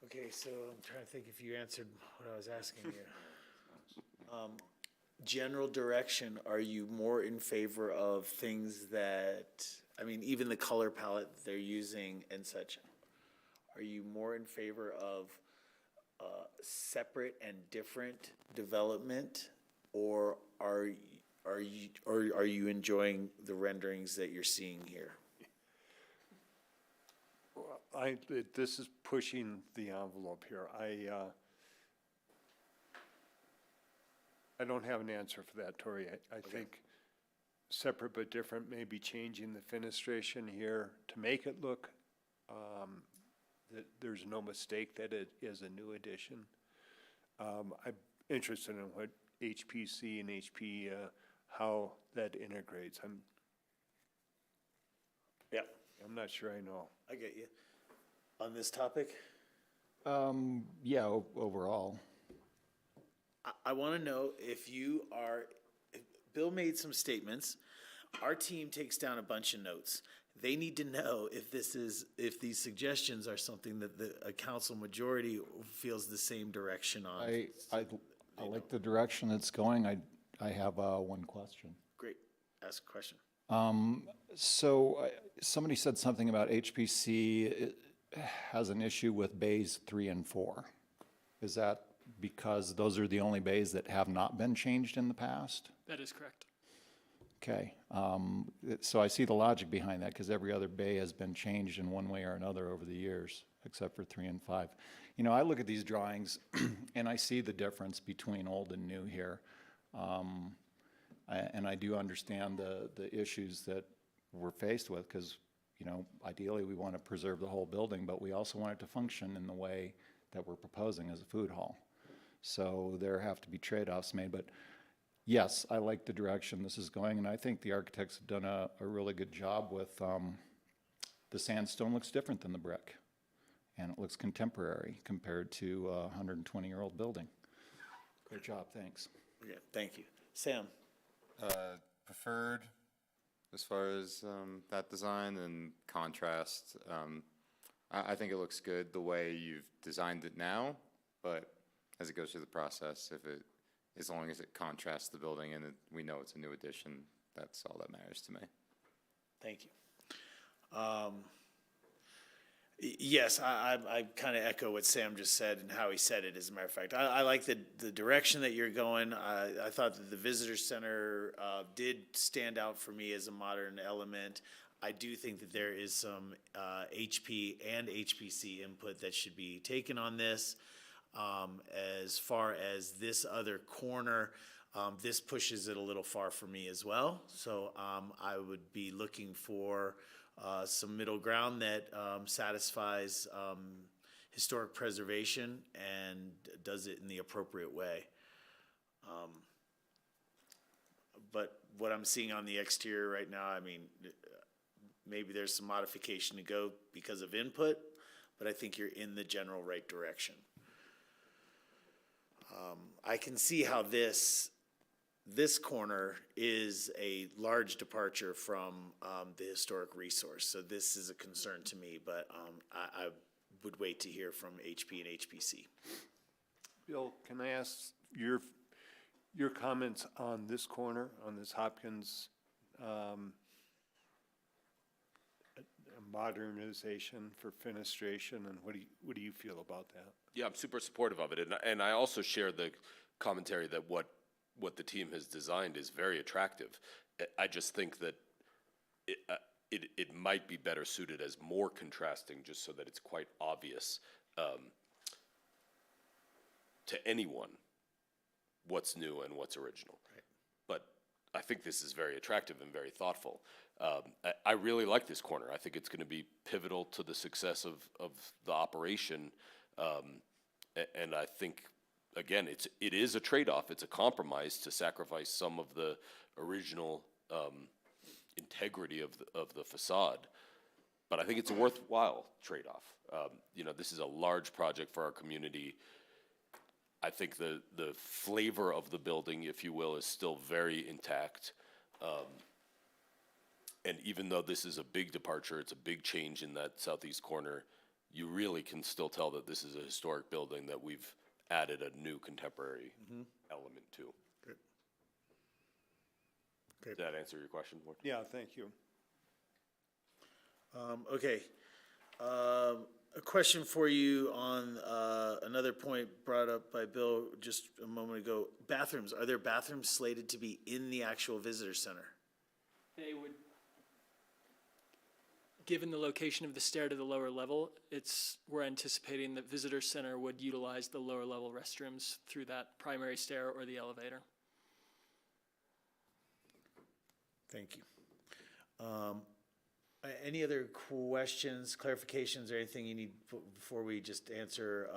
Okay, so I'm trying to think if you answered what I was asking you. General direction, are you more in favor of things that, I mean, even the color palette they're using and such, are you more in favor of separate and different development, or are you enjoying the renderings that you're seeing here? This is pushing the envelope here. I don't have an answer for that, Tori. I think separate but different, maybe changing the fenestration here to make it look that there's no mistake that it is a new addition. I'm interested in what HPC and HP, how that integrates. I'm not sure I know. I get you. On this topic? Yeah, overall. I want to know if Bill made some statements. Our team takes down a bunch of notes. They need to know if these suggestions are something that a council majority feels the same direction on. I like the direction it's going. I have one question. Great. Ask a question. So somebody said something about HPC has an issue with bays 3 and 4. Is that because those are the only bays that have not been changed in the past? That is correct. Okay. So I see the logic behind that, because every other bay has been changed in one way or another over the years, except for 3 and 5. You know, I look at these drawings and I see the difference between old and new here. And I do understand the issues that we're faced with, because, you know, ideally we want to preserve the whole building, but we also want it to function in the way that we're proposing as a food hall. So there have to be trade-offs made, but yes, I like the direction this is going, and I think the architects have done a really good job with, the sandstone looks different than the brick, and it looks contemporary compared to a 120-year-old building. Great job, thanks. Yeah, thank you. Sam? Preferred as far as that design and contrast. I think it looks good the way you've designed it now, but as it goes through the process, as long as it contrasts the building and we know it's a new addition, that's all that matters to me. Thank you. Yes, I kind of echo what Sam just said and how he said it, as a matter of fact. I like the direction that you're going. I thought that the visitor center did stand out for me as a modern element. I do think that there is some HP and HPC input that should be taken on this. As far as this other corner, this pushes it a little far for me as well. So I would be looking for some middle ground that satisfies historic preservation and does it in the appropriate way. But what I'm seeing on the exterior right now, I mean, maybe there's some modification to go because of input, but I think you're in the general right direction. I can see how this corner is a large departure from the historic resource. So this is a concern to me, but I would wait to hear from HP and HPC. Bill, can I ask your comments on this corner, on this Hopkins modernization for fenestration, and what do you feel about that? Yeah, I'm super supportive of it, and I also share the commentary that what the team has designed is very attractive. I just think that it might be better suited as more contrasting, just so that it's quite obvious to anyone what's new and what's original. Right. But I think this is very attractive and very thoughtful. I really like this corner. I think it's going to be pivotal to the success of the operation. And I think, again, it is a trade-off. It's a compromise to sacrifice some of the original integrity of the facade. But I think it's a worthwhile trade-off. You know, this is a large project for our community. I think the flavor of the building, if you will, is still very intact. And even though this is a big departure, it's a big change in that southeast corner, you really can still tell that this is a historic building that we've added a new contemporary element to. Good. Did that answer your question? Morton? Yeah, thank you. Okay. A question for you on another point brought up by Bill just a moment ago. Bathrooms, are there bathrooms slated to be in the actual visitor center? They would, given the location of the stair to the lower level, we're anticipating that visitor center would utilize the lower level restrooms through that primary stair or the elevator. Thank you. Any other questions, clarifications, or anything you need before we just answer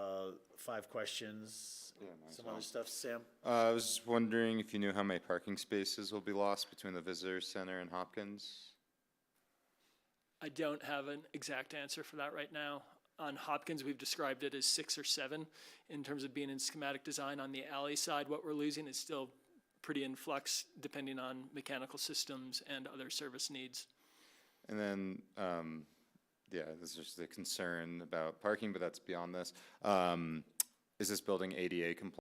5 questions? Some other stuff, Sam? I was wondering if you knew how many parking spaces will be lost between the visitor center and Hopkins? I don't have an exact answer for that right now. On Hopkins, we've described it as 6 or 7 in terms of being in schematic design. On the alley side, what we're losing is still pretty in flux depending on mechanical systems and other service needs. And then, yeah, there's just a concern about parking, but that's beyond this. Is this building ADA compliant?